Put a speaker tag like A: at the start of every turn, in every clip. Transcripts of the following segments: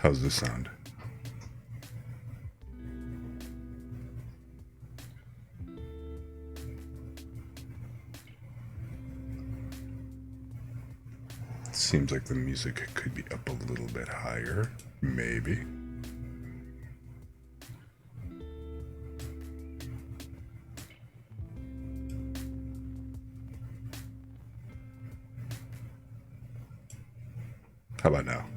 A: How's this sound? Seems like the music could be up a little bit higher. Maybe. How about now?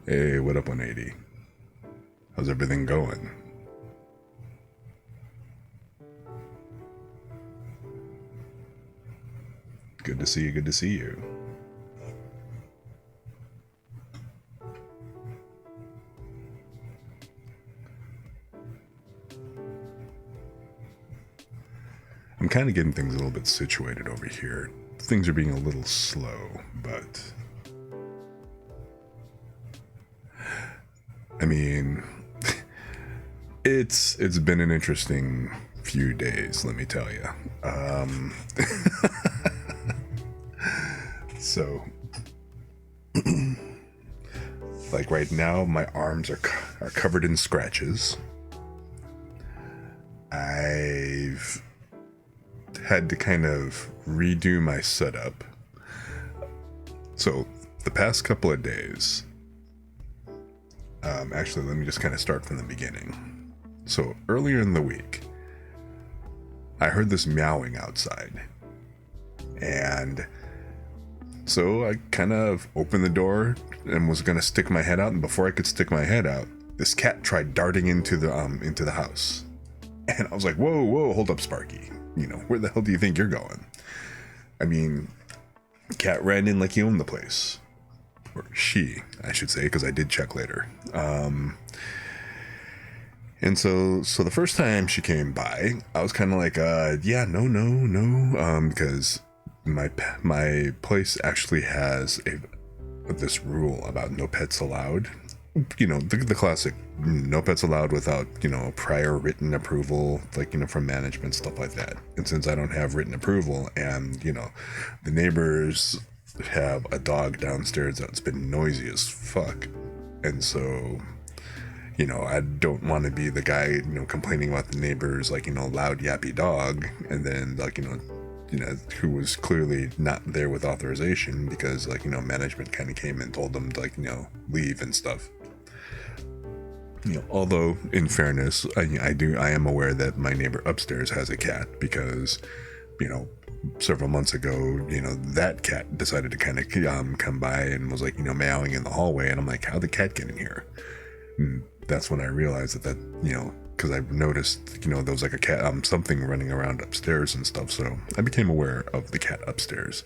A: Hey, what up, 180? How's everything going? Good to see you, good to see you. I'm kind of getting things a little bit situated over here. Things are being a little slow, but... I mean... It's been an interesting few days, let me tell you. So... like right now, my arms are covered in scratches. I've had to kind of redo my setup. So the past couple of days, actually, let me just kind of start from the beginning. So earlier in the week, I heard this meowing outside, and so I kind of opened the door and was gonna stick my head out, and before I could stick my head out, this cat tried darting into the house, and I was like, whoa, hold up, Sparky. You know, where the hell do you think you're going? I mean, cat ran in like he owned the place. Or she, I should say, because I did check later. And so the first time she came by, I was kind of like, yeah, no, because my place actually has this rule about no pets allowed. You know, the classic, no pets allowed without, you know, prior written approval, like, you know, from management, stuff like that. And since I don't have written approval, and, you know, the neighbors have a dog downstairs that's been noisy as fuck, and so, you know, I don't want to be the guy, you know, complaining about the neighbors, like, you know, loud yappy dog, and then, like, you know, who was clearly not there with authorization, because, like, you know, management kind of came and told them to, like, you know, leave and stuff. You know, although in fairness, I am aware that my neighbor upstairs has a cat, because, you know, several months ago, you know, that cat decided to kind of come by and was, like, you know, meowing in the hallway, and I'm like, how'd the cat get in here? And that's when I realized that, you know, because I've noticed, you know, there was like a cat, something running around upstairs and stuff, so I became aware of the cat upstairs.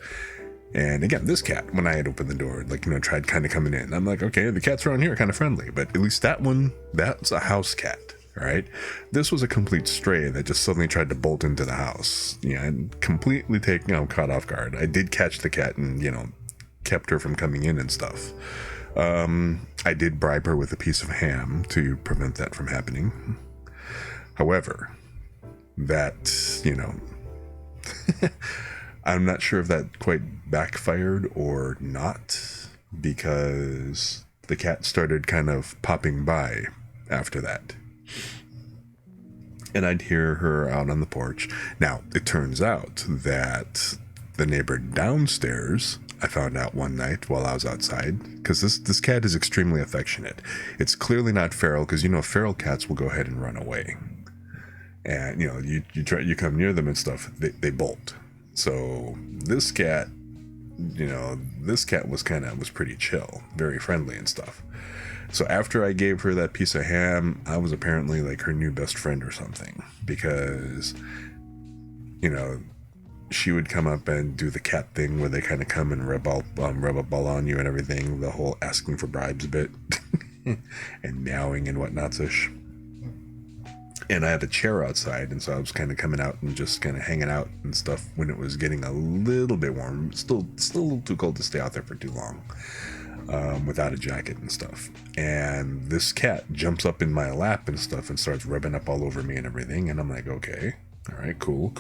A: And again, this cat, when I had opened the door, like, you know, tried kind of coming in. I'm like, okay, the cats around here are kind of friendly, but at least that one, that's a house cat, right? This was a complete stray that just suddenly tried to bolt into the house. Yeah, and completely caught off guard. I did catch the cat and, you know, kept her from coming in and stuff. I did bribe her with a piece of ham to prevent that from happening. However, that, you know... I'm not sure if that quite backfired or not, because the cat started kind of popping by after that. And I'd hear her out on the porch. Now, it turns out that the neighbor downstairs, I found out one night while I was outside, because this cat is extremely affectionate. It's clearly not feral, because, you know, feral cats will go ahead and run away. And, you know, you come near them and stuff, they bolt. So this cat, you know, was pretty chill, very friendly and stuff. So after I gave her that piece of ham, I was apparently like her new best friend or something, because, you know, she would come up and do the cat thing where they kind of come and rub a ball on you and everything, the whole asking for bribes bit, and meowing and whatnot-ish. And I had a chair outside, and so I was kind of coming out and just kind of hanging out and stuff when it was getting a little bit warm. Still a little too cold to stay out there for too long, without a jacket and stuff. And this cat jumps up in my lap and stuff and starts rubbing up all over me and everything. And I'm like, okay, all right, cool.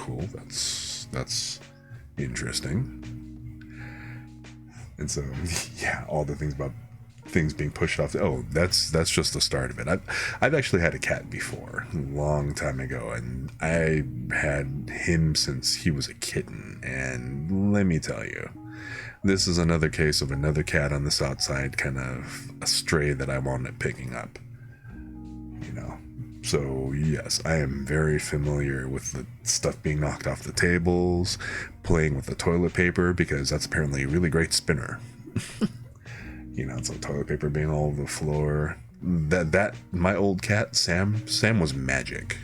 A: That's interesting. And so, yeah, all the things about things being pushed off. Oh, that's just the start of it. I've actually had a cat before, a long time ago, and I had him since he was a kitten. And let me tell you, this is another case of another cat on the south side, kind of a stray that I wound up picking up. You know, so yes, I am very familiar with the stuff being knocked off the tables, playing with the toilet paper, because that's apparently a really great spinner. You know, it's like toilet paper being all over the floor. That my old cat, Sam was magic.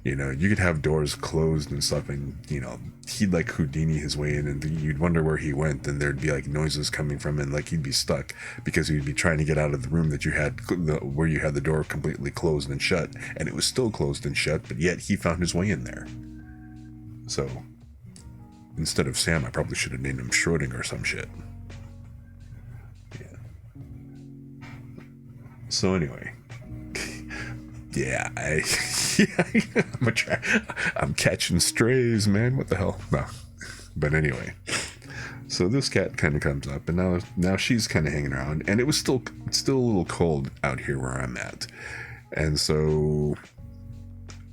A: You know, you could have doors closed and stuff, and, you know, he'd like Houdini his way in, and you'd wonder where he went, and there'd be like noises coming from, and like he'd be stuck because he'd be trying to get out of the room that you had, where you had the door completely closed and shut, and it was still closed and shut, but yet he found his way in there. So instead of Sam, I probably should have named him Schrodinger or some shit. Yeah. So anyway. Yeah, I'm catching strays, man. What the hell? No. But anyway, so this cat kind of comes up, and now she's kind of hanging around, and it was still a little cold out here where I'm at, and so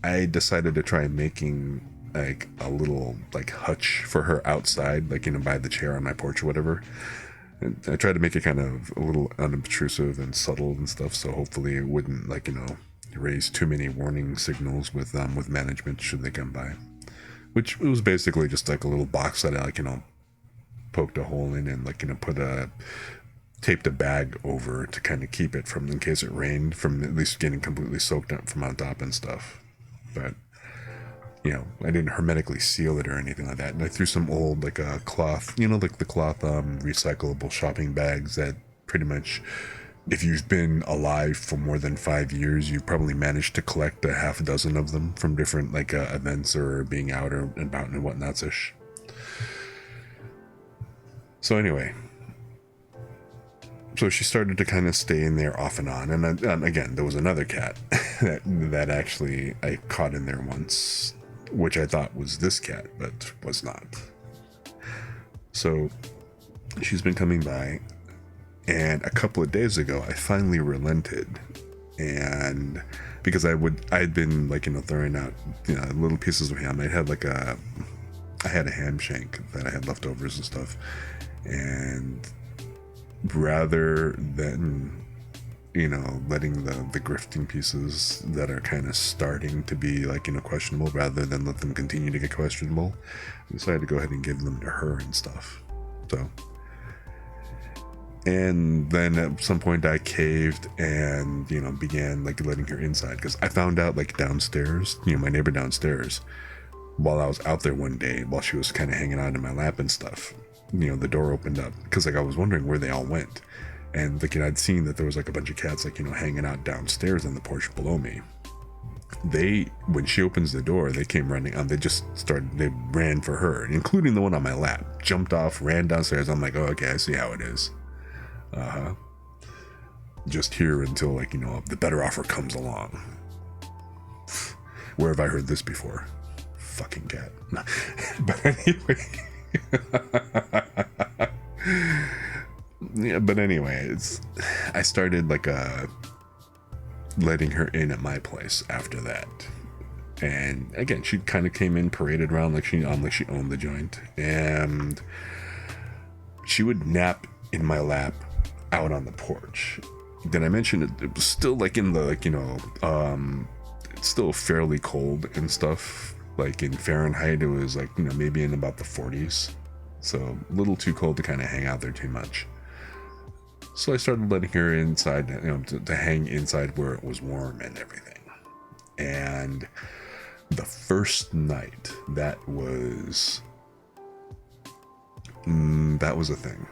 A: I decided to try making like a little like hutch for her outside, like, you know, by the chair on my porch or whatever. And I tried to make it kind of a little unobtrusive and subtle and stuff, so hopefully it wouldn't, like, you know, raise too many warning signals with management should they come by. Which was basically just like a little box that I, like, you know, poked a hole in and, like, you know, taped a bag over to kind of keep it from, in case it rained, from at least getting completely soaked up from on top and stuff. But, you know, I didn't hermetically seal it or anything like that. And I threw some old, like, cloth, you know, like the cloth recyclable shopping bags that pretty much, if you've been alive for more than 5 years, you've probably managed to collect a half dozen of them from different, like, events or being out or about and whatnot-ish. So anyway, so she started to kind of stay in there off and on. And again, there was another cat that actually I caught in there once, which I thought was this cat, but was not. So she's been coming by. And a couple of days ago, I finally relented, and because I had been, like, you know, throwing out, you know, little pieces of ham. I had a ham shank that I had leftovers and stuff, and rather than, you know, letting the grifting pieces that are kind of starting to be, like, you know, questionable, rather than let them continue to get questionable, I decided to go ahead and give them to her and stuff. So. And then at some point I caved and, you know, began, like, letting her inside, because I found out, like, downstairs, you know, my neighbor downstairs, while I was out there one day, while she was kind of hanging out in my lap and stuff, you know, the door opened up, because, like, I was wondering where they all went, and, like, you know, I'd seen that there was, like, a bunch of cats, like, you know, hanging out downstairs on the porch below me. When she opens the door, they came running on. They ran for her, including the one on my lap, jumped off, ran downstairs. I'm like, oh, okay, I see how it is. Just here until, like, you know, the better offer comes along. Where have I heard this before? Fucking cat. But anyway. Yeah, but anyway, I started, like, letting her in at my place after that. And again, she kind of came in, paraded around like she owned the joint, and she would nap in my lap out on the porch. Then I mentioned it was still, like, in the, like, you know, it's still fairly cold and stuff. Like, in Fahrenheit, it was, like, you know, maybe in about the 40s. So a little too cold to kind of hang out there too much. So I started letting her inside, you know, to hang inside where it was warm and everything. And the first night, that was a thing.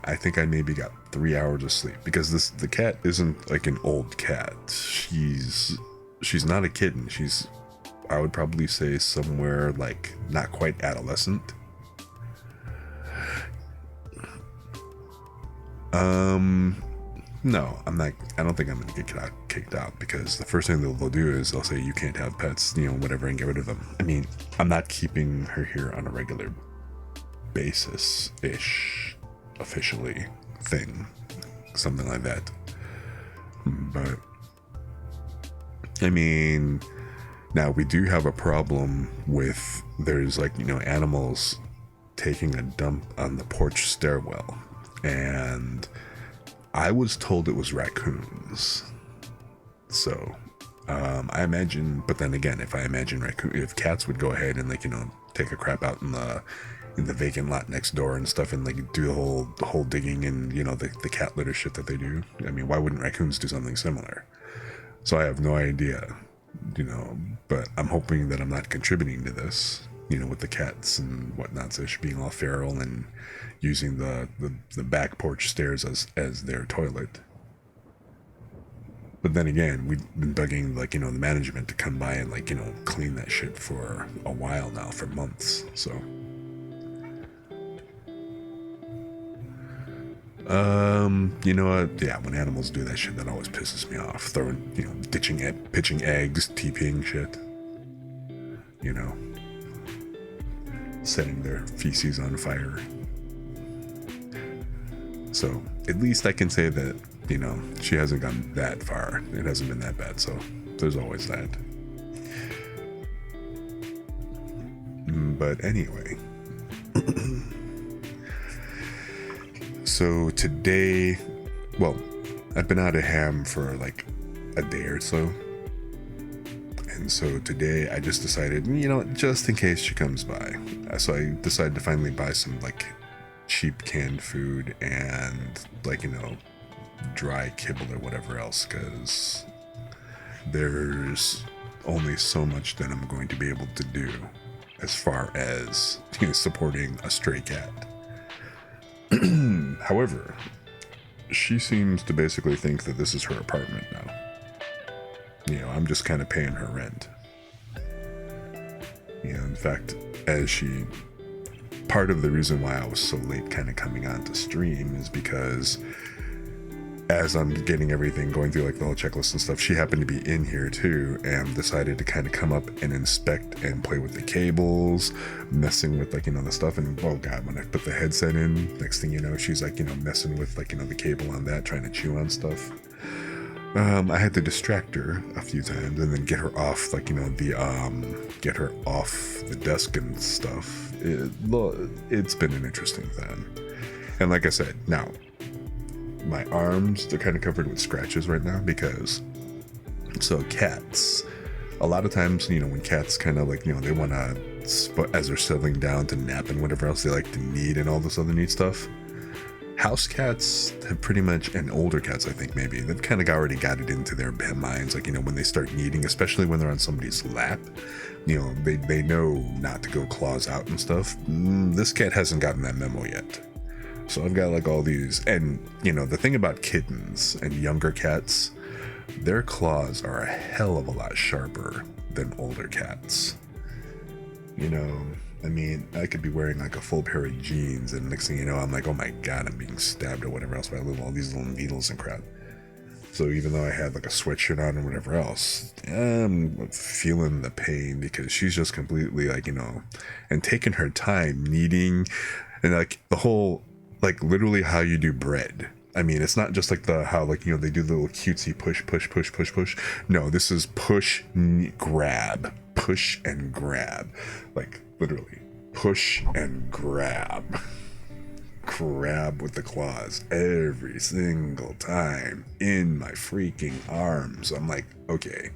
A: I think I maybe got 3 hours of sleep, because the cat isn't like an old cat. She's not a kitten. I would probably say somewhere like not quite adolescent. No, I'm not. I don't think I'm gonna get kicked out, because the first thing they'll do is they'll say you can't have pets, you know, whatever, and get rid of them. I mean, I'm not keeping her here on a regular basis-ish, officially thing, something like that. But I mean, now we do have a problem with, there's, like, you know, animals taking a dump on the porch stairwell, and I was told it was raccoons. So I imagine, but then again, if cats would go ahead and, like, you know, take a crap out in the vacant lot next door and stuff, and like do the whole digging and the cat litter shit that they do. I mean, why wouldn't raccoons do something similar? So I have no idea, but I'm hoping that I'm not contributing to this, with the cats and whatnot, so being all feral and using the back porch stairs as their toilet. But then again, we've been begging, the management to come by and, clean that shit for a while now, for months, so. You know what? Yeah, when animals do that shit, that always pisses me off. Throwing, pitching eggs, TPing shit. Setting their feces on fire. So, at least I can say that, she hasn't gone that far. It hasn't been that bad, so there's always that. But anyway. So today, well, I've been out of ham for like a day or so. And so today I just decided, just in case she comes by. So I decided to finally buy some cheap canned food and dry kibble or whatever else, because there's only so much that I'm going to be able to do as far as supporting a stray cat. However, she seems to basically think that this is her apartment now. I'm just kind of paying her rent. In fact, part of the reason why I was so late kind of coming on to stream is because as I'm getting everything, going through the whole checklist and stuff, she happened to be in here too and decided to kind of come up and inspect and play with the cables, messing with the stuff. And oh god, when I put the headset in, next thing you know, she's messing with the cable on that, trying to chew on stuff. I had to distract her a few times and then get her off get her off the desk and stuff. It's been an interesting thing. And like I said, now my arms, they're kind of covered with scratches right now because, so cats, a lot of times, when cats kind of they want to, as they're settling down to nap and whatever else, they like to knead and all this other neat stuff. House cats have pretty much, and older cats, I think maybe, they've kind of already got it into their minds, when they start kneading, especially when they're on somebody's lap, they know not to go claws out and stuff. This cat hasn't gotten that memo yet. So I've got all these, and the thing about kittens and younger cats, their claws are a hell of a lot sharper than older cats. I mean, I could be wearing a full pair of jeans and next thing you know, I'm like, oh my god, I'm being stabbed or whatever else by all these little needles and crap. So even though I had a sweatshirt on or whatever else, I'm feeling the pain because she's just completely and taking her time kneading and the whole, literally how you do bread. I mean, it's not just how they do the little cutesy push. No, this is push, grab, push and grab. Literally, push and grab. Grab with the claws every single time in my freaking arms. I'm like, okay.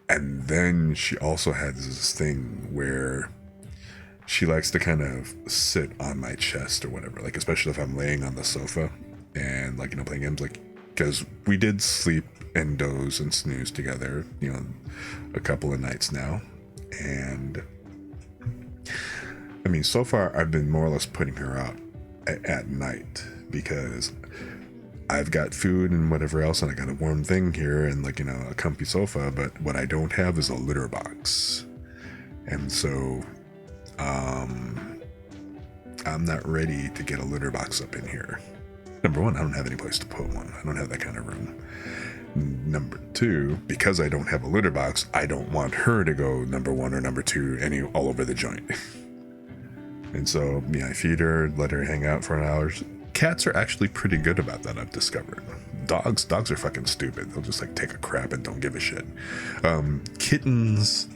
A: And then she also had this thing where she likes to kind of sit on my chest or whatever, especially if I'm laying on the sofa and playing games, because we did sleep and doze and snooze together, a couple of nights now. And I mean, so far I've been more or less putting her out at night because I've got food and whatever else, and I got a warm thing here and a comfy sofa, but what I don't have is a litter box. And so I'm not ready to get a litter box up in here. Number one, I don't have any place to put one. I don't have that kind of room. Number two, because I don't have a litter box, I don't want her to go number one or number two all over the joint. And so, I feed her, let her hang out for an hour. Cats are actually pretty good about that, I've discovered. Dogs are fucking stupid. They'll just take a crap and don't give a shit. Kittens,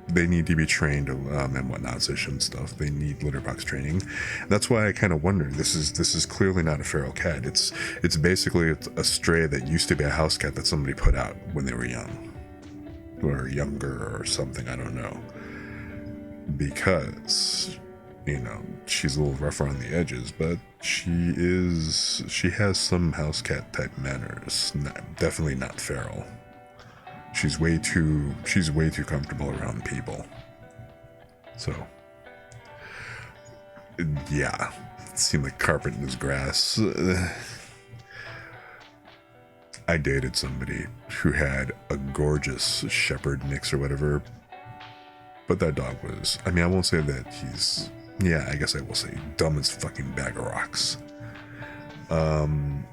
A: they need to be trained and whatnot, such and stuff. They need litter box training. That's why I kind of wonder. This is clearly not a feral cat. It's basically a stray that used to be a house cat that somebody put out when they were young, or younger, or something. I don't know. Because you know, she's a little rougher on the edges, but she has some house cat type manners. Definitely not feral. She's way too comfortable around people. So yeah, it seemed like carpet in his grass. I dated somebody who had a gorgeous shepherd mix or whatever, but that dog was, I mean, I won't say that he's, yeah, I guess I will say dumb as fucking bag of rocks. And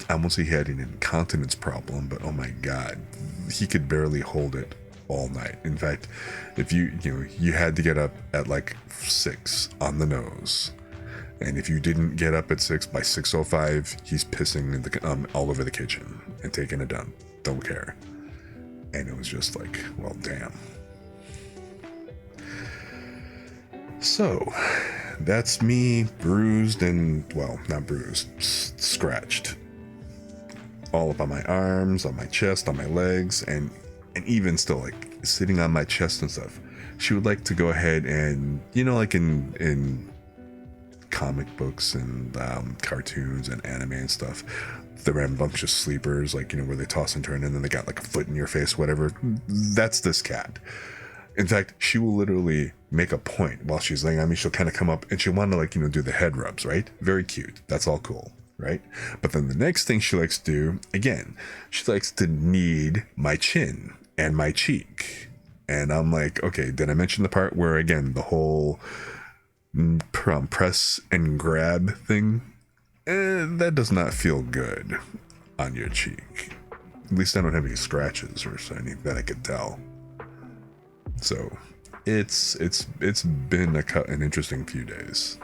A: I won't say he had an incontinence problem, but oh my god, he could barely hold it all night. In fact, if you had to get up at like 6 on the nose, and if you didn't get up at 6 by 6:05, he's pissing in the, all over the kitchen and taking a dump. Don't care. And it was just like, well, damn. So that's me, bruised and, well, not bruised, scratched. All up on my arms, on my chest, on my legs, and even still, like, sitting on my chest and stuff. She would like to go ahead and, you know, like in comic books and cartoons and anime and stuff, the rambunctious sleepers, like, you know, where they toss and turn and then they got like a foot in your face, whatever. That's this cat. In fact, she will literally make a point while she's laying on me. She'll kind of come up and she'll want to, like, you know, do the head rubs, right? Very cute. That's all cool, right? But then the next thing she likes to do, again, she likes to knead my chin and my cheek. And I'm like, okay, did I mention the part where, again, the whole press and grab thing? That does not feel good on your cheek. At least I don't have any scratches or anything that I could tell. So it's been an interesting few days.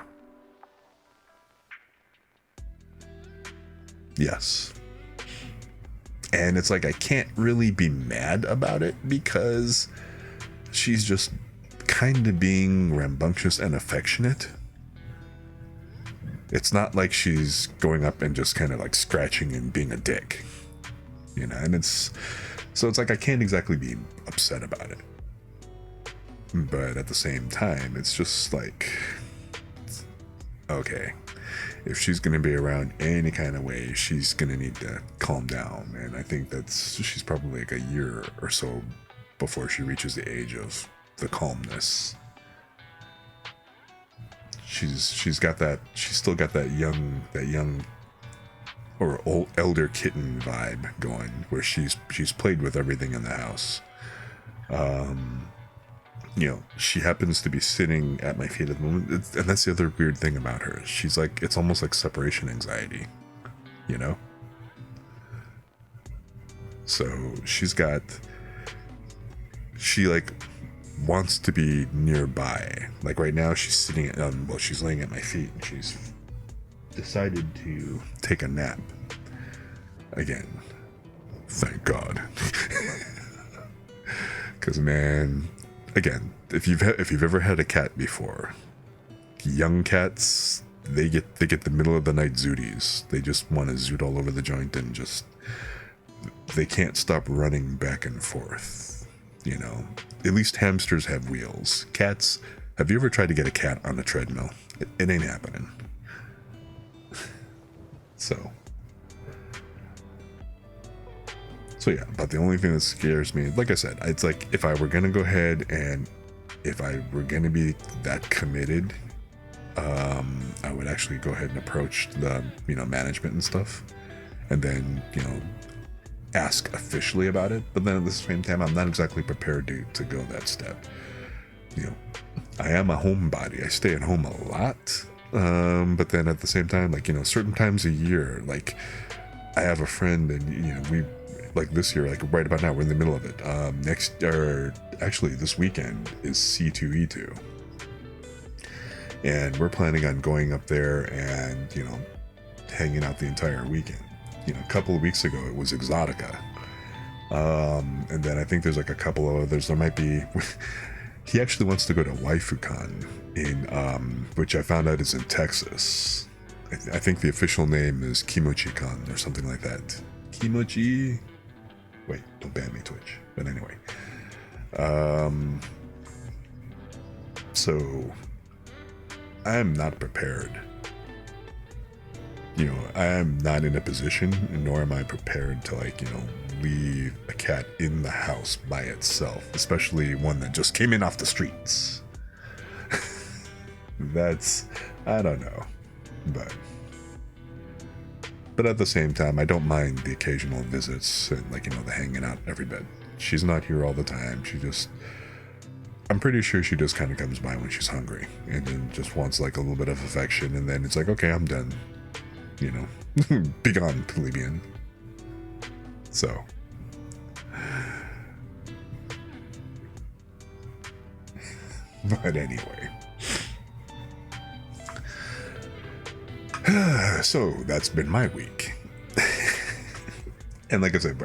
A: Yes. And it's like I can't really be mad about it because she's just kind of being rambunctious and affectionate. It's not like she's going up and just kind of like scratching and being a dick, you know, and it's like I can't exactly be upset about it. But at the same time, it's just like, okay, if she's going to be around any kind of way, she's going to need to calm down. And I think she's probably like a year or so before she reaches the age of the calmness. She's still got that young or old elder kitten vibe going, where she's played with everything in the house. You know, she happens to be sitting at my feet at the moment, and that's the other weird thing about her. She's like, it's almost like separation anxiety, you know? So she like wants to be nearby. Like right now she's sitting she's laying at my feet and she's decided to take a nap again. Thank God. Because, man, again, if you've ever had a cat before, young cats, they get the middle of the night zooties. They just want to zoot all over the joint and just, they can't stop running back and forth. You know, at least hamsters have wheels. Cats, have you ever tried to get a cat on a treadmill? It ain't happening. So yeah, but the only thing that scares me, like I said, it's like if I were gonna go ahead and if I were gonna be that committed, I would actually go ahead and approach the, you know, management and stuff, and then, you know, ask officially about it. But then at the same time, I'm not exactly prepared to go that step. You know, I am a homebody. I stay at home a lot, but then at the same time, like, you know, certain times a year, like I have a friend, and, you know, we, like this year, like right about now, we're in the middle of it. Actually this weekend is C2E2, and we're planning on going up there and, you know, hanging out the entire weekend. You know, a couple of weeks ago it was Exotica, and then I think there's like a couple of others. There might be. He actually wants to go to WaifuCon in, which I found out is in Texas. I think the official name is Kimochi-Con or something like that. Kimochi. Wait, don't ban me, Twitch. But anyway, So I am not prepared. You know, I am not in a position, nor am I prepared to, like, you know, leave a cat in the house by itself, especially one that just came in off the streets. That's, I don't know, but at the same time, I don't mind the occasional visits and, like, you know, the hanging out every bit. She's not here all the time. I'm pretty sure she just kind of comes by when she's hungry and then just wants, like, a little bit of affection, and then it's like, okay, I'm done. You know, be gone, plebeian. So, but anyway. So that's been my week. And like I said,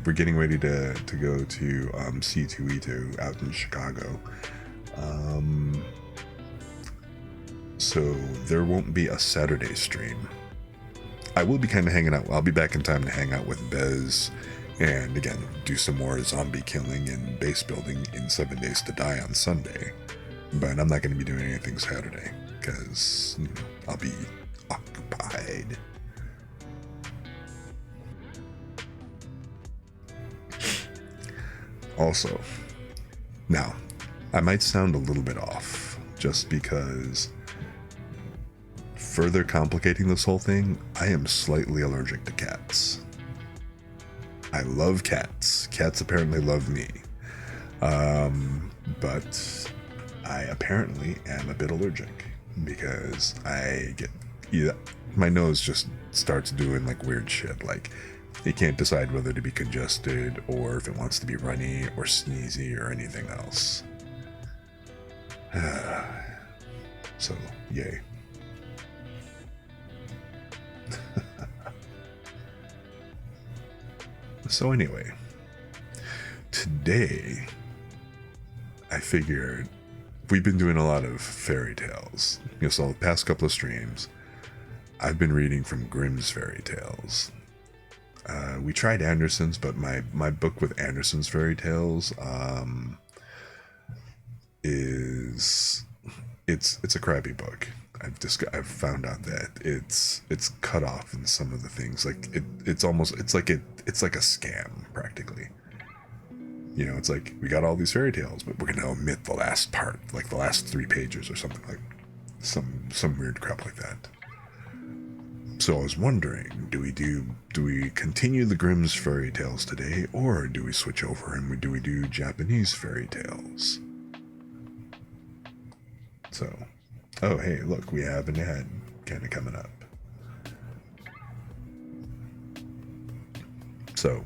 A: we're getting ready to go to C2E2 out in Chicago. So there won't be a Saturday stream. I will be kind of hanging out. I'll be back in time to hang out with Bez and, again, do some more zombie killing and base building in 7 Days to Die on Sunday. But I'm not going to be doing anything Saturday because, you know, I'll be occupied. Also, now, I might sound a little bit off just because, further complicating this whole thing, I am slightly allergic to cats. I love cats. Cats apparently love me. But I apparently am a bit allergic because my nose just starts doing, like, weird shit. Like, it can't decide whether to be congested or if it wants to be runny or sneezy or anything else. So, yay. So anyway, today I figured we've been doing a lot of fairy tales. You know, so the past couple of streams, I've been reading from Grimm's fairy tales. We tried Anderson's, but my book with Anderson's fairy tales is it's a crappy book. I've found out that it's cut off in some of the things. Like it's like a scam practically. You know, it's like we got all these fairy tales, but we're gonna omit the last part, like the last 3 pages or something, like some weird crap like that. So I was wondering, do we continue the Grimm's fairy tales today, or do we switch over and do we do Japanese fairy tales? So, oh hey, look, we have an ad kind of coming up. So,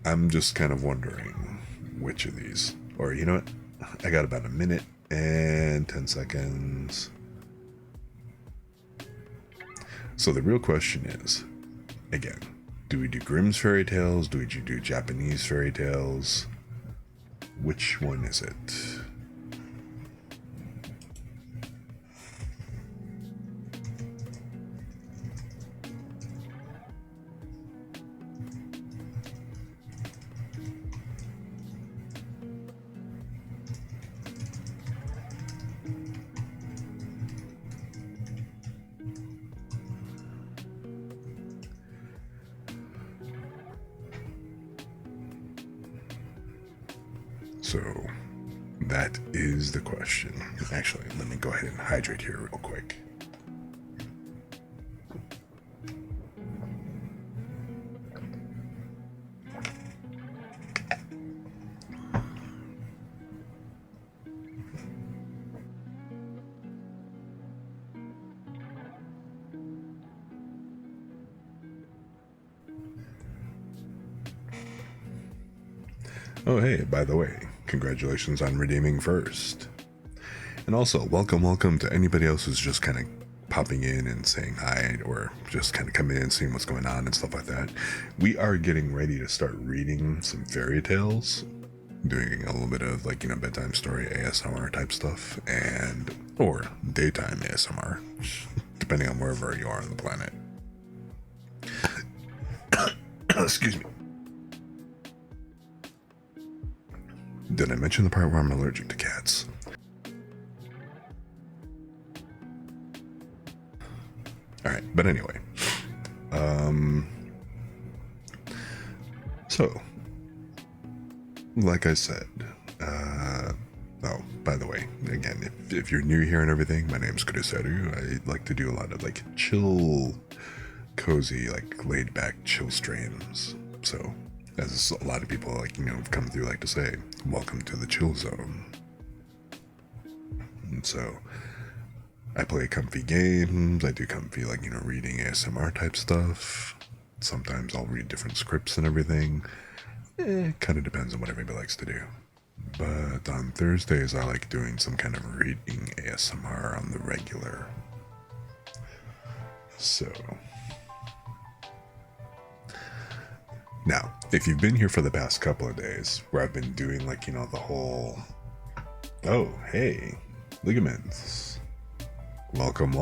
A: I'm just kind of wondering which of these, or you know what, I got about a minute and 10 seconds. So the real question is, again, do we do Grimm's fairy tales? Do we do Japanese fairy tales? Which one is it? So, that is the question. Actually, let me go ahead and hydrate here real quick. Oh hey, by the way, congratulations on redeeming first. And also, welcome to anybody else who's just kind of popping in and saying hi, or just kind of coming in and seeing what's going on and stuff like that. We are getting ready to start reading some fairy tales, doing a little bit of, like, you know, bedtime story ASMR type stuff, or daytime ASMR, depending on wherever you are on the planet. Excuse me. Did I mention the part where I'm allergic to cats? Alright, but anyway. So, like I said, oh, by the way, again, if you're new here and everything, my name's Kintaro. I like to do a lot of like chill, cozy, like laid back chill streams. So, as a lot of people like, have come through like to say, welcome to the chill zone. And so, I play comfy games, I do comfy like, reading ASMR type stuff. Sometimes I'll read different scripts and everything. Kind of depends on what everybody likes to do. But on Thursdays, I like doing some kind of reading ASMR on the regular. So, now, if you've been here for the past couple of days, where I've been doing like, the whole, oh, hey, ligaments, welcome,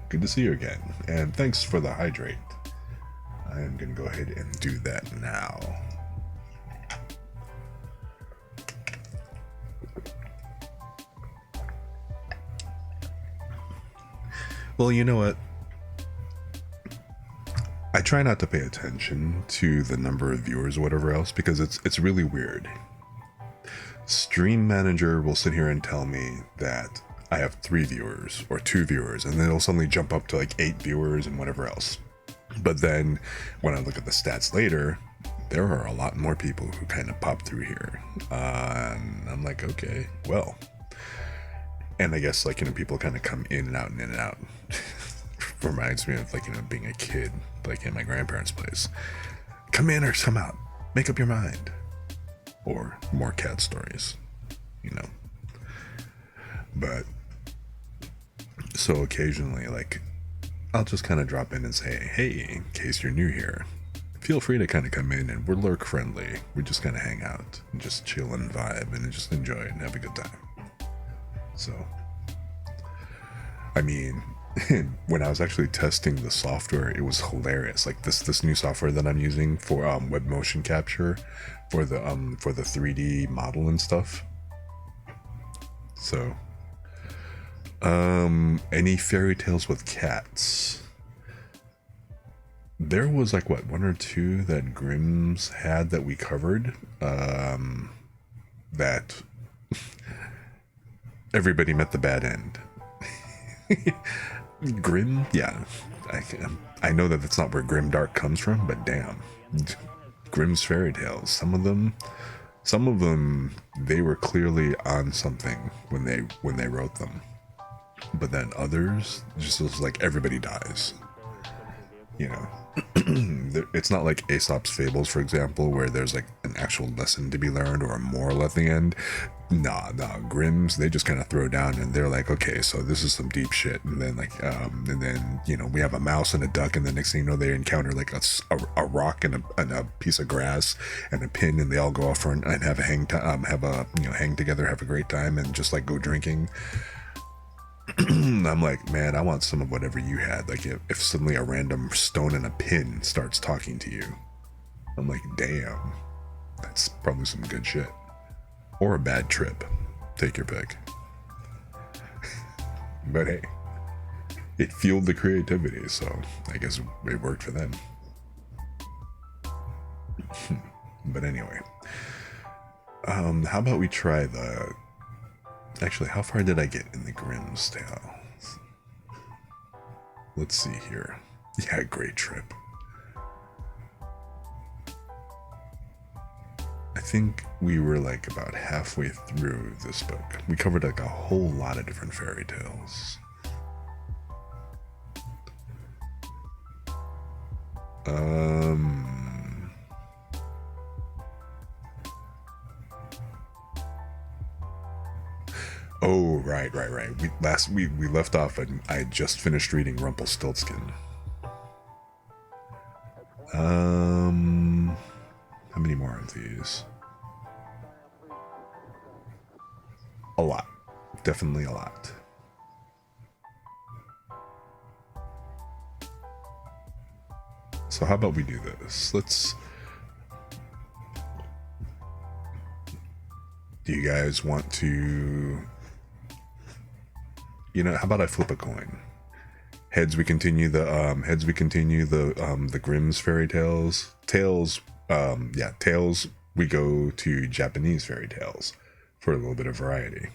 A: good to see you again, and thanks for the hydrate. I am going to go ahead and do that now. Well, you know what? I try not to pay attention to the number of viewers or whatever else because it's really weird. Stream Manager will sit here and tell me that I have 3 viewers or 2 viewers, and then it'll suddenly jump up to like 8 viewers and whatever else. But then when I look at the stats later, there are a lot more people who kind of pop through here. And I'm like, okay, well. And I guess like, people kind of come in and out and in and out. Reminds me of like, being a kid, like in my grandparents' place. Come in or come out. Make up your mind. Or more cat stories, But, so occasionally, like, I'll just kind of drop in and say, hey, in case you're new here, feel free to kind of come in and we're lurk friendly. We just kind of hang out and just chill and vibe and just enjoy it and have a good time. So, I mean, when I was actually testing the software, it was hilarious. Like this new software that I'm using for web motion capture for the 3D model and stuff. So, any fairy tales with cats? There was like what, 1 or 2 that Grimm's had that we covered. That everybody met the bad end. Grim, yeah. I know that that's not where Grimdark comes from, but damn, Grimm's fairy tales. Some of them, they were clearly on something when they wrote them. But then others, just was like everybody dies. It's not like Aesop's Fables, for example, where there's like an actual lesson to be learned or a moral at the end. Nah, Grimm's, they just kind of throw down and they're like, okay, so this is some deep shit. And then like, we have a mouse and a duck, and the next thing you know, they encounter like a rock and a piece of grass and a pin, and they all go off and have a hang together, have a great time, and just like go drinking. I'm like, man, I want some of whatever you had. Like if suddenly a random stone and a pin starts talking to you, I'm like, damn, that's probably some good shit. Or a bad trip. Take your pick. But hey, it fueled the creativity, so I guess it worked for them. But anyway, how about we try the... Actually, how far did I get in the Grimm's tales? Let's see here. Yeah, great trip. I think we were like about halfway through this book. We covered like a whole lot of different fairy tales. Oh, right. We left off and I just finished reading Rumpelstiltskin. How many more of these? A lot. Definitely a lot. So how about we do this? you guys want to, how about I flip a coin? Heads we continue the Grimm's fairy tales. Tails, tails we go to Japanese fairy tales for a little bit of variety.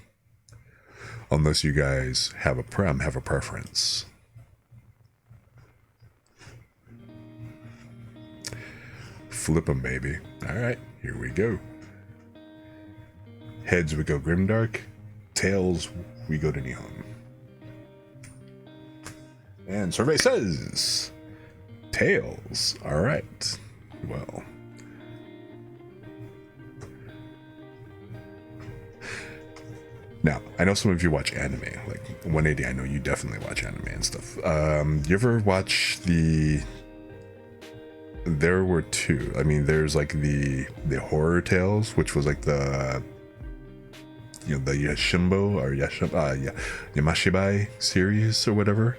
A: Unless you guys have a preference. Flip 'em, baby. All right, here we go. Heads we go Grimdark. Tails we go to Nihon. And survey says Tails. All right. Well. Now, I know some of you watch anime. Like 180, I know you definitely watch anime and stuff. You ever watch there were two. I mean, there's like the horror tales, which was like the Yashimbo or Yamashibai series or whatever.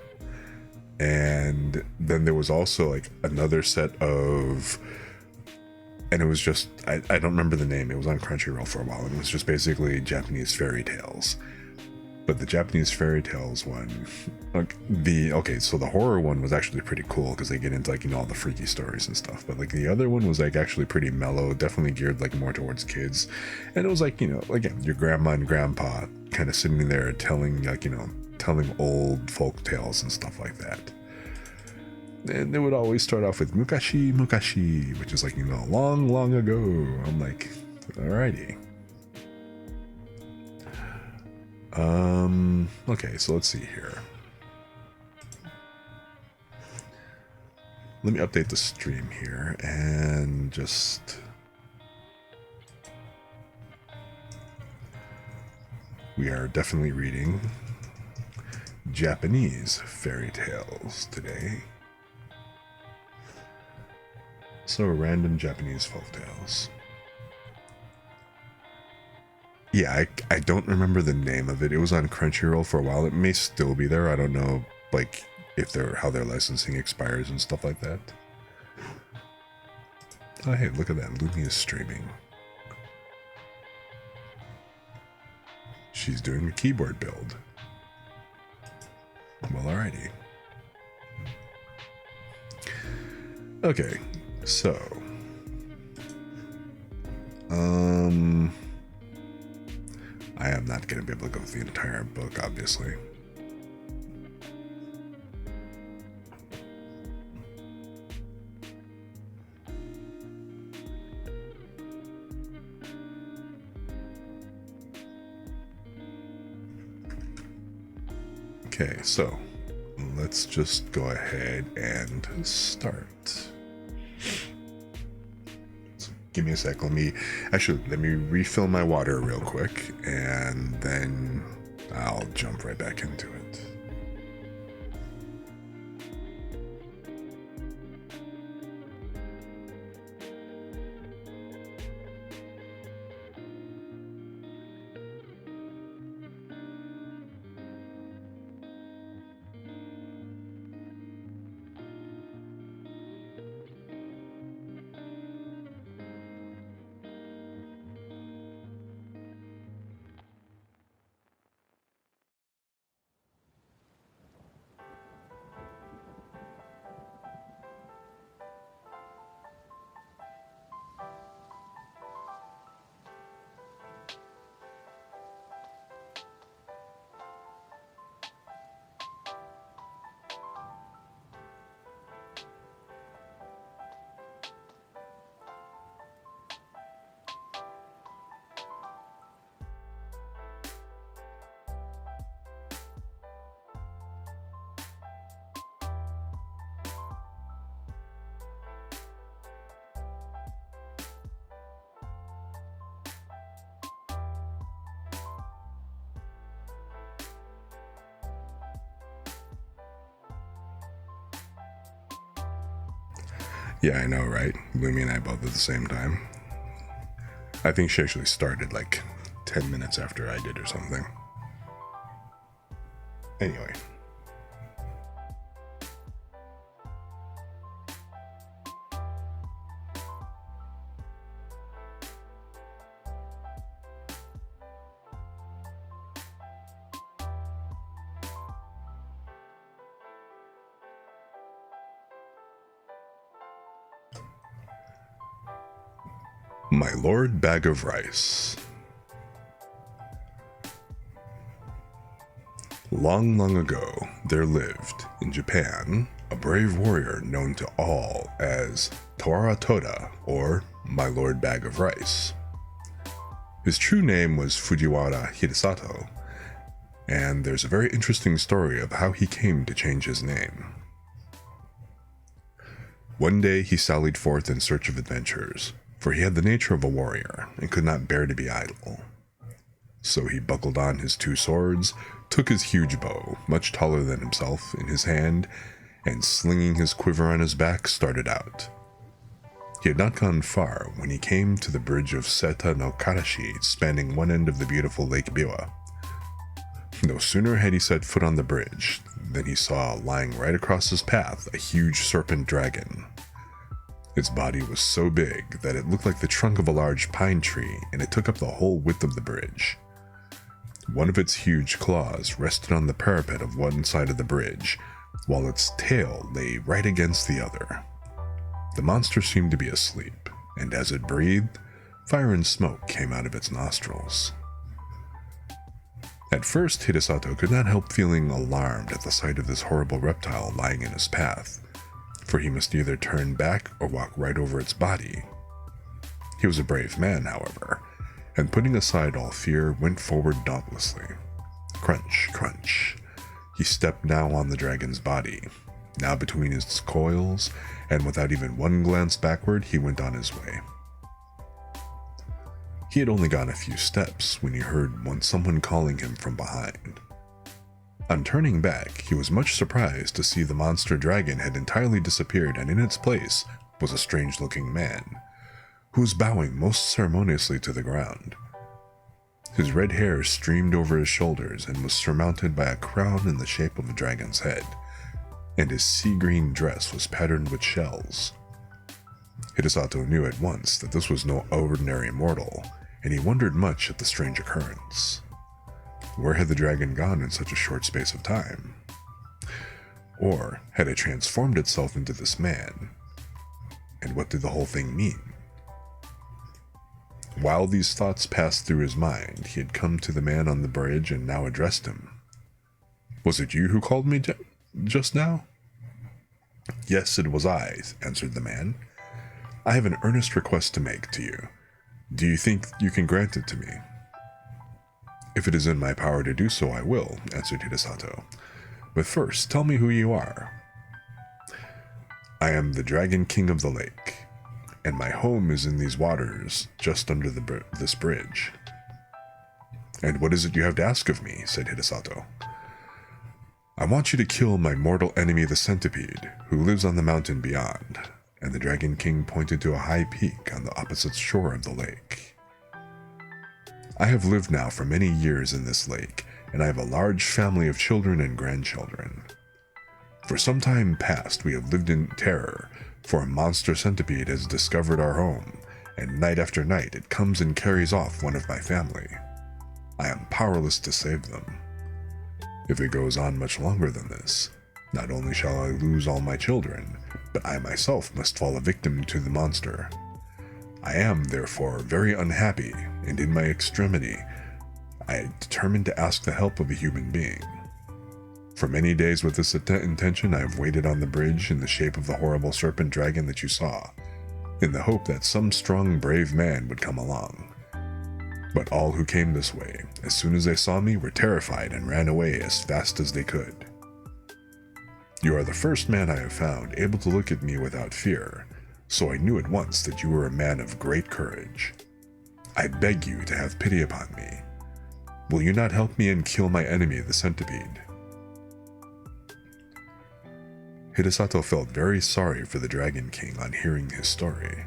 A: And then there was also like another set of, and it was just, I don't remember the name. It was on Crunchyroll for a while. And it was just basically Japanese fairy tales. But the Japanese fairy tales one, so the horror one was actually pretty cool because they get into like, all the freaky stories and stuff. But like the other one was like actually pretty mellow, definitely geared like more towards kids. And it was like, again, your grandma and grandpa kind of sitting there telling telling old folk tales and stuff like that. And they would always start off with Mukashi, Mukashi, which is like, long, long ago. I'm like, alrighty. Okay, so let's see here. Let me update the stream here and just... We are definitely reading Japanese fairy tales today. So random Japanese folktales. Yeah, I don't remember the name of it. It was on Crunchyroll for a while. It may still be there. I don't know, like, how their licensing expires and stuff like that. Oh, hey, look at that. Lumi is streaming. She's doing a keyboard build. Well, alrighty. Okay, so... I am not going to be able to go through the entire book, obviously. Okay, so let's just go ahead and start. Give me a sec. Let me refill my water real quick, and then I'll jump right back into it. Yeah, I know, right? Lumi and I both at the same time. I think she actually started like 10 minutes after I did or something. Anyway. My Lord Bag of Rice. Long, long ago, there lived, in Japan, a brave warrior known to all as Toda, or My Lord Bag of Rice. His true name was Fujiwara Hidesato, and there's a very interesting story of how he came to change his name. One day he sallied forth in search of adventures, for he had the nature of a warrior and could not bear to be idle. So he buckled on his 2 swords, took his huge bow, much taller than himself, in his hand, and slinging his quiver on his back, started out. He had not gone far when he came to the bridge of Seta no Karashi, spanning one end of the beautiful Lake Biwa. No sooner had he set foot on the bridge than he saw, lying right across his path, a huge serpent dragon. Its body was so big that it looked like the trunk of a large pine tree, and it took up the whole width of the bridge. One of its huge claws rested on the parapet of one side of the bridge, while its tail lay right against the other. The monster seemed to be asleep, and as it breathed, fire and smoke came out of its nostrils. At first, Hidesato could not help feeling alarmed at the sight of this horrible reptile lying in his path, for he must either turn back or walk right over its body. He was a brave man, however, and putting aside all fear, went forward dauntlessly. Crunch, crunch. He stepped now on the dragon's body, now between its coils, and without even one glance backward, he went on his way. He had only gone a few steps when he heard someone calling him from behind. On turning back, he was much surprised to see the monster dragon had entirely disappeared, and in its place was a strange-looking man, who was bowing most ceremoniously to the ground. His red hair streamed over his shoulders and was surmounted by a crown in the shape of a dragon's head, and his sea-green dress was patterned with shells. Hidesato knew at once that this was no ordinary mortal, and he wondered much at the strange occurrence. Where had the dragon gone in such a short space of time? Or had it transformed itself into this man? And what did the whole thing mean? While these thoughts passed through his mind, he had come to the man on the bridge and now addressed him. "Was it you who called me just now?" "Yes, it was I," answered the man. "I have an earnest request to make to you. Do you think you can grant it to me?" "If it is in my power to do so, I will," answered Hidesato. "But first, tell me who you are." "I am the Dragon King of the Lake, and my home is in these waters, just under this bridge." "And what is it you have to ask of me?" said Hidesato. "I want you to kill my mortal enemy, the centipede, who lives on the mountain beyond," and the Dragon King pointed to a high peak on the opposite shore of the lake. "I have lived now for many years in this lake, and I have a large family of children and grandchildren. For some time past we have lived in terror, for a monster centipede has discovered our home, and night after night it comes and carries off one of my family. I am powerless to save them. If it goes on much longer than this, not only shall I lose all my children, but I myself must fall a victim to the monster. I am, therefore, very unhappy, and in my extremity, I determined to ask the help of a human being. For many days with this intention, I have waited on the bridge in the shape of the horrible serpent dragon that you saw, in the hope that some strong, brave man would come along. But all who came this way, as soon as they saw me, were terrified and ran away as fast as they could. You are the first man I have found able to look at me without fear, so I knew at once that you were a man of great courage. I beg you to have pity upon me. Will you not help me and kill my enemy, the centipede?" Hidesato felt very sorry for the Dragon King on hearing his story,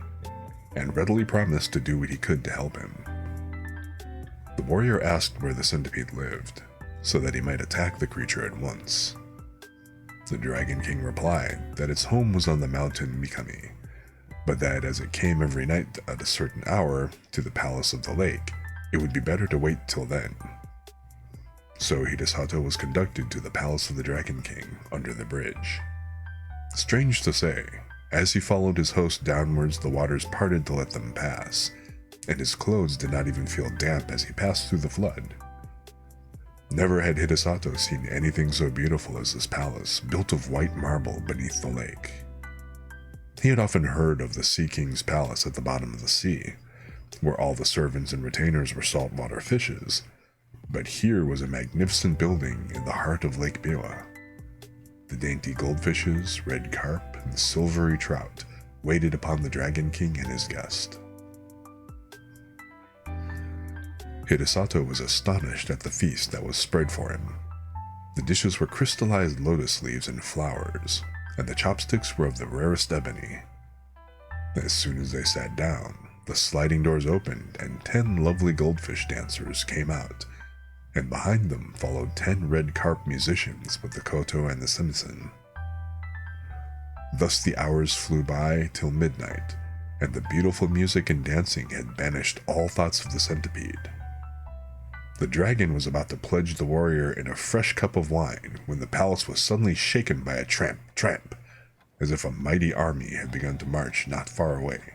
A: and readily promised to do what he could to help him. The warrior asked where the centipede lived, so that he might attack the creature at once. The Dragon King replied that its home was on the mountain Mikami, but that as it came every night at a certain hour to the palace of the lake, it would be better to wait till then. So Hidesato was conducted to the palace of the Dragon King under the bridge. Strange to say, as he followed his host downwards, the waters parted to let them pass, and his clothes did not even feel damp as he passed through the flood. Never had Hidesato seen anything so beautiful as this palace, built of white marble beneath the lake. He had often heard of the Sea King's palace at the bottom of the sea, where all the servants and retainers were saltwater fishes, but here was a magnificent building in the heart of Lake Biwa. The dainty goldfishes, red carp, and silvery trout waited upon the Dragon King and his guest. Hidesato was astonished at the feast that was spread for him. The dishes were crystallized lotus leaves and flowers, and the chopsticks were of the rarest ebony. As soon as they sat down, the sliding doors opened and 10 lovely goldfish dancers came out, and behind them followed 10 red carp musicians with the koto and the samisen. Thus the hours flew by till midnight, and the beautiful music and dancing had banished all thoughts of the centipede. The dragon was about to pledge the warrior in a fresh cup of wine when the palace was suddenly shaken by a tramp, tramp, as if a mighty army had begun to march not far away.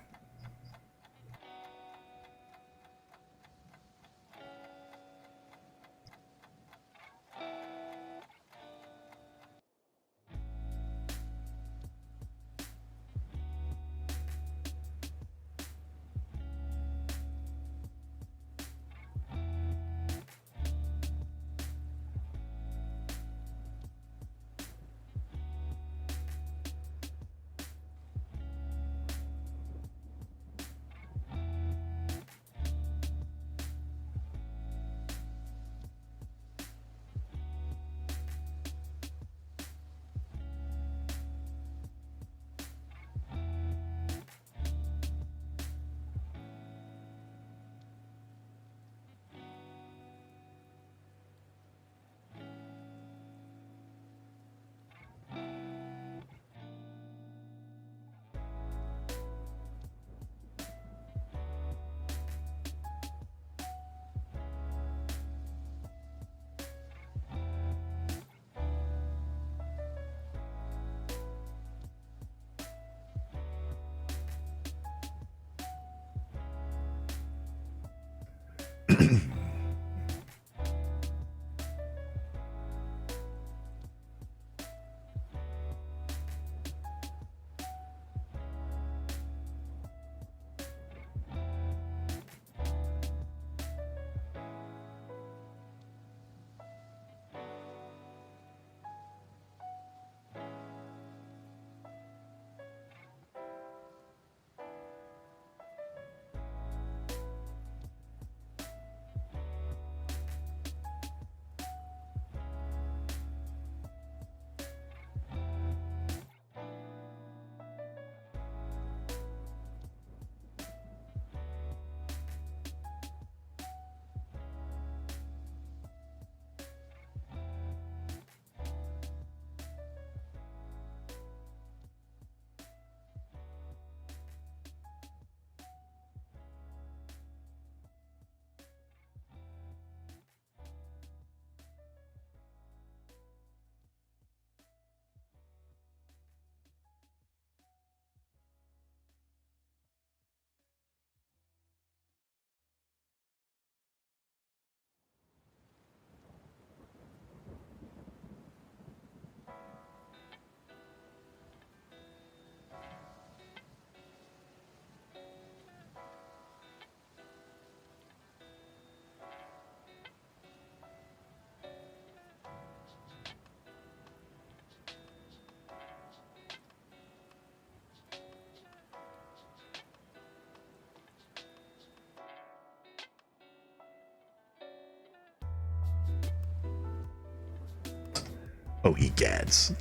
A: Oh, egads.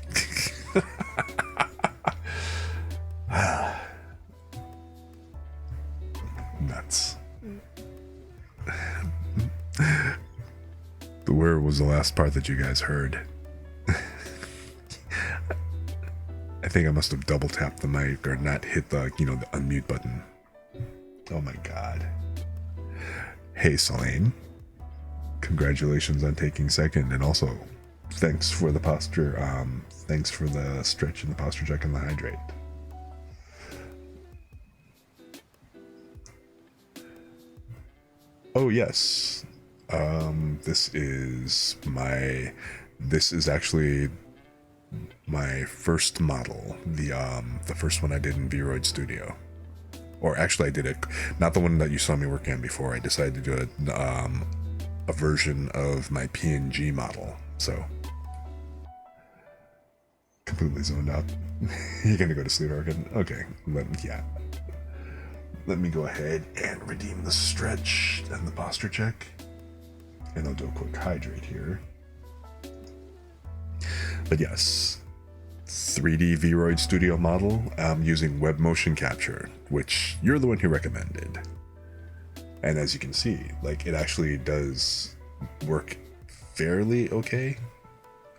A: Nuts. Where was the last part that you guys heard? I think I must have double tapped the mic or not hit the, the unmute button. Oh my god. Hey, Selene. Congratulations on taking second, and also thanks for the posture. Thanks for the stretch and the posture check and the hydrate. Oh yes. This is actually my first model. The first one I did in Vroid Studio. Or actually I did it, not the one that you saw me working on before. I decided to do a version of my PNG model. So completely zoned out. You're gonna go to sleep, Arkin? Okay. Let me go ahead and redeem the stretch and the posture check. And I'll do a quick hydrate here. But yes, 3D Vroid Studio model using web motion capture, which you're the one who recommended. And as you can see, like, it actually does work fairly okay.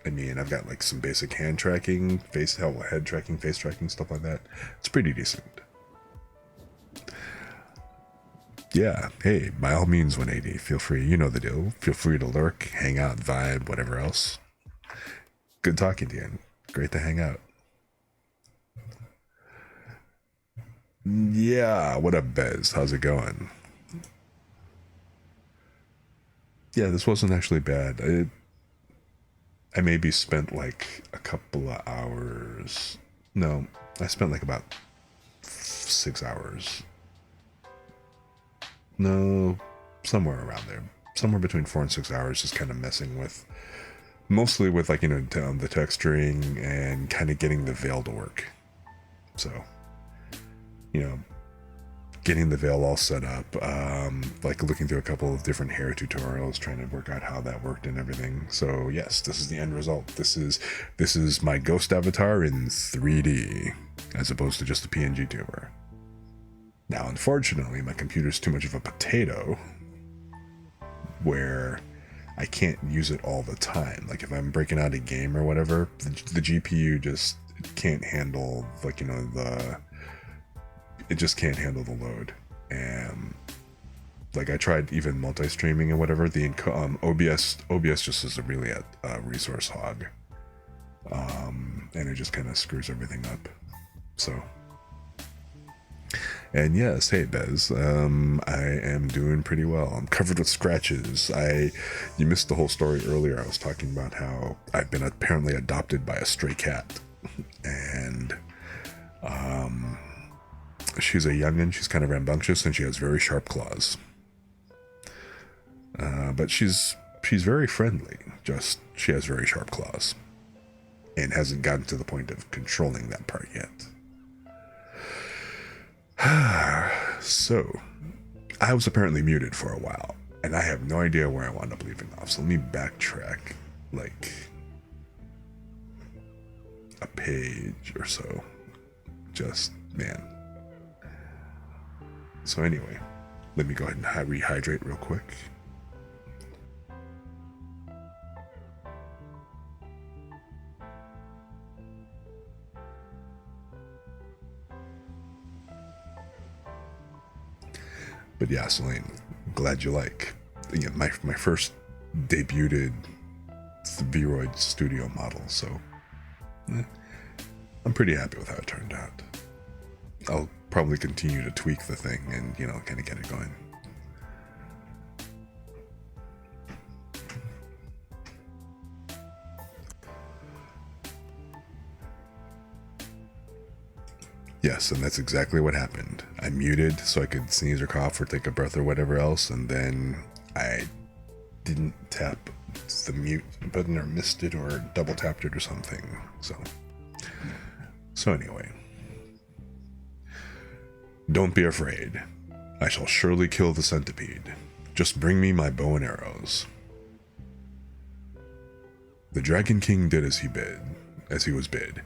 A: I mean, I've got like some basic hand tracking, head tracking, face tracking, stuff like that. It's pretty decent. Yeah, hey, by all means, 180, feel free, you know the deal. Feel free to lurk, hang out, vibe, whatever else. Good talking to you. Great to hang out. Yeah, what up, Bez? How's it going? Yeah, this wasn't actually bad. I maybe spent like a couple of hours. No, I spent like about 6 hours. No, somewhere around there. Somewhere between 4 and 6 hours, just kind of messing with, mostly with like, the texturing and kind of getting the veil to work. So, getting the veil all set up, like looking through a couple of different hair tutorials, trying to work out how that worked and everything. So yes, this is the end result. This is my ghost avatar in 3D, as opposed to just a PNG tuber. Now, unfortunately, my computer's too much of a potato, where I can't use it all the time. Like if I'm breaking out a game or whatever, the GPU just can't handle, like, it just can't handle the load. And like I tried even multi-streaming and whatever, the OBS just is really a resource hog, and it just kind of screws everything up. So, and yes, hey Bez, I am doing pretty well. I'm covered with scratches. You missed the whole story earlier. I was talking about how I've been apparently adopted by a stray cat, and she's a youngin'. She's kind of rambunctious, and she has very sharp claws. But she's very friendly. Just she has very sharp claws, and hasn't gotten to the point of controlling that part yet. So, I was apparently muted for a while, and I have no idea where I wound up leaving off. So let me backtrack, like a page or so. Just, man. So anyway, let me go ahead and rehydrate real quick. But yeah, Celine, glad you like. Yeah, my first debuted Vroid Studio model, so I'm pretty happy with how it turned out. I'll probably continue to tweak the thing and, kind of get it going. Yes, and that's exactly what happened. I muted so I could sneeze or cough or take a breath or whatever else, and then I didn't tap the mute button or missed it or double tapped it or something. So anyway. Don't be afraid. I shall surely kill the centipede. Just bring me my bow and arrows. The Dragon King did as he was bid,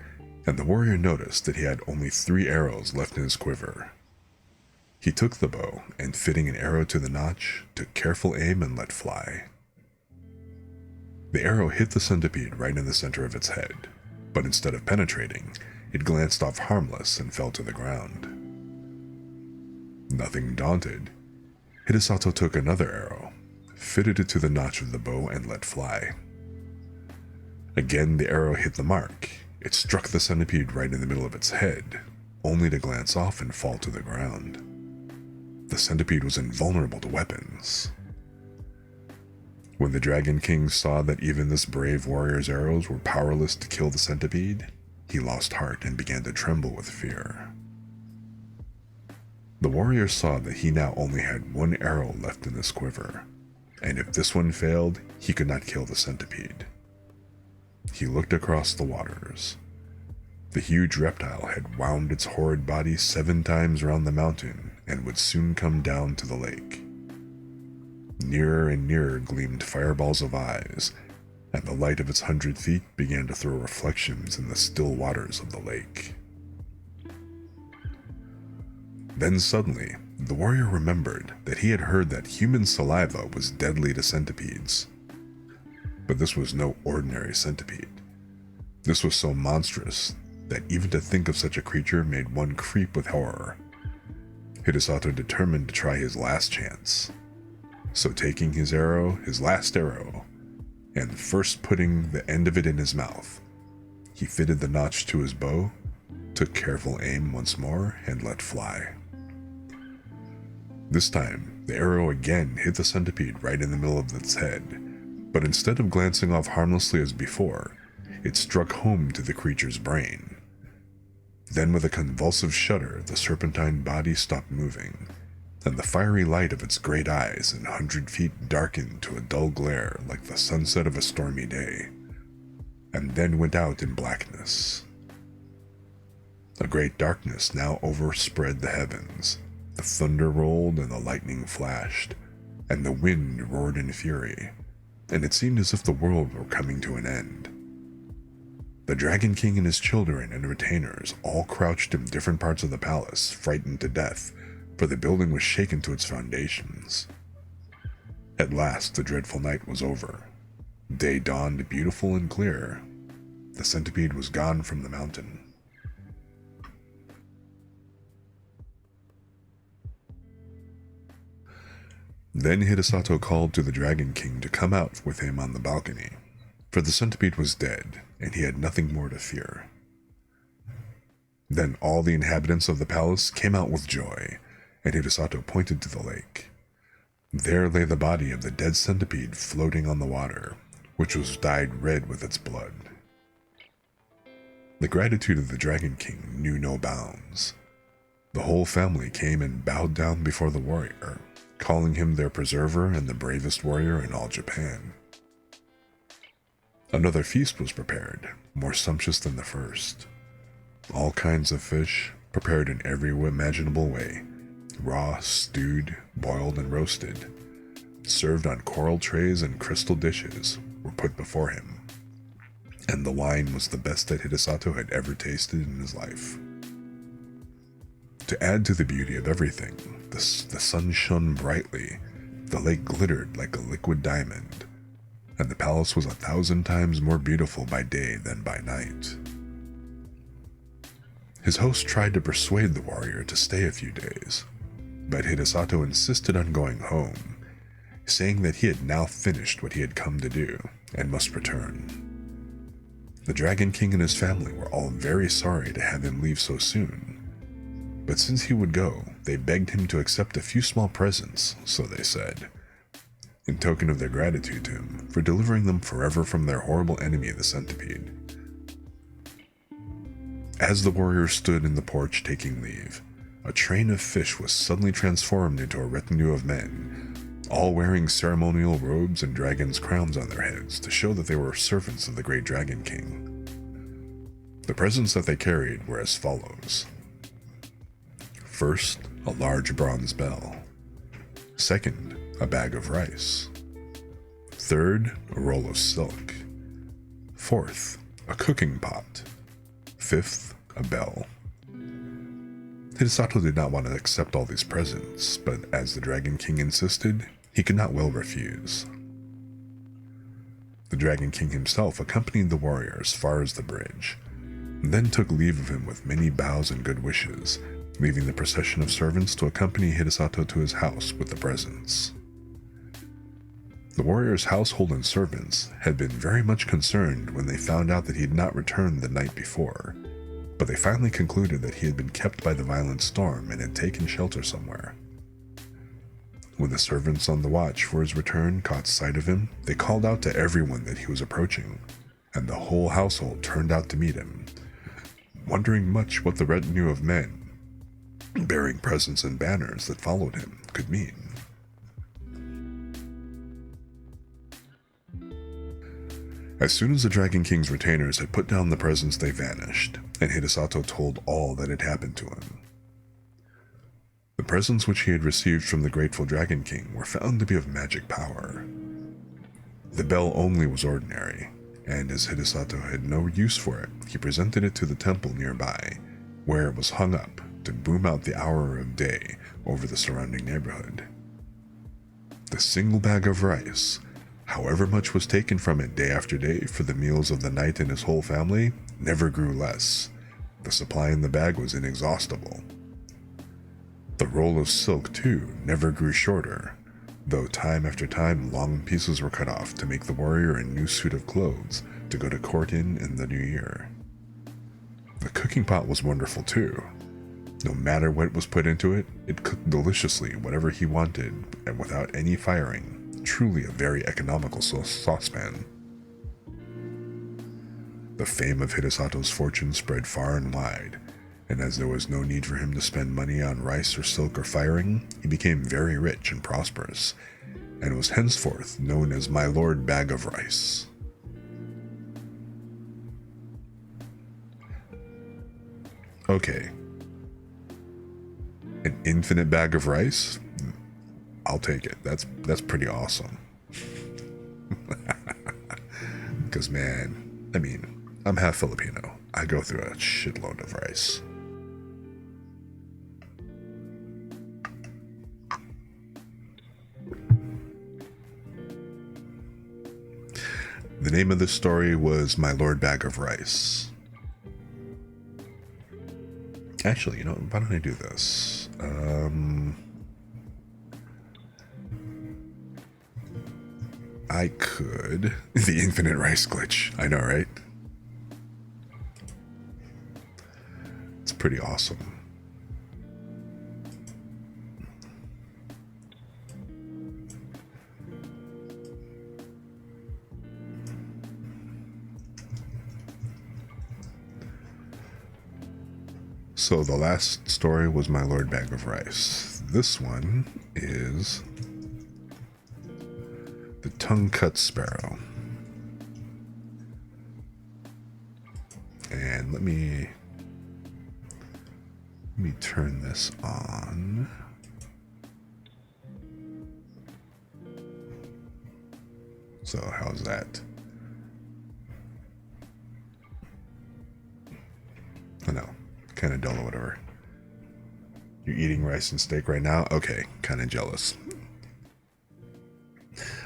A: and the warrior noticed that he had only 3 arrows left in his quiver. He took the bow, and fitting an arrow to the notch, took careful aim and let fly. The arrow hit the centipede right in the center of its head, but instead of penetrating, it glanced off harmless and fell to the ground. Nothing daunted, Hidesato took another arrow, fitted it to the notch of the bow, and let fly. Again the arrow hit the mark. It struck the centipede right in the middle of its head, only to glance off and fall to the ground. The centipede was invulnerable to weapons, When the Dragon King saw that even this brave warrior's arrows were powerless to kill the centipede, he lost heart and began to tremble with fear. The warrior saw that he now only had one arrow left in his quiver, and if this one failed, he could not kill the centipede. He looked across the waters. The huge reptile had wound its horrid body 7 times around the mountain and would soon come down to the lake. Nearer and nearer gleamed fireballs of eyes, and the light of its 100 feet began to throw reflections in the still waters of the lake. Then suddenly, the warrior remembered that he had heard that human saliva was deadly to centipedes. But this was no ordinary centipede. This was so monstrous that even to think of such a creature made one creep with horror. Hidesato determined to try his last chance. So taking his last arrow, and first putting the end of it in his mouth, he fitted the notch to his bow, took careful aim once more, and let fly. This time, the arrow again hit the centipede right in the middle of its head, but instead of glancing off harmlessly as before, it struck home to the creature's brain. Then with a convulsive shudder, the serpentine body stopped moving, and the fiery light of its great eyes and 100 feet darkened to a dull glare like the sunset of a stormy day, and then went out in blackness. A great darkness now overspread the heavens. The thunder rolled and the lightning flashed, and the wind roared in fury, and it seemed as if the world were coming to an end. The Dragon King and his children and retainers all crouched in different parts of the palace, frightened to death, for the building was shaken to its foundations. At last the dreadful night was over. Day dawned beautiful and clear. The centipede was gone from the mountain. Then Hidesato called to the Dragon King to come out with him on the balcony, for the centipede was dead, and he had nothing more to fear. Then all the inhabitants of the palace came out with joy, and Hidesato pointed to the lake. There lay the body of the dead centipede floating on the water, which was dyed red with its blood. The gratitude of the Dragon King knew no bounds. The whole family came and bowed down before the warrior, calling him their preserver and the bravest warrior in all Japan. Another feast was prepared, more sumptuous than the first. All kinds of fish, prepared in every imaginable way, raw, stewed, boiled, and roasted, served on coral trays and crystal dishes, were put before him, and the wine was the best that Hidesato had ever tasted in his life. To add to the beauty of everything, the sun shone brightly, the lake glittered like a liquid diamond, and the palace was 1,000 times more beautiful by day than by night. His host tried to persuade the warrior to stay a few days, but Hidesato insisted on going home, saying that he had now finished what he had come to do and must return. The Dragon King and his family were all very sorry to have him leave so soon, but since he would go, they begged him to accept a few small presents, so they said, in token of their gratitude to him for delivering them forever from their horrible enemy, the centipede. As the warrior stood in the porch taking leave, a train of fish was suddenly transformed into a retinue of men, all wearing ceremonial robes and dragon's crowns on their heads to show that they were servants of the great Dragon King. The presents that they carried were as follows. First, a large bronze bell. Second, a bag of rice. Third, a roll of silk. Fourth, a cooking pot. Fifth, a bell. Hidesato did not want to accept all these presents, but as the Dragon King insisted, he could not well refuse. The Dragon King himself accompanied the warrior as far as the bridge, and then took leave of him with many bows and good wishes, leaving the procession of servants to accompany Hidesato to his house with the presents. The warrior's household and servants had been very much concerned when they found out that he had not returned the night before, but they finally concluded that he had been kept by the violent storm and had taken shelter somewhere. When the servants on the watch for his return caught sight of him, they called out to everyone that he was approaching, and the whole household turned out to meet him, wondering much what the retinue of men, bearing presents and banners that followed him, could mean. As soon as the Dragon King's retainers had put down the presents, they vanished, and Hidesato told all that had happened to him. The presents which he had received from the grateful Dragon King were found to be of magic power. The bell only was ordinary, and as Hidesato had no use for it, he presented it to the temple nearby, where it was hung up to boom out the hour of day over the surrounding neighborhood. The single bag of rice, however much was taken from it day after day for the meals of the knight and his whole family, never grew less. The supply in the bag was inexhaustible. The roll of silk, too, never grew shorter, though time after time long pieces were cut off to make the warrior a new suit of clothes to go to court in the new year. The cooking pot was wonderful, too. No matter what was put into it, it cooked deliciously whatever he wanted and without any firing. Truly a very economical saucepan. The fame of Hidesato's fortune spread far and wide, and as there was no need for him to spend money on rice or silk or firing, he became very rich and prosperous, and was henceforth known as My Lord Bag of Rice. Okay. An infinite bag of rice? I'll take it. That's pretty awesome. Because, man, I mean, I'm half Filipino. I go through a shitload of rice. The name of this story was My Lord Bag of Rice. Actually, you know, why don't I do this? I could. The infinite rice glitch. I know, right? It's pretty awesome. So the last story was My Lord Bag of Rice. This one is the Tongue-Cut Sparrow. And let me turn this on. So how's that? I know, kind of dull or whatever. You're eating rice and steak right now? Okay, kind of jealous.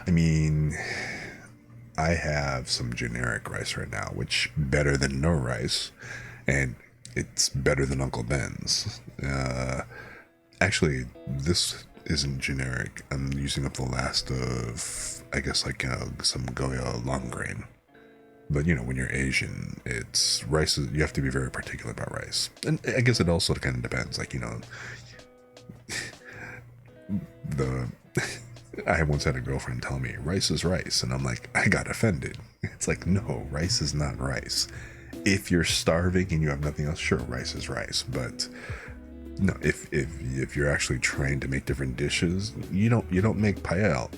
A: I mean, I have some generic rice right now, which better than no rice, and it's better than Uncle Ben's. Actually, this isn't generic. I'm using up the last of, I guess, like some Goya long grain. But, you know, when you're Asian, it's rice. You have to be very particular about rice. And I guess it also kind of depends. Like, you know, I once had a girlfriend tell me, rice is rice. And I'm like, I got offended. It's like, no, rice is not rice. If you're starving and you have nothing else, sure, rice is rice. But no, if you're actually trying to make different dishes, you don't make paella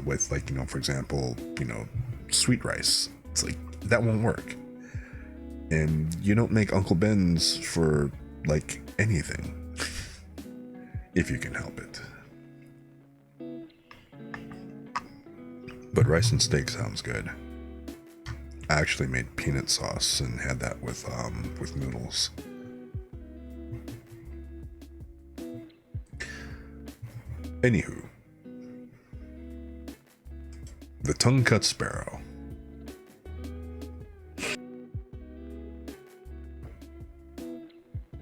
A: with, like, you know, for example, you know, sweet rice. It's like, that won't work. And you don't make Uncle Ben's for, like, anything. If you can help it. But rice and steak sounds good. I actually made peanut sauce and had that with noodles. Anywho, the Tongue-Cut Sparrow.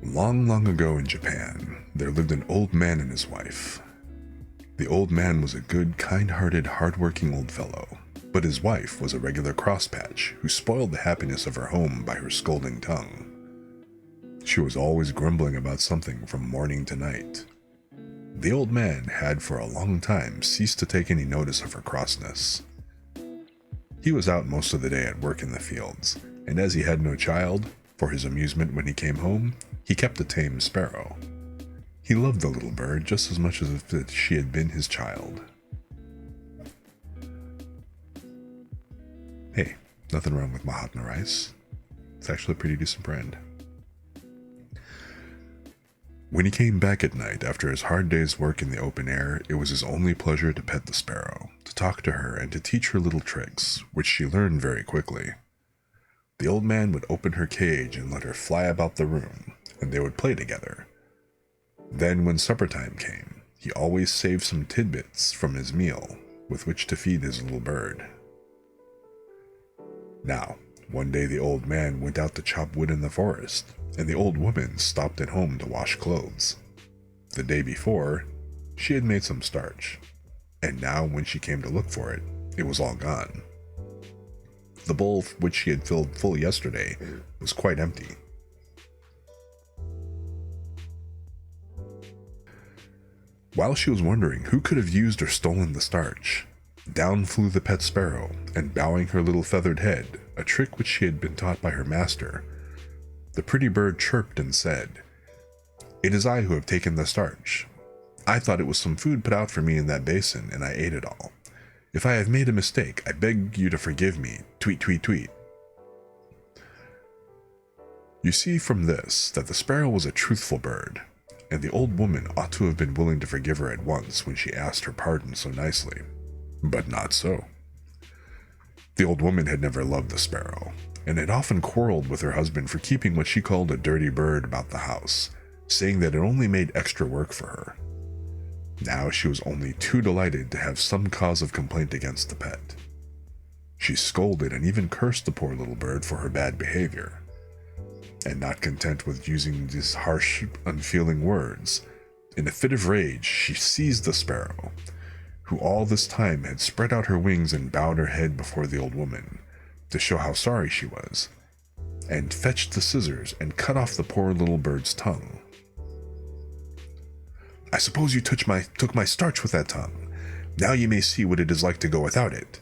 A: Long, long ago in Japan, there lived an old man and his wife. The old man was a good, kind-hearted, hard-working old fellow, but his wife was a regular crosspatch who spoiled the happiness of her home by her scolding tongue. She was always grumbling about something from morning to night. The old man had for a long time ceased to take any notice of her crossness. He was out most of the day at work in the fields, and as he had no child, for his amusement when he came home, he kept a tame sparrow. He loved the little bird just as much as if she had been his child. Hey, nothing wrong with Mahatma rice. It's actually a pretty decent brand. When he came back at night after his hard day's work in the open air, it was his only pleasure to pet the sparrow, to talk to her, and to teach her little tricks, which she learned very quickly. The old man would open her cage and let her fly about the room, and they would play together. Then when supper time came, he always saved some tidbits from his meal with which to feed his little bird. Now, one day the old man went out to chop wood in the forest, and the old woman stopped at home to wash clothes. The day before, she had made some starch, and now when she came to look for it, it was all gone. The bowl which she had filled full yesterday was quite empty. While she was wondering who could have used or stolen the starch, down flew the pet sparrow, and bowing her little feathered head, a trick which she had been taught by her master, the pretty bird chirped and said, "It is I who have taken the starch. I thought it was some food put out for me in that basin, and I ate it all. If I have made a mistake, I beg you to forgive me. Tweet, tweet, tweet." You see from this that the sparrow was a truthful bird, and the old woman ought to have been willing to forgive her at once when she asked her pardon so nicely. But not so. The old woman had never loved the sparrow, and had often quarreled with her husband for keeping what she called a dirty bird about the house, saying that it only made extra work for her. Now she was only too delighted to have some cause of complaint against the pet. She scolded and even cursed the poor little bird for her bad behavior. And not content with using these harsh, unfeeling words, in a fit of rage she seized the sparrow, who all this time had spread out her wings and bowed her head before the old woman, to show how sorry she was, and fetched the scissors and cut off the poor little bird's tongue. "I suppose you took my starch with that tongue. Now you may see what it is like to go without it."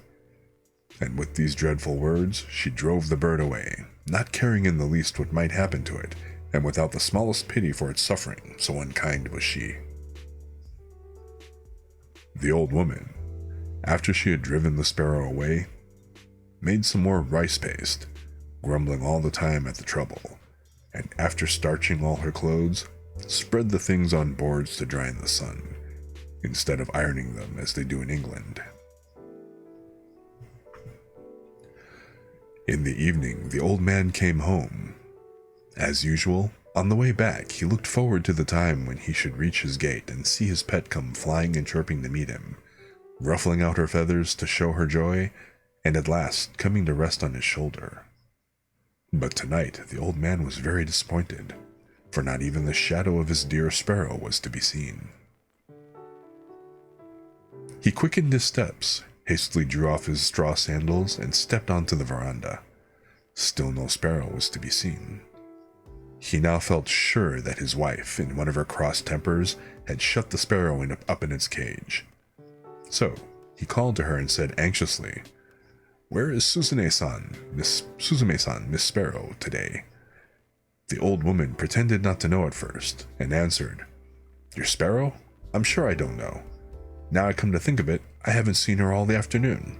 A: And with these dreadful words, she drove the bird away, not caring in the least what might happen to it, and without the smallest pity for its suffering, so unkind was she. The old woman, after she had driven the sparrow away, made some more rice paste, grumbling all the time at the trouble, and after starching all her clothes, spread the things on boards to dry in the sun, instead of ironing them as they do in England. In the evening, the old man came home. As usual, on the way back, he looked forward to the time when he should reach his gate and see his pet come flying and chirping to meet him, ruffling out her feathers to show her joy, and at last coming to rest on his shoulder. But tonight, the old man was very disappointed, for not even the shadow of his dear sparrow was to be seen. He quickened his steps, hastily drew off his straw sandals, and stepped onto the veranda. Still no sparrow was to be seen. He now felt sure that his wife, in one of her cross tempers, had shut the sparrow up in its cage. So he called to her and said anxiously, "Where is Suzume-san, Miss Sparrow, today?" The old woman pretended not to know at first, and answered, "Your sparrow? I'm sure I don't know. Now I come to think of it, I haven't seen her all the afternoon.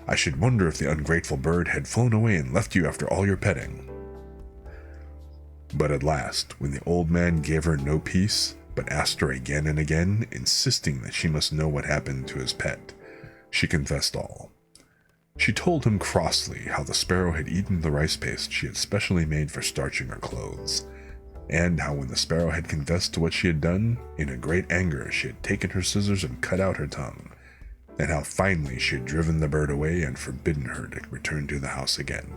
A: I should wonder if the ungrateful bird had flown away and left you after all your petting." But at last, when the old man gave her no peace, but asked her again and again, insisting that she must know what happened to his pet, she confessed all. She told him crossly how the sparrow had eaten the rice paste she had specially made for starching her clothes, and how when the sparrow had confessed to what she had done, in a great anger she had taken her scissors and cut out her tongue, and how finally she had driven the bird away and forbidden her to return to the house again.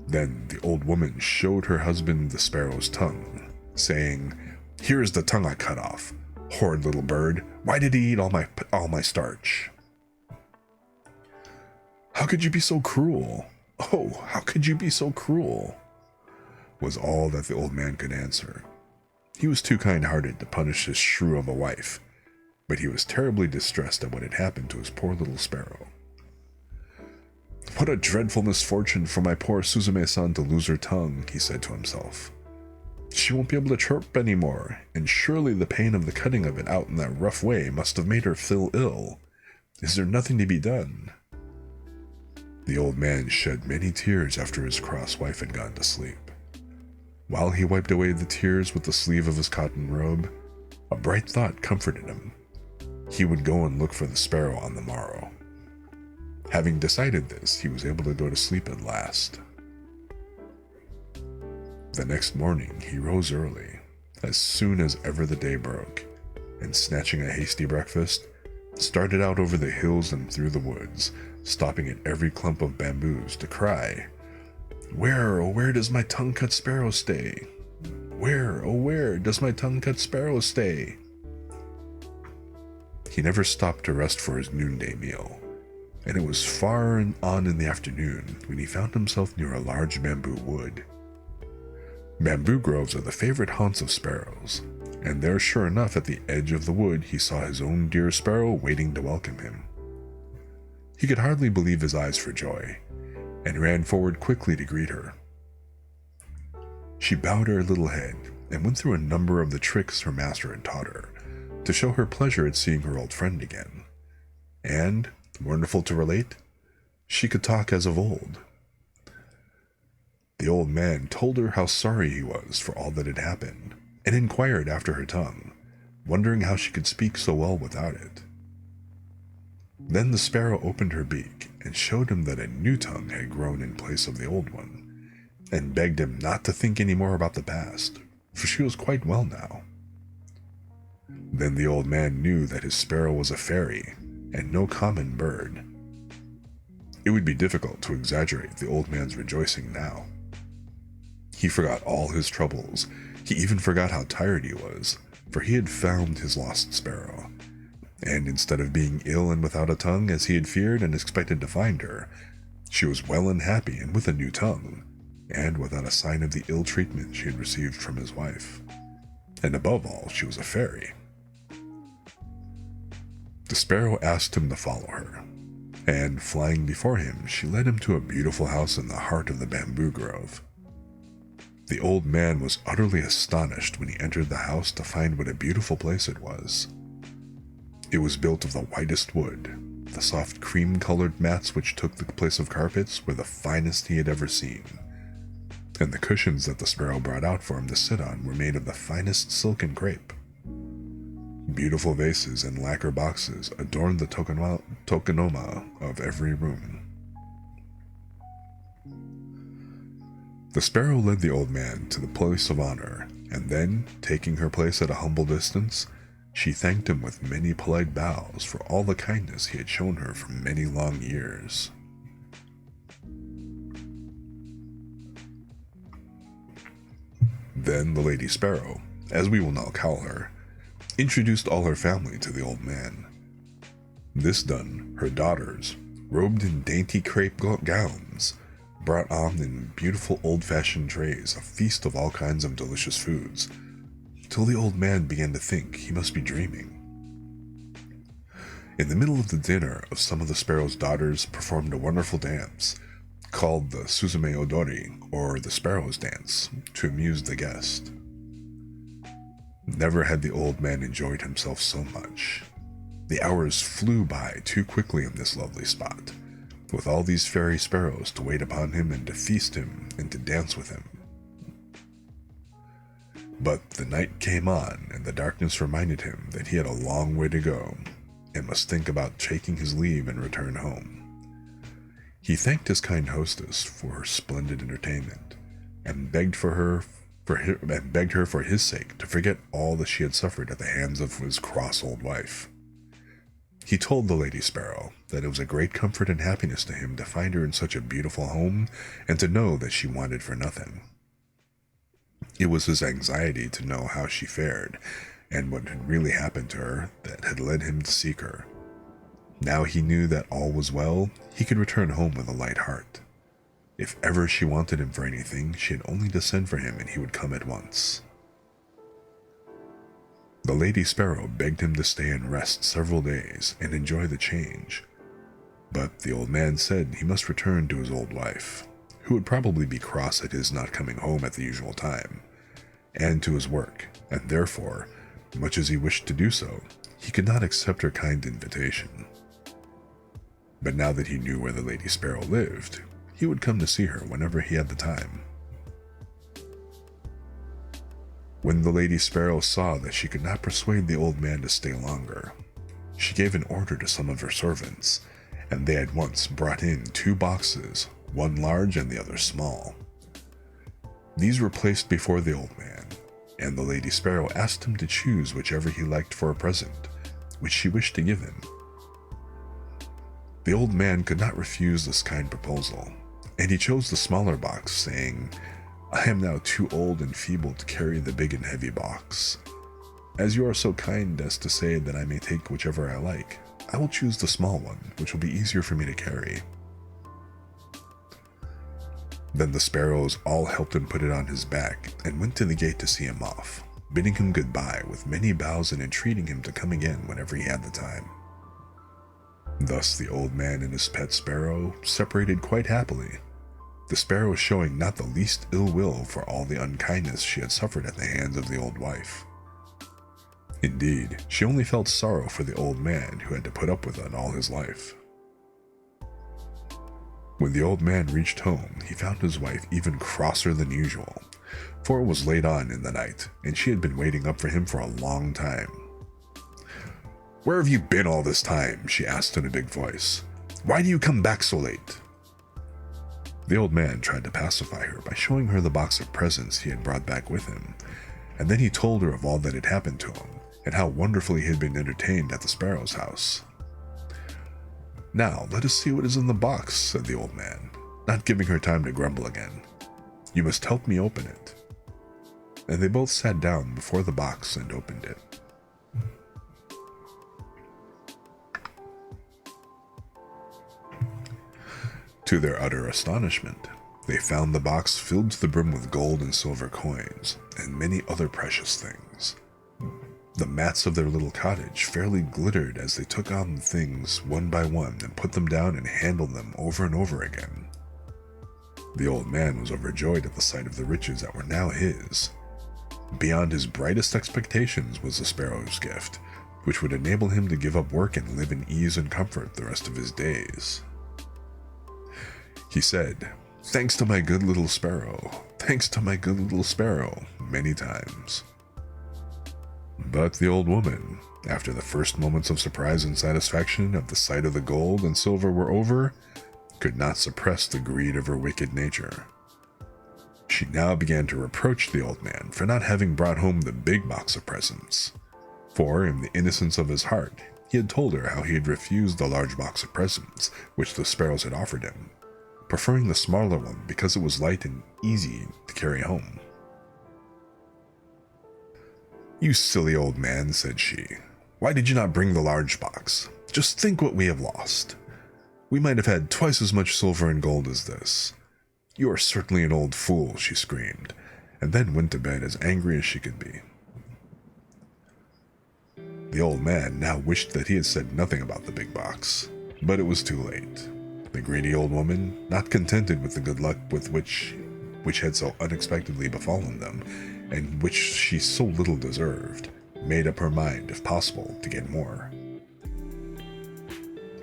A: Then the old woman showed her husband the sparrow's tongue, saying, "Here is the tongue I cut off. Horrid little bird, why did he eat all my starch?" "How could you be so cruel? Oh, how could you be so cruel?" was all that the old man could answer. He was too kind-hearted to punish his shrew of a wife, but he was terribly distressed at what had happened to his poor little sparrow. "What a dreadful misfortune for my poor Suzume-san to lose her tongue," he said to himself. "She won't be able to chirp anymore, and surely the pain of the cutting of it out in that rough way must have made her feel ill. Is there nothing to be done?" The old man shed many tears after his cross wife had gone to sleep. While he wiped away the tears with the sleeve of his cotton robe, a bright thought comforted him. He would go and look for the sparrow on the morrow. Having decided this, he was able to go to sleep at last. The next morning, he rose early, as soon as ever the day broke, and snatching a hasty breakfast, started out over the hills and through the woods, stopping at every clump of bamboos to cry, "Where, oh where does my tongue-cut sparrow stay? Where, oh where does my tongue-cut sparrow stay?" He never stopped to rest for his noonday meal, and it was far on in the afternoon when he found himself near a large bamboo wood. Bamboo groves are the favorite haunts of sparrows, and there sure enough at the edge of the wood he saw his own dear sparrow waiting to welcome him. He could hardly believe his eyes for joy, and ran forward quickly to greet her. She bowed her little head and went through a number of the tricks her master had taught her, to show her pleasure at seeing her old friend again. And, wonderful to relate, she could talk as of old. The old man told her how sorry he was for all that had happened, and inquired after her tongue, wondering how she could speak so well without it. Then the sparrow opened her beak and showed him that a new tongue had grown in place of the old one, and begged him not to think any more about the past, for she was quite well now. Then the old man knew that his sparrow was a fairy, and no common bird. It would be difficult to exaggerate the old man's rejoicing now. He forgot all his troubles. He even forgot how tired he was, for he had found his lost sparrow. And instead of being ill and without a tongue as he had feared and expected to find her, she was well and happy and with a new tongue, and without a sign of the ill treatment she had received from his wife. And above all, she was a fairy. The sparrow asked him to follow her, and flying before him, she led him to a beautiful house in the heart of the bamboo grove. The old man was utterly astonished when he entered the house to find what a beautiful place it was. It was built of the whitest wood. The soft cream-colored mats which took the place of carpets were the finest he had ever seen, and the cushions that the sparrow brought out for him to sit on were made of the finest silk and crepe. Beautiful vases and lacquer boxes adorned the tokonoma of every room. The sparrow led the old man to the place of honor, and then, taking her place at a humble distance, she thanked him with many polite bows for all the kindness he had shown her for many long years. Then the Lady Sparrow, as we will now call her, introduced all her family to the old man. This done, her daughters, robed in dainty crepe gowns, brought on in beautiful old-fashioned trays a feast of all kinds of delicious foods, till the old man began to think he must be dreaming. In the middle of the dinner, some of the sparrow's daughters performed a wonderful dance, called the Suzume Odori, or the Sparrow's Dance, to amuse the guest. Never had the old man enjoyed himself so much. The hours flew by too quickly in this lovely spot, with all these fairy sparrows to wait upon him and to feast him and to dance with him. But the night came on, and the darkness reminded him that he had a long way to go, and must think about taking his leave and return home. He thanked his kind hostess for her splendid entertainment, and begged her for his sake to forget all that she had suffered at the hands of his cross old wife. He told the Lady Sparrow that it was a great comfort and happiness to him to find her in such a beautiful home, and to know that she wanted for nothing. It was his anxiety to know how she fared, and what had really happened to her, that had led him to seek her. Now he knew that all was well, he could return home with a light heart. If ever she wanted him for anything, she had only to send for him and he would come at once. The Lady Sparrow begged him to stay and rest several days and enjoy the change, but the old man said he must return to his old wife, who would probably be cross at his not coming home at the usual time, and to his work, and therefore, much as he wished to do so, he could not accept her kind invitation. But now that he knew where the Lady Sparrow lived, he would come to see her whenever he had the time. When the Lady Sparrow saw that she could not persuade the old man to stay longer, she gave an order to some of her servants, and they at once brought in 2 boxes, one large and the other small. These were placed before the old man, and the Lady Sparrow asked him to choose whichever he liked for a present, which she wished to give him. The old man could not refuse this kind proposal, and he chose the smaller box, saying, "I am now too old and feeble to carry the big and heavy box. As you are so kind as to say that I may take whichever I like, I will choose the small one, which will be easier for me to carry." Then the sparrows all helped him put it on his back and went to the gate to see him off, bidding him goodbye with many bows and entreating him to come again whenever he had the time. Thus the old man and his pet sparrow separated quite happily, the sparrow showing not the least ill will for all the unkindness she had suffered at the hands of the old wife. Indeed, she only felt sorrow for the old man who had to put up with it all his life. When the old man reached home, he found his wife even crosser than usual, for it was late on in the night, and she had been waiting up for him for a long time. "Where have you been all this time?" she asked in a big voice. "Why do you come back so late?" The old man tried to pacify her by showing her the box of presents he had brought back with him, and then he told her of all that had happened to him, and how wonderfully he had been entertained at the sparrow's house. "Now, let us see what is in the box," said the old man, not giving her time to grumble again. "You must help me open it." And they both sat down before the box and opened it. To their utter astonishment, they found the box filled to the brim with gold and silver coins, and many other precious things. The mats of their little cottage fairly glittered as they took on the things one by one and put them down and handled them over and over again. The old man was overjoyed at the sight of the riches that were now his. Beyond his brightest expectations was the sparrow's gift, which would enable him to give up work and live in ease and comfort the rest of his days. He said, "Thanks to my good little sparrow, thanks to my good little sparrow," many times. But the old woman, after the first moments of surprise and satisfaction at the sight of the gold and silver were over, could not suppress the greed of her wicked nature. She now began to reproach the old man for not having brought home the big box of presents, for in the innocence of his heart, he had told her how he had refused the large box of presents which the sparrows had offered him, preferring the smaller one because it was light and easy to carry home. "You silly old man," said she. "Why did you not bring the large box? Just think what we have lost. We might have had twice as much silver and gold as this. You are certainly an old fool," she screamed, and then went to bed as angry as she could be. The old man now wished that he had said nothing about the big box, but it was too late. The greedy old woman, not contented with the good luck which had so unexpectedly befallen them, and which she so little deserved, made up her mind, if possible, to get more.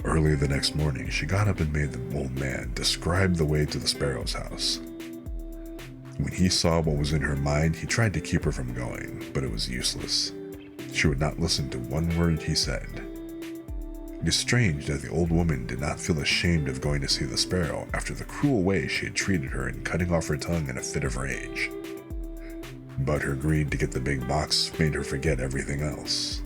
A: Early the next morning, she got up and made the old man describe the way to the sparrow's house. When he saw what was in her mind, he tried to keep her from going, but it was useless. She would not listen to one word he said. It is strange that the old woman did not feel ashamed of going to see the sparrow after the cruel way she had treated her in cutting off her tongue in a fit of rage. But her greed to get the big box made her forget everything else.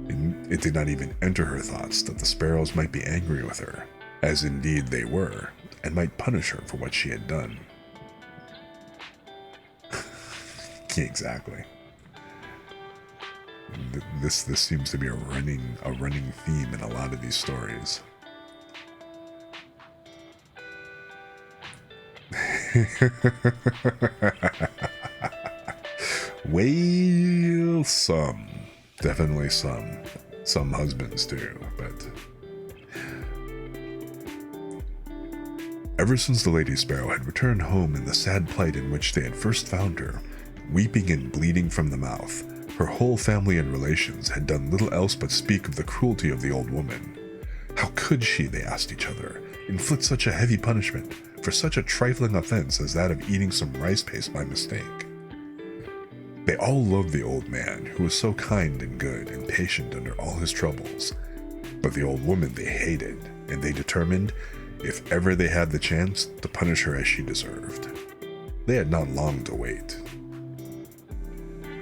A: It did not even enter her thoughts that the sparrows might be angry with her, as indeed they were, and might punish her for what she had done. Exactly. This seems to be a running theme in a lot of these stories. Way Well, some. Definitely some. Some husbands do, but... Ever since the Lady Sparrow had returned home in the sad plight in which they had first found her, weeping and bleeding from the mouth, her whole family and relations had done little else but speak of the cruelty of the old woman. How could she, they asked each other, inflict such a heavy punishment for such a trifling offense as that of eating some rice paste by mistake? They all loved the old man, who was so kind and good and patient under all his troubles. But the old woman they hated, and they determined, if ever they had the chance, to punish her as she deserved. They had not long to wait.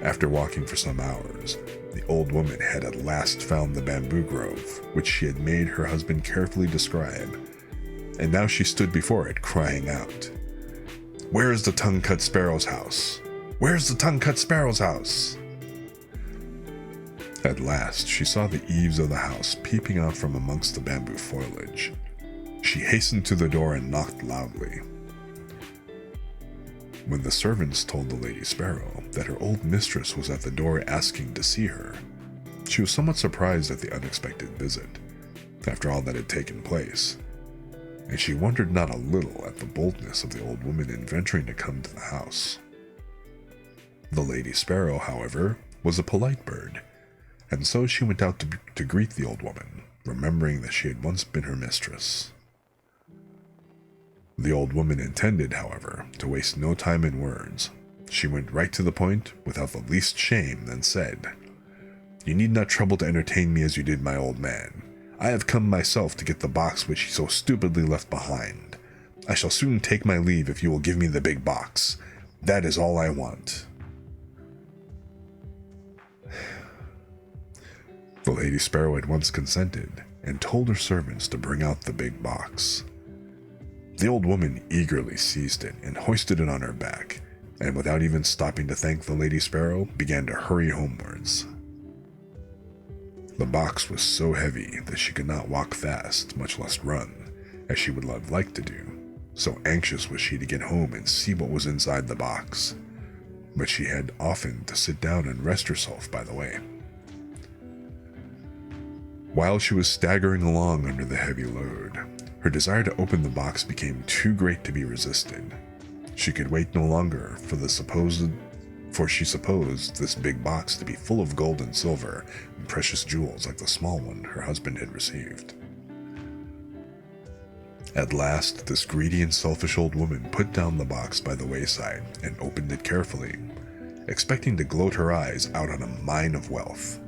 A: After walking for some hours, the old woman had at last found the bamboo grove, which she had made her husband carefully describe, and now she stood before it, crying out, "Where is the Tongue-Cut Sparrow's house? Where's the Tongue-Cut Sparrow's house?" At last, she saw the eaves of the house peeping out from amongst the bamboo foliage. She hastened to the door and knocked loudly. When the servants told the Lady Sparrow that her old mistress was at the door asking to see her, she was somewhat surprised at the unexpected visit, after all that had taken place, and she wondered not a little at the boldness of the old woman in venturing to come to the house. The Lady Sparrow, however, was a polite bird, and so she went out to greet the old woman, remembering that she had once been her mistress. The old woman intended, however, to waste no time in words. She went right to the point, without the least shame, and said, "You need not trouble to entertain me as you did my old man. I have come myself to get the box which he so stupidly left behind. I shall soon take my leave if you will give me the big box. That is all I want." The Lady Sparrow at once consented, and told her servants to bring out the big box. The old woman eagerly seized it and hoisted it on her back, and without even stopping to thank the Lady Sparrow, began to hurry homewards. The box was so heavy that she could not walk fast, much less run, as she would have liked to do, so anxious was she to get home and see what was inside the box. But she had often to sit down and rest herself by the way. While she was staggering along under the heavy load, her desire to open the box became too great to be resisted. She could wait no longer for she supposed this big box to be full of gold and silver and precious jewels like the small one her husband had received. At last, this greedy and selfish old woman put down the box by the wayside and opened it carefully, expecting to gloat her eyes out on a mine of wealth.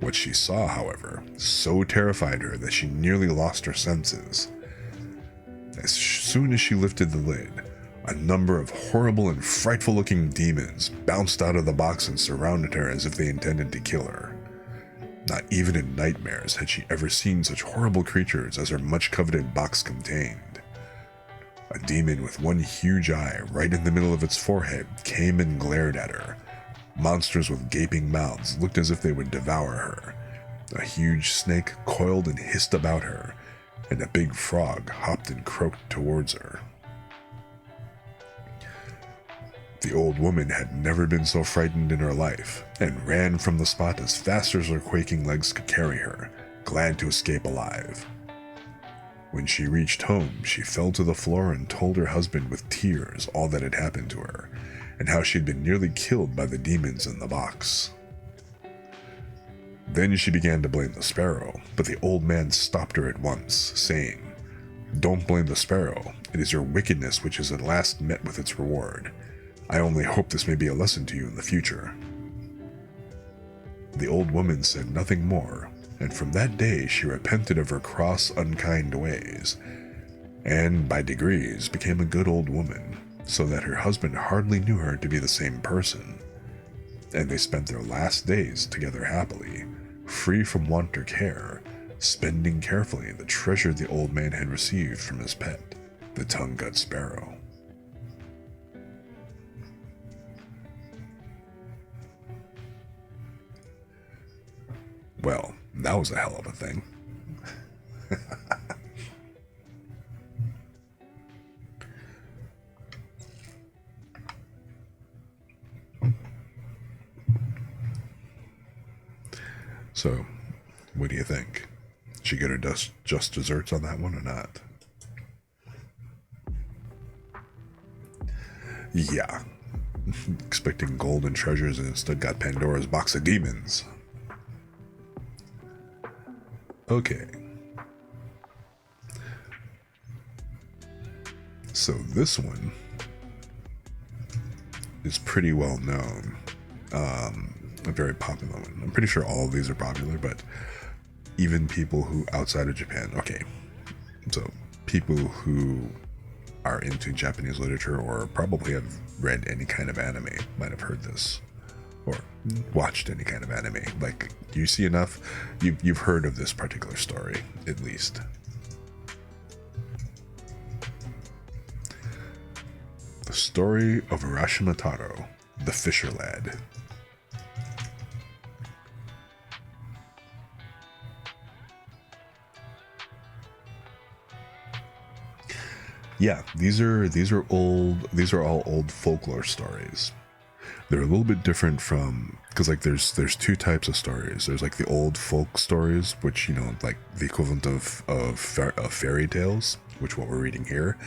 A: What she saw, however, so terrified her that she nearly lost her senses. As soon as she lifted the lid, a number of horrible and frightful-looking demons bounced out of the box and surrounded her as if they intended to kill her. Not even in nightmares had she ever seen such horrible creatures as her much-coveted box contained. A demon with one huge eye right in the middle of its forehead came and glared at her. Monsters with gaping mouths looked as if they would devour her. A huge snake coiled and hissed about her, and a big frog hopped and croaked towards her. The old woman had never been so frightened in her life, and ran from the spot as fast as her quaking legs could carry her, glad to escape alive. When she reached home, she fell to the floor and told her husband with tears all that had happened to her, and how she had been nearly killed by the demons in the box. Then she began to blame the sparrow, but the old man stopped her at once, saying, "Don't blame the sparrow. It is your wickedness which has at last met with its reward. I only hope this may be a lesson to you in the future." The old woman said nothing more, and from that day she repented of her cross, unkind ways, and by degrees became a good old woman, so that her husband hardly knew her to be the same person, and they spent their last days together happily, free from want or care, spending carefully the treasure the old man had received from his pet, the Tongue-Cut Sparrow. Well, that was a hell of a thing. So, what do you think? She get her just desserts on that one or not? Yeah. Expecting gold and treasures and instead got Pandora's box of demons. Okay. So this one is pretty well known. A very popular one. I'm pretty sure all of these are popular, but even people who outside of Japan, okay. So people who are into Japanese literature or probably have read any kind of anime might have heard this or watched any kind of anime. Like, you see enough, you've heard of this particular story, at least. The story of Urashima Taro, the Fisher Lad. Yeah, these are all old folklore stories. They're a little bit different from, because like there's two types of stories. There's like the old folk stories, which, you know, like the equivalent of fairy tales, which what we're reading here,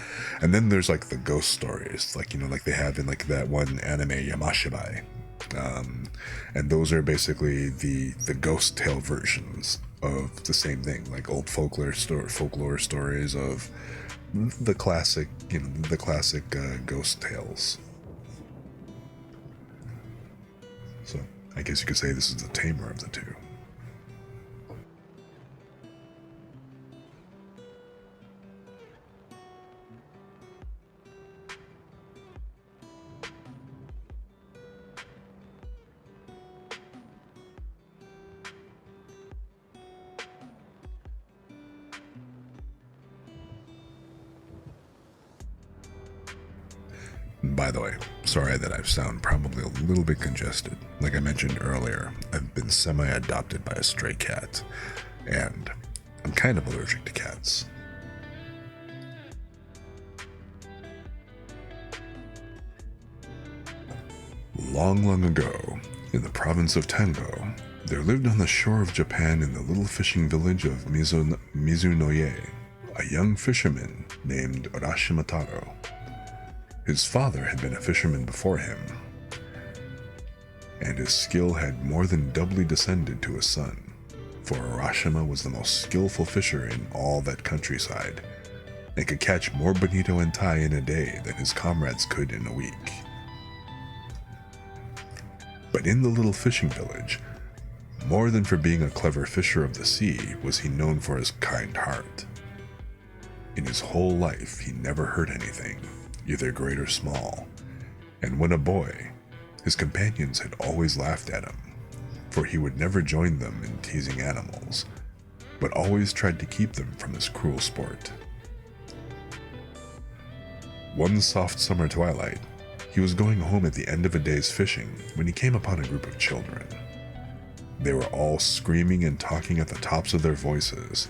A: and then there's like the ghost stories, like, you know, like they have in like that one anime Yamashibai, and those are basically the ghost tale versions of the same thing, like old folklore stories of the classic, you know, the classic ghost tales. So I guess you could say this is the tamer of the two. By the way, sorry that I sound probably a little bit congested. Like I mentioned earlier, I've been semi-adopted by a stray cat, and I'm kind of allergic to cats. Long, long ago, in the province of Tango, there lived on the shore of Japan in the little fishing village of Mizunoye, a young fisherman named Urashima Taro. His father had been a fisherman before him, and his skill had more than doubly descended to his son, for Urashima was the most skillful fisher in all that countryside, and could catch more bonito and tai in a day than his comrades could in a week. But in the little fishing village, more than for being a clever fisher of the sea, was he known for his kind heart. In his whole life, he never hurt anything, either great or small, and when a boy, his companions had always laughed at him, for he would never join them in teasing animals, but always tried to keep them from this cruel sport. One soft summer twilight, he was going home at the end of a day's fishing when he came upon a group of children. They were all screaming and talking at the tops of their voices,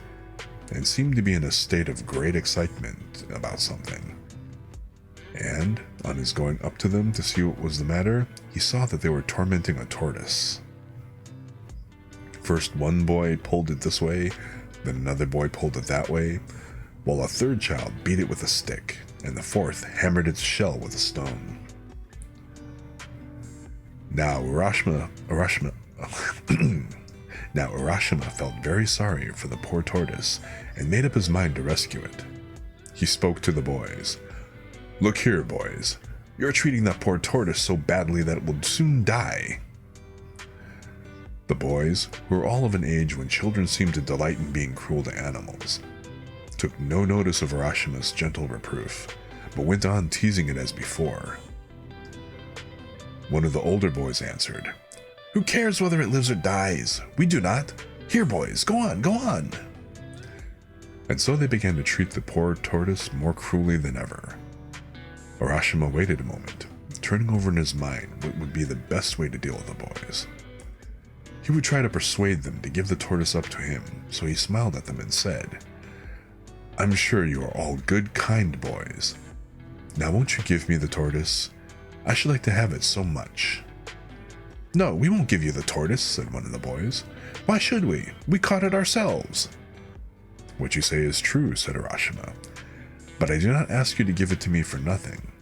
A: and seemed to be in a state of great excitement about something. And, on his going up to them to see what was the matter, he saw that they were tormenting a tortoise. First one boy pulled it this way, then another boy pulled it that way, while a third child beat it with a stick, and the fourth hammered its shell with a stone. Now Urashima felt very sorry for the poor tortoise, and made up his mind to rescue it. He spoke to the boys. "Look here, boys. You're treating that poor tortoise so badly that it will soon die." The boys, who were all of an age when children seem to delight in being cruel to animals, took no notice of Urashima's gentle reproof, but went on teasing it as before. One of the older boys answered, "Who cares whether it lives or dies? We do not. Here, boys, go on, go on." And so they began to treat the poor tortoise more cruelly than ever. Urashima waited a moment, turning over in his mind what would be the best way to deal with the boys. He would try to persuade them to give the tortoise up to him, so he smiled at them and said, "I'm sure you are all good, kind boys. Now won't you give me the tortoise? I should like to have it so much." "No, we won't give you the tortoise," said one of the boys. Why should we? We caught it ourselves. What you say is true, said Urashima, but I do not ask you to give it to me for nothing.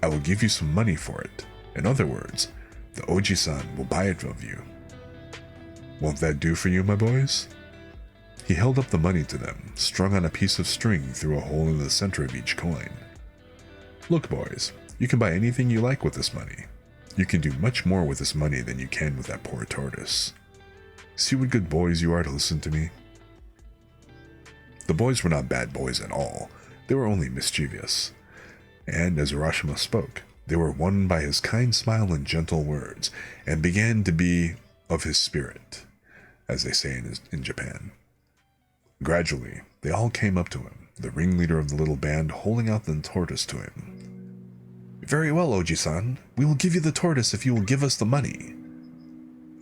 A: I will give you some money for it. In other words, the Oji-san will buy it of you. Won't that do for you, my boys? He held up the money to them, strung on a piece of string through a hole in the center of each coin. Look, boys, you can buy anything you like with this money. You can do much more with this money than you can with that poor tortoise. See what good boys you are to listen to me. The boys were not bad boys at all. They were only mischievous. And as Urashima spoke, they were won by his kind smile and gentle words, and began to be of his spirit, as they say in Japan. Gradually, they all came up to him, the ringleader of the little band holding out the tortoise to him. Very well, Oji-san. We will give you the tortoise if you will give us the money.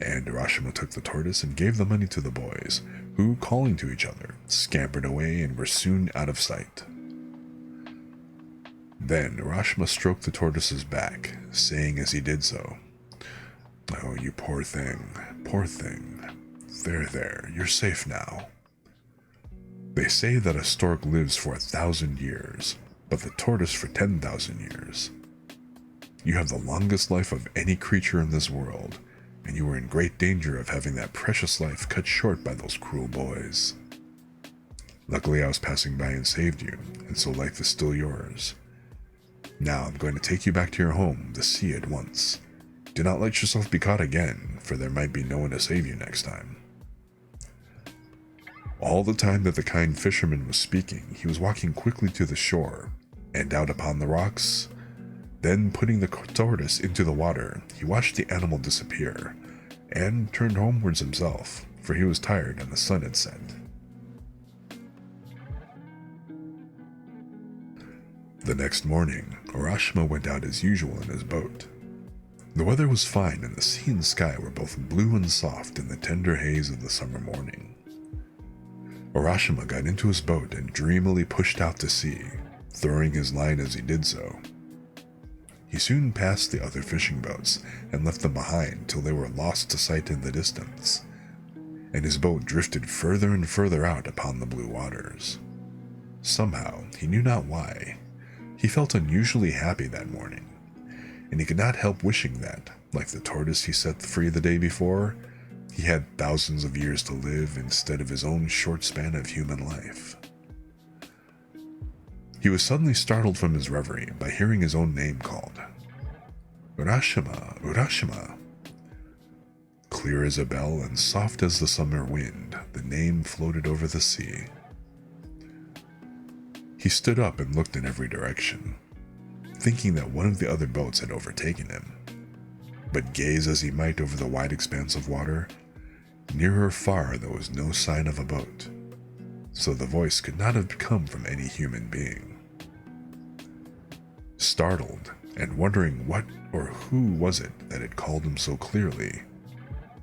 A: And Urashima took the tortoise and gave the money to the boys, who, calling to each other, scampered away and were soon out of sight. Then Urashima stroked the tortoise's back, saying as he did so, Oh, you poor thing, poor thing. There, you're safe now. They say that a stork lives for 1,000 years, but the tortoise for 10,000 years. You have the longest life of any creature in this world, and you are in great danger of having that precious life cut short by those cruel boys. Luckily, I was passing by and saved you, and so life is still yours. Now I'm going to take you back to your home, the sea, at once. Do not let yourself be caught again, for there might be no one to save you next time. All the time that the kind fisherman was speaking, he was walking quickly to the shore, and out upon the rocks. Then, putting the tortoise into the water, he watched the animal disappear, and turned homewards himself, for he was tired and the sun had set. The next morning, Urashima went out as usual in his boat. The weather was fine, and the sea and sky were both blue and soft in the tender haze of the summer morning. Urashima got into his boat and dreamily pushed out to sea, throwing his line as he did so. He soon passed the other fishing boats and left them behind till they were lost to sight in the distance, and his boat drifted further and further out upon the blue waters. Somehow, he knew not why, he felt unusually happy that morning, and he could not help wishing that, like the tortoise he set free the day before, he had thousands of years to live instead of his own short span of human life. He was suddenly startled from his reverie by hearing his own name called. Urashima, Urashima. Clear as a bell and soft as the summer wind, the name floated over the sea. He stood up and looked in every direction, thinking that one of the other boats had overtaken him. But gaze as he might over the wide expanse of water, near or far there was no sign of a boat, so the voice could not have come from any human being. Startled, and wondering what or who was it that had called him so clearly,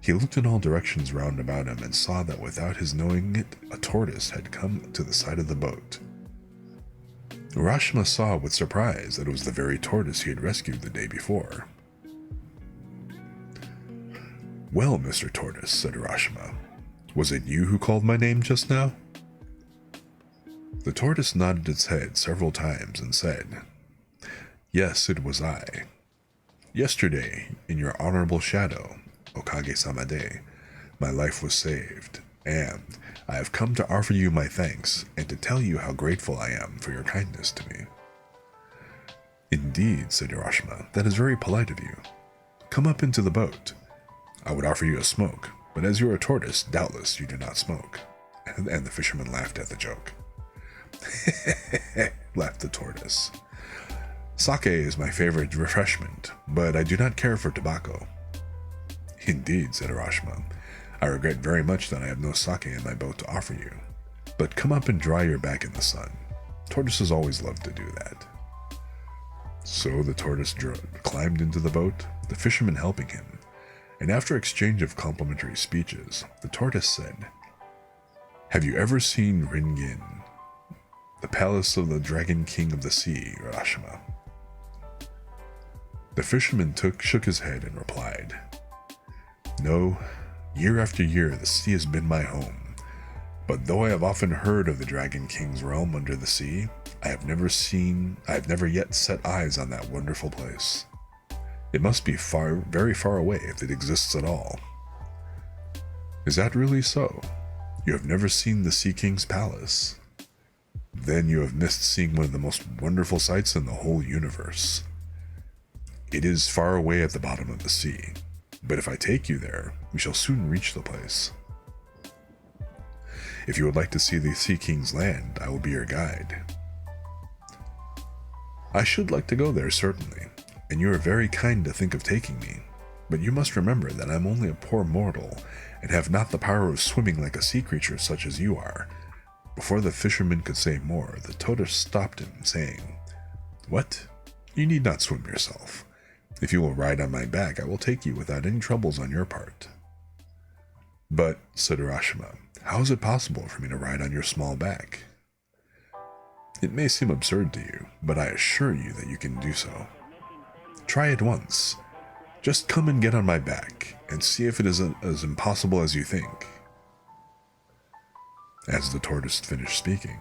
A: he looked in all directions round about him and saw that without his knowing it, a tortoise had come to the side of the boat. Urashima saw with surprise that it was the very tortoise he had rescued the day before. Well, Mr. Tortoise, said Urashima, was it you who called my name just now? The tortoise nodded its head several times and said, Yes, it was I. Yesterday, in your honorable shadow, Okage-sama de, my life was saved, and I have come to offer you my thanks and to tell you how grateful I am for your kindness to me. Indeed, said Urashima, that is very polite of you. Come up into the boat. I would offer you a smoke, but as you are a tortoise, doubtless you do not smoke. And the fisherman laughed at the joke. Laughed the tortoise. Sake is my favorite refreshment, but I do not care for tobacco. Indeed, said Urashima. I regret very much that I have no sake in my boat to offer you, but come up and dry your back in the sun. Tortoises always love to do that. So the tortoise climbed into the boat, the fisherman helping him, and after exchange of complimentary speeches, the tortoise said, Have you ever seen Ringin, the palace of the dragon king of the sea, Urashima? The fisherman shook his head and replied, No, Year after year, the sea has been my home. But though I have often heard of the Dragon King's realm under the sea, I have never yet set eyes on that wonderful place. It must be very far away if it exists at all. Is that really so? You have never seen the Sea King's palace? Then you have missed seeing one of the most wonderful sights in the whole universe. It is far away at the bottom of the sea, but if I take you there, we shall soon reach the place. If you would like to see the Sea King's land, I will be your guide. I should like to go there, certainly, and you are very kind to think of taking me, but you must remember that I am only a poor mortal, and have not the power of swimming like a sea creature such as you are. Before the fisherman could say more, the tortoise stopped him, saying, "What? You need not swim yourself. If you will ride on my back, I will take you without any troubles on your part." "But," said Urashima, "how is it possible for me to ride on your small back?" "It may seem absurd to you, but I assure you that you can do so. Try it once. Just come and get on my back, and see if it is as impossible as you think." As the tortoise finished speaking,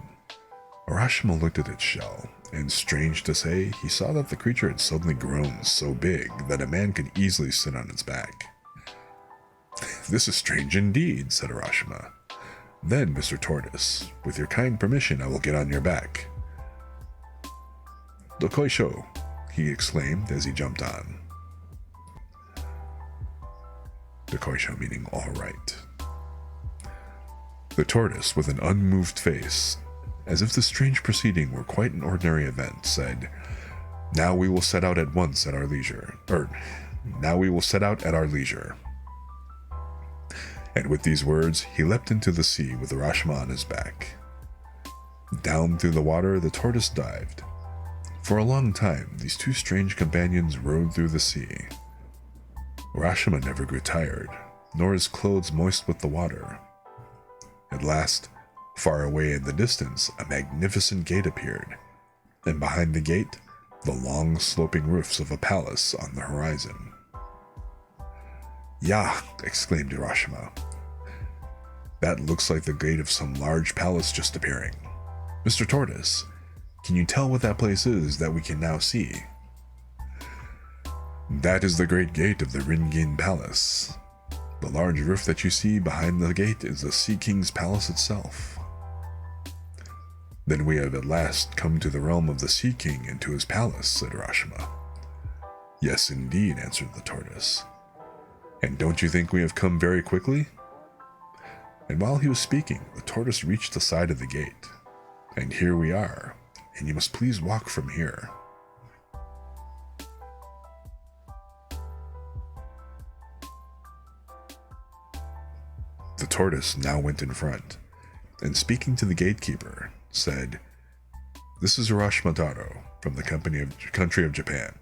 A: Urashima looked at its shell, and strange to say, he saw that the creature had suddenly grown so big that a man could easily sit on its back. "This is strange indeed," said Urashima. "Then, Mr. Tortoise, with your kind permission, I will get on your back." "Dokoisho," he exclaimed as he jumped on. Dokoisho meaning all right. The tortoise, with an unmoved face, as if the strange proceeding were quite an ordinary event, said, Now we will set out at our leisure. And with these words, he leapt into the sea with Urashima on his back. Down through the water, the tortoise dived. For a long time, these two strange companions rowed through the sea. Urashima never grew tired, nor his clothes moist with the water. At last, far away in the distance, a magnificent gate appeared, and behind the gate, the long sloping roofs of a palace on the horizon. "Yah!" exclaimed Urashima. "That looks like the gate of some large palace just appearing. Mr. Tortoise, can you tell what that place is that we can now see?" "That is the great gate of the Ringin Palace. The large roof that you see behind the gate is the Sea King's palace itself." "Then we have at last come to the realm of the Sea King and to his palace," said Urashima. "Yes, indeed," answered the tortoise. "And don't you think we have come very quickly?" And while he was speaking, the tortoise reached the side of the gate. "And here we are, and you must please walk from here." The tortoise now went in front, and speaking to the gatekeeper, said, "This is Urashima Taro, from the country of Japan.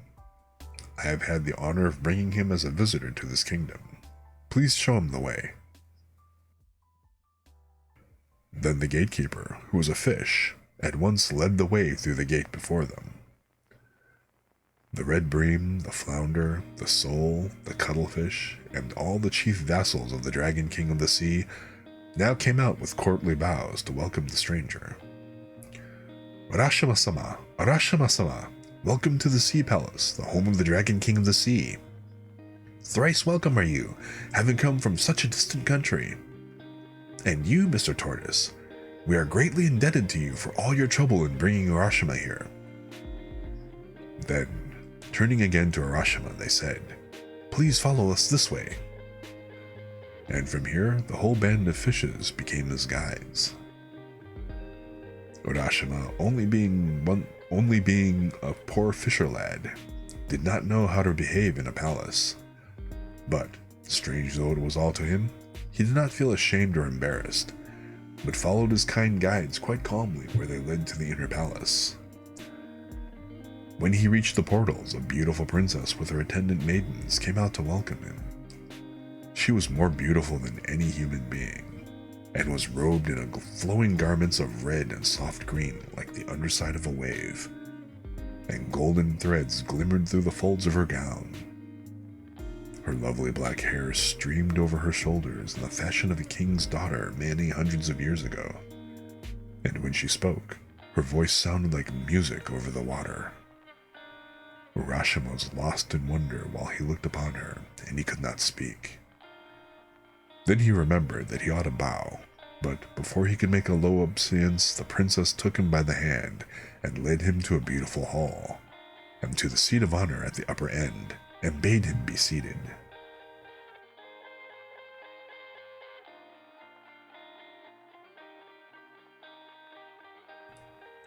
A: I have had the honor of bringing him as a visitor to this kingdom. Please show him the way." Then the gatekeeper, who was a fish, at once led the way through the gate before them. The red bream, the flounder, the sole, the cuttlefish, and all the chief vassals of the Dragon King of the Sea now came out with courtly bows to welcome the stranger. "Urashima-sama, Urashima-sama, welcome to the Sea Palace, the home of the Dragon King of the Sea. Thrice welcome are you, having come from such a distant country. And you, Mr. Tortoise, we are greatly indebted to you for all your trouble in bringing Urashima here." Then, turning again to Urashima, they said, "Please follow us this way." And from here, the whole band of fishes became his guides. Urashima, only being a poor fisher lad, did not know how to behave in a palace. But, strange though it was all to him, he did not feel ashamed or embarrassed, but followed his kind guides quite calmly where they led to the inner palace. When he reached the portals, a beautiful princess with her attendant maidens came out to welcome him. She was more beautiful than any human being, and was robed in flowing garments of red and soft green like the underside of a wave, and golden threads glimmered through the folds of her gown. Her lovely black hair streamed over her shoulders in the fashion of a king's daughter many hundreds of years ago. And when she spoke, her voice sounded like music over the water. Urashima was lost in wonder while he looked upon her, and he could not speak. Then he remembered that he ought to bow, but before he could make a low obeisance, the princess took him by the hand and led him to a beautiful hall, and to the seat of honor at the upper end, and bade him be seated.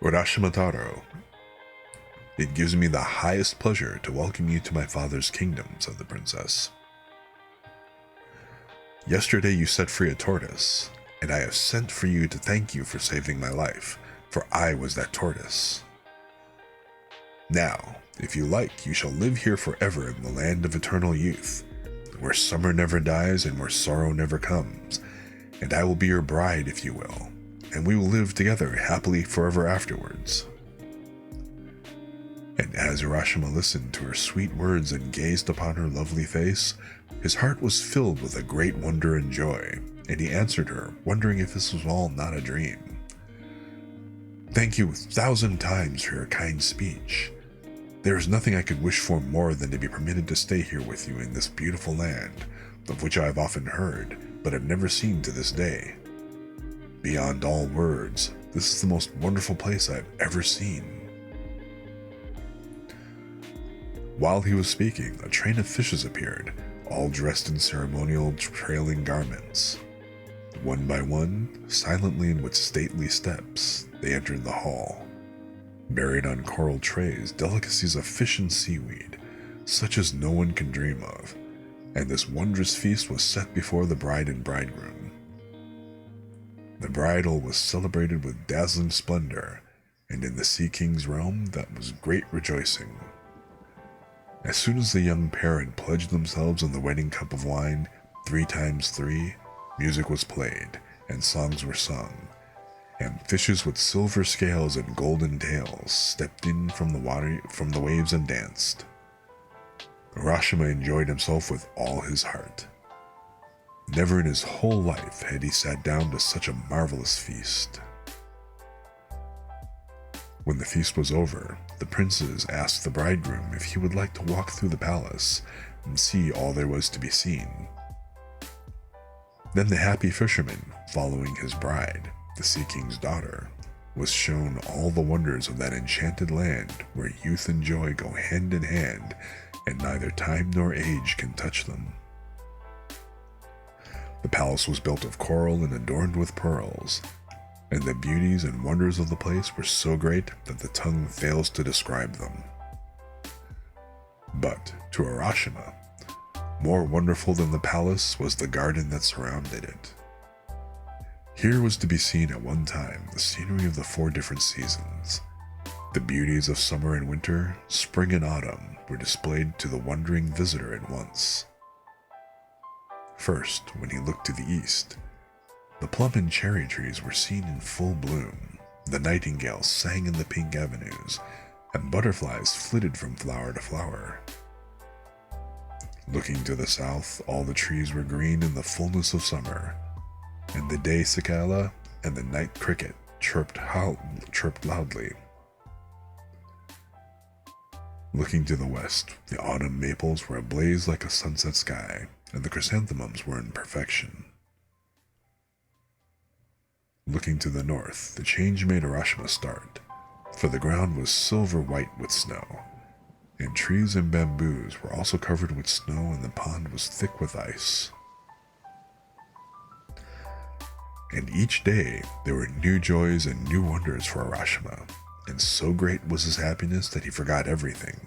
A: Urashima Taro. It gives me the highest pleasure to welcome you to my father's kingdom, said the princess. Yesterday you set free a tortoise, and I have sent for you to thank you for saving my life, for I was that tortoise. Now, if you like, you shall live here forever in the land of eternal youth, where summer never dies and where sorrow never comes, and I will be your bride, if you will, and we will live together happily forever afterwards. And as Urashima listened to her sweet words and gazed upon her lovely face, his heart was filled with a great wonder and joy, and he answered her, wondering if this was all not a dream. Thank you 1,000 times for your kind speech. There is nothing I could wish for more than to be permitted to stay here with you in this beautiful land, of which I have often heard, but have never seen to this day. Beyond all words, this is the most wonderful place I have ever seen. While he was speaking, a train of fishes appeared, all dressed in ceremonial trailing garments. One by one, silently and with stately steps, they entered the hall. Buried on coral trays, delicacies of fish and seaweed, such as no one can dream of, and this wondrous feast was set before the bride and bridegroom. The bridal was celebrated with dazzling splendor, and in the Sea King's realm that was great rejoicing. As soon as the young pair had pledged themselves in the wedding cup of wine, 3 times 3, music was played, and songs were sung, and fishes with silver scales and golden tails stepped in from the waves and danced. Urashima enjoyed himself with all his heart. Never in his whole life had he sat down to such a marvelous feast. When the feast was over, the princes asked the bridegroom if he would like to walk through the palace and see all there was to be seen. Then the happy fisherman, following his bride, the Sea King's daughter, was shown all the wonders of that enchanted land where youth and joy go hand in hand, and neither time nor age can touch them. The palace was built of coral and adorned with pearls, and the beauties and wonders of the place were so great that the tongue fails to describe them. But to Urashima, more wonderful than the palace was the garden that surrounded it. Here was to be seen at one time the scenery of the 4 different seasons. The beauties of summer and winter, spring and autumn were displayed to the wondering visitor at once. First, when he looked to the east, the plum and cherry trees were seen in full bloom, the nightingales sang in the pink avenues, and butterflies flitted from flower to flower. Looking to the south, all the trees were green in the fullness of summer, and the day cicala and the night cricket chirped loudly. Looking to the west, the autumn maples were ablaze like a sunset sky, and the chrysanthemums were in perfection. Looking to the north, the change made Urashima start, for the ground was silver white with snow, and trees and bamboos were also covered with snow, and the pond was thick with ice. And each day there were new joys and new wonders for Urashima, and so great was his happiness that he forgot everything,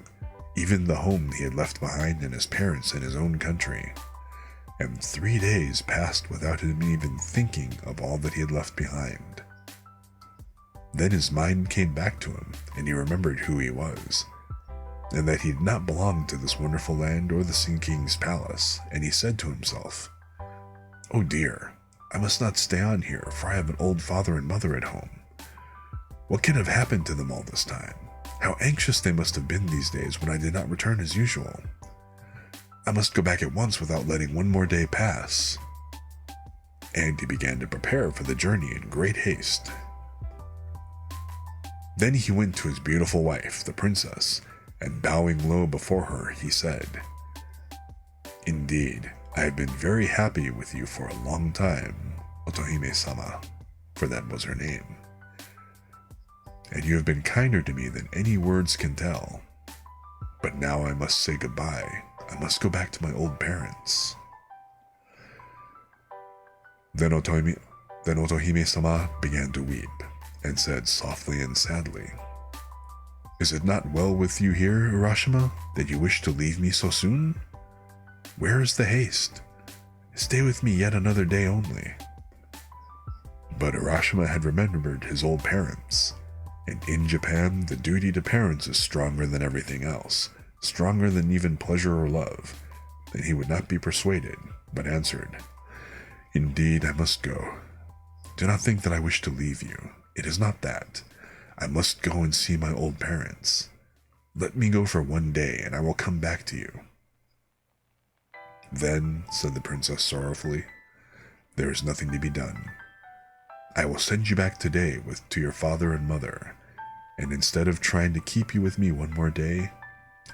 A: even the home he had left behind and his parents in his own country. And 3 days passed without him even thinking of all that he had left behind. Then his mind came back to him, and he remembered who he was, and that he did not belong to this wonderful land or the Sea King's palace, and he said to himself, "Oh dear, I must not stay on here, for I have an old father and mother at home. What can have happened to them all this time? How anxious they must have been these days when I did not return as usual. I must go back at once without letting one more day pass. And he began to prepare for the journey in great haste. Then he went to his beautiful wife, the princess, and bowing low before her, he said, "Indeed, I have been very happy with you for a long time, Otohime-sama," for that was her name. "And you have been kinder to me than any words can tell. But now I must say goodbye. I must go back to my old parents." Then Otohime-sama began to weep, and said softly and sadly, "Is it not well with you here, Urashima, that you wish to leave me so soon? Where is the haste? Stay with me yet another day only." But Urashima had remembered his old parents, and in Japan the duty to parents is stronger than everything else, stronger than even pleasure or love, and he would not be persuaded, but answered, "Indeed, I must go. Do not think that I wish to leave you. It is not that. I must go and see my old parents. Let me go for one day, and I will come back to you." "Then," said the princess sorrowfully, "there is nothing to be done. I will send you back today to your father and mother, and instead of trying to keep you with me one more day,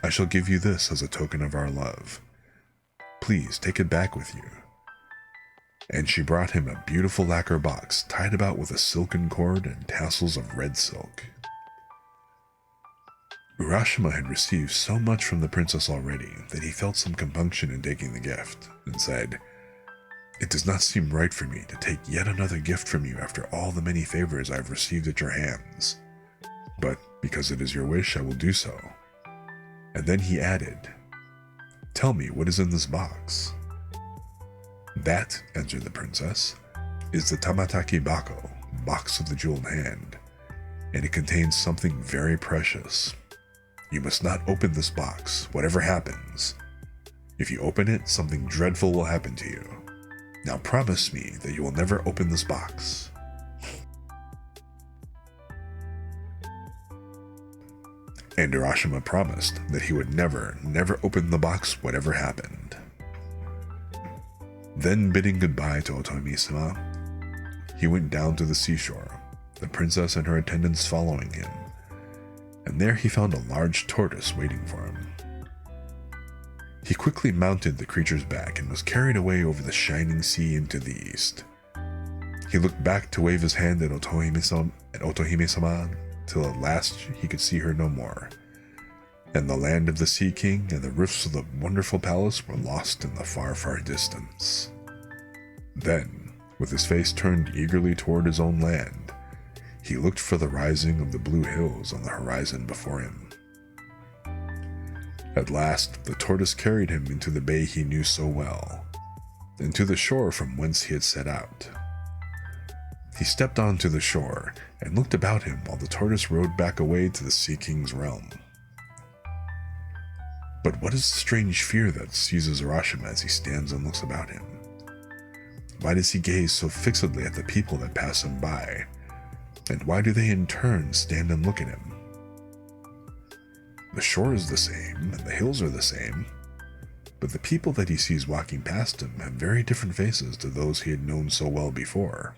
A: I shall give you this as a token of our love. Please take it back with you." And she brought him a beautiful lacquer box tied about with a silken cord and tassels of red silk. Urashima had received so much from the princess already that he felt some compunction in taking the gift, and said, "It does not seem right for me to take yet another gift from you after all the many favors I have received at your hands. But because it is your wish, I will do so." And then he added, "Tell me what is in this box." "That," answered the princess, "is the Tamataki Bako, box of the jeweled hand, and it contains something very precious. You must not open this box, whatever happens. If you open it, something dreadful will happen to you. Now promise me that you will never open this box." And Urashima promised that he would never open the box, whatever happened. Then, bidding goodbye to Otohime-sama, he went down to the seashore, the princess and her attendants following him, and there he found a large tortoise waiting for him. He quickly mounted the creature's back and was carried away over the shining sea into the east. He looked back to wave his hand at Otohime-sama, till at last he could see her no more, and the land of the Sea King and the roofs of the wonderful palace were lost in the far, far distance. Then, with his face turned eagerly toward his own land, he looked for the rising of the blue hills on the horizon before him. At last, the tortoise carried him into the bay he knew so well, and to the shore from whence he had set out. He stepped onto the shore and looked about him while the tortoise rowed back away to the Sea King's realm. But what is the strange fear that seizes Urashima as he stands and looks about him? Why does he gaze so fixedly at the people that pass him by? And why do they in turn stand and look at him? The shore is the same, and the hills are the same, but the people that he sees walking past him have very different faces to those he had known so well before.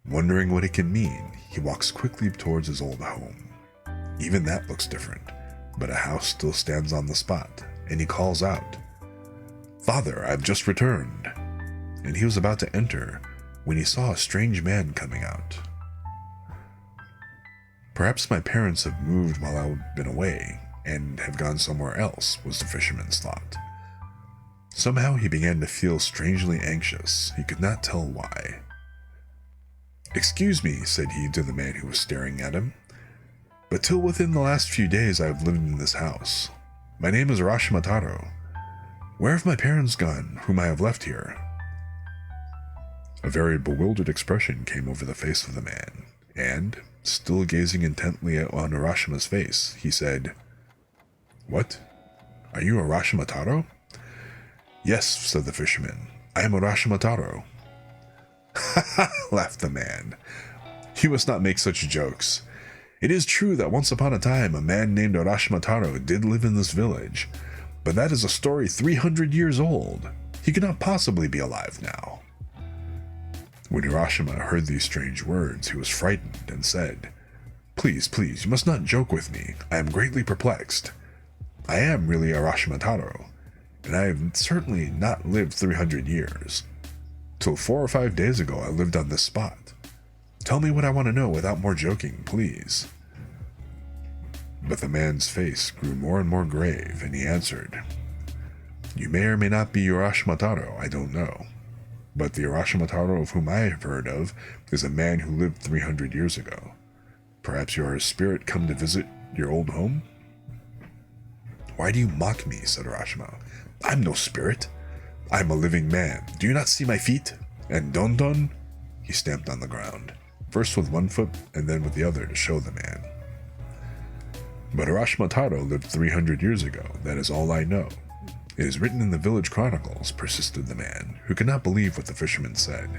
A: Wondering what it can mean, he walks quickly towards his old home. Even that looks different, but a house still stands on the spot, and he calls out, "Father, I've just returned." And he was about to enter when he saw a strange man coming out. "Perhaps my parents have moved while I've been away, and have gone somewhere else," was the fisherman's thought. Somehow he began to feel strangely anxious. He could not tell why. "Excuse me," said he to the man who was staring at him, "but till within the last few days I have lived in this house. My name is Urashima Taro. Where have my parents gone, whom I have left here?" A very bewildered expression came over the face of the man, and, still gazing intently on Urashima's face, he said, "What? Are you Urashima Taro?" "Yes," said the fisherman, "I am Urashima Taro." "Ha ha!" laughed the man. "You must not make such jokes. It is true that once upon a time a man named Urashima Taro did live in this village, but that is a story 300 years old. He could not possibly be alive now. When Urashima heard these strange words, he was frightened and said, Please, please, you must not joke with me. I am greatly perplexed. I am really Urashima Taro, and I have certainly not lived 300 years. Till 4 or 5 days ago I lived on this spot. Tell me what I want to know without more joking, please. But the man's face grew more and more grave, and he answered, You may or may not be Urashima Taro, I don't know. But the Urashima Taro of whom I have heard of is a man who lived 300 years ago. Perhaps you are a spirit come to visit your old home? Why do you mock me, said Urashima. I'm no spirit. I'm a living man. Do you not see my feet? And Don, he stamped on the ground, first with one foot and then with the other to show the man. But Urashima Taro lived 300 years ago, that is all I know. It is written in the village chronicles, persisted the man, who could not believe what the fisherman said.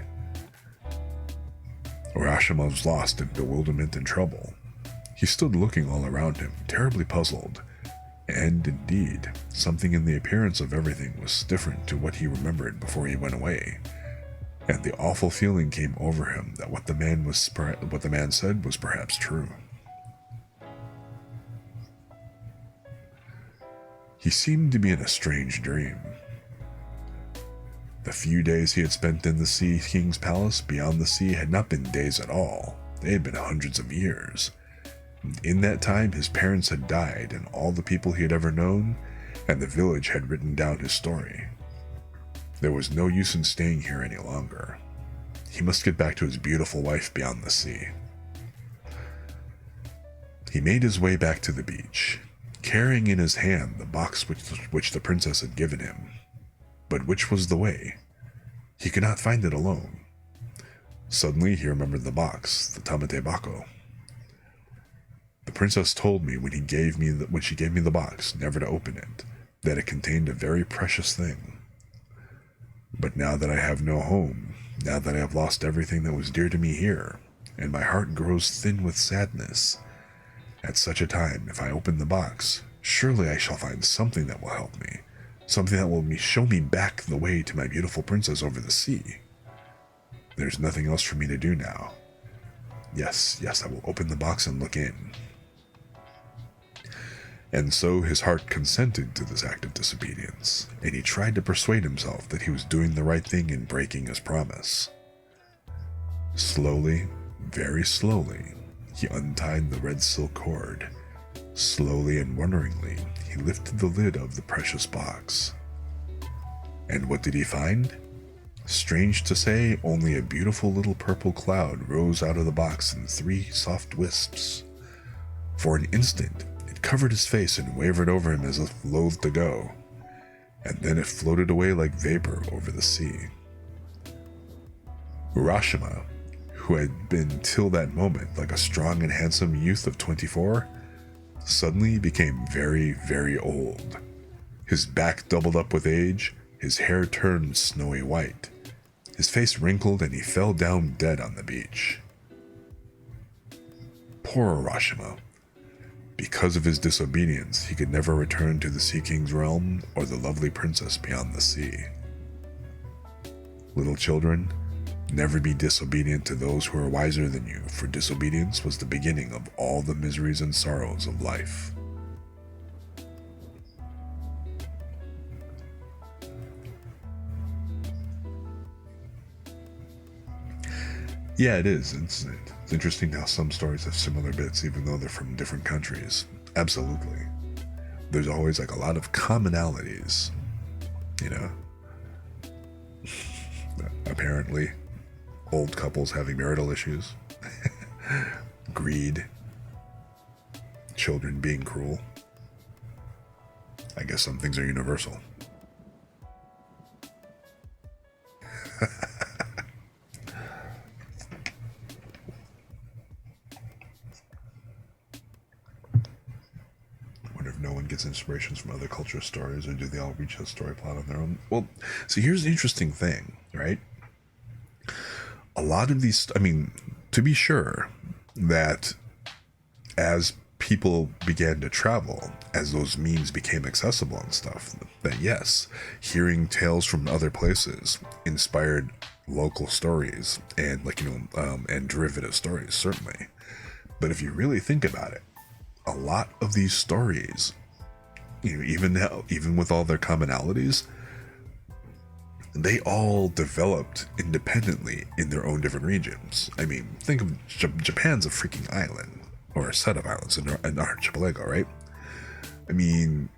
A: Urashima was lost in bewilderment and trouble. He stood looking all around him, terribly puzzled, and indeed, something in the appearance of everything was different to what he remembered before he went away, and the awful feeling came over him that what the man said was perhaps true. He seemed to be in a strange dream. The few days he had spent in the Sea King's palace beyond the sea had not been days at all. They had been hundreds of years. In that time, his parents had died, and all the people he had ever known, and the village had written down his story. There was no use in staying here any longer. He must get back to his beautiful wife beyond the sea. He made his way back to the beach, carrying in his hand the box which the princess had given him. But which was the way? He could not find it alone. Suddenly he remembered the box, the tamete bako. The princess told me when she gave me the box, never to open it, that it contained a very precious thing. But now that I have no home, now that I have lost everything that was dear to me here, and my heart grows thin with sadness, at such a time, if I open the box, surely I shall find something that will help me, something that will show me back the way to my beautiful princess over the sea. There's nothing else for me to do now. Yes, I will open the box and look in. And so his heart consented to this act of disobedience, and he tried to persuade himself that he was doing the right thing in breaking his promise. Slowly, very slowly, he untied the red silk cord. Slowly and wonderingly, he lifted the lid of the precious box. And what did he find? Strange to say, only a beautiful little purple cloud rose out of the box in 3 soft wisps. For an instant, it covered his face and wavered over him as if loath to go, and then it floated away like vapor over the sea. Urashima, who had been till that moment like a strong and handsome youth of 24, suddenly became very, very old. His back doubled up with age, his hair turned snowy white, his face wrinkled, and he fell down dead on the beach. Poor Urashima. Because of his disobedience, he could never return to the Sea King's realm or the lovely princess beyond the sea. Little children, never be disobedient to those who are wiser than you, for disobedience was the beginning of all the miseries and sorrows of life. Yeah, it is. It's interesting how some stories have similar bits, even though they're from different countries. Absolutely. There's always like a lot of commonalities, you know. Apparently, old couples having marital issues, greed, children being cruel. I guess some things are universal. Wonder if no one gets inspirations from other culture stories, or do they all reach a story plot on their own? Well, see, here's the interesting thing, right? A lot of these, I mean, to be sure that as people began to travel, as those means became accessible and stuff, that yes, hearing tales from other places inspired local stories and and derivative stories, certainly. But if you really think about it, a lot of these stories, even now, even with all their commonalities, they all developed independently in their own different regions. I mean, think of Japan's a freaking island, or a set of islands, an archipelago, right? I mean,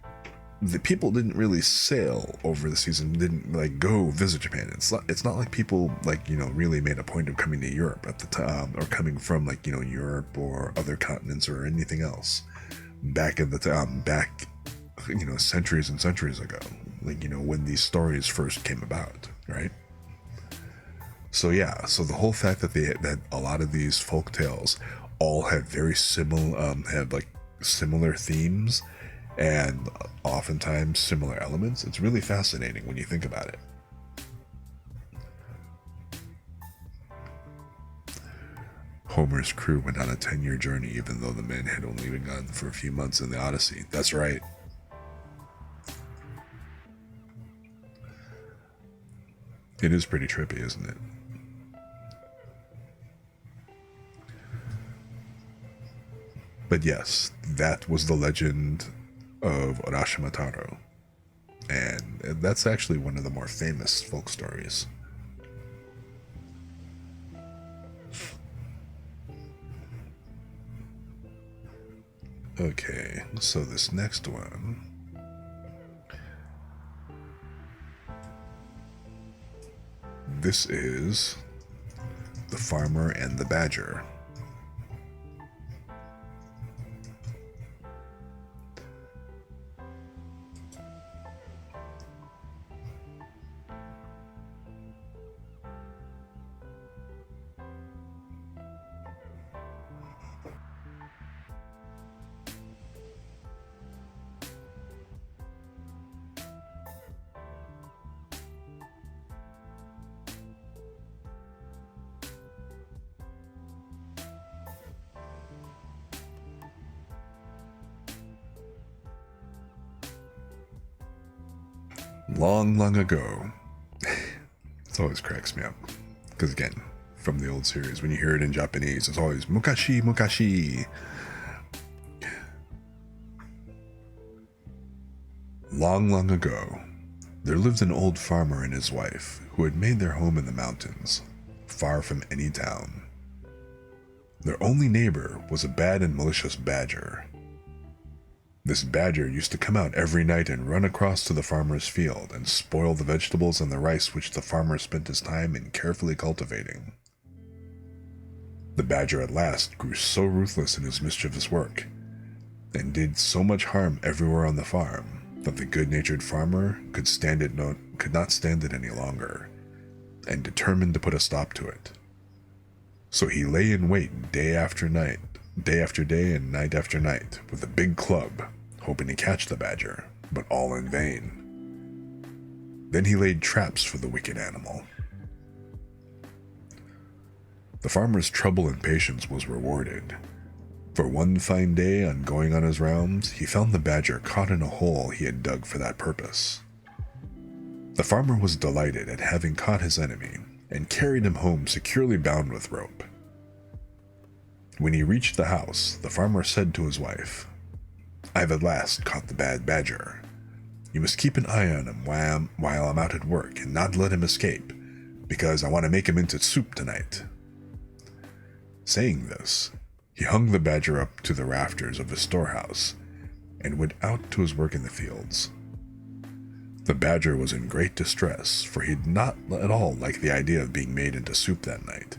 A: the people didn't really sail over the season, didn't go visit Japan. It's not like people really made a point of coming to Europe at the time, or coming from Europe or other continents or anything else back in the centuries and centuries ago, when these stories first came about, right? So yeah, so the whole fact that a lot of these folk tales all have very similar similar themes and oftentimes similar elements, it's really fascinating when you think about it. Homer's crew went on a 10-year journey even though the men had only been gone for a few months in the Odyssey. That's right. It is pretty trippy, isn't it? But yes, that was the legend of Urashima Taro. And that's actually one of the more famous folk stories. Okay, so this next one. This is The Farmer and the Badger. Long, long ago. It always cracks me up. Because again, from the old series, when you hear it in Japanese, it's always mukashi, mukashi. Long, long ago, there lived an old farmer and his wife who had made their home in the mountains, far from any town. Their only neighbor was a bad and malicious badger. This badger used to come out every night and run across to the farmer's field and spoil the vegetables and the rice which the farmer spent his time in carefully cultivating. The badger at last grew so ruthless in his mischievous work, and did so much harm everywhere on the farm, that the good-natured farmer could not stand it any longer, and determined to put a stop to it. So he lay in wait day after day and night after night, with a big club, hoping to catch the badger, but all in vain. Then he laid traps for the wicked animal. The farmer's trouble and patience was rewarded, for one fine day, on going on his rounds, he found the badger caught in a hole he had dug for that purpose. The farmer was delighted at having caught his enemy, and carried him home securely bound with rope. When he reached the house, the farmer said to his wife, "I've at last caught the bad badger. You must keep an eye on him while I'm out at work, and not let him escape, because I want to make him into soup tonight." Saying this, he hung the badger up to the rafters of his storehouse, and went out to his work in the fields. The badger was in great distress, for he did not at all like the idea of being made into soup that night,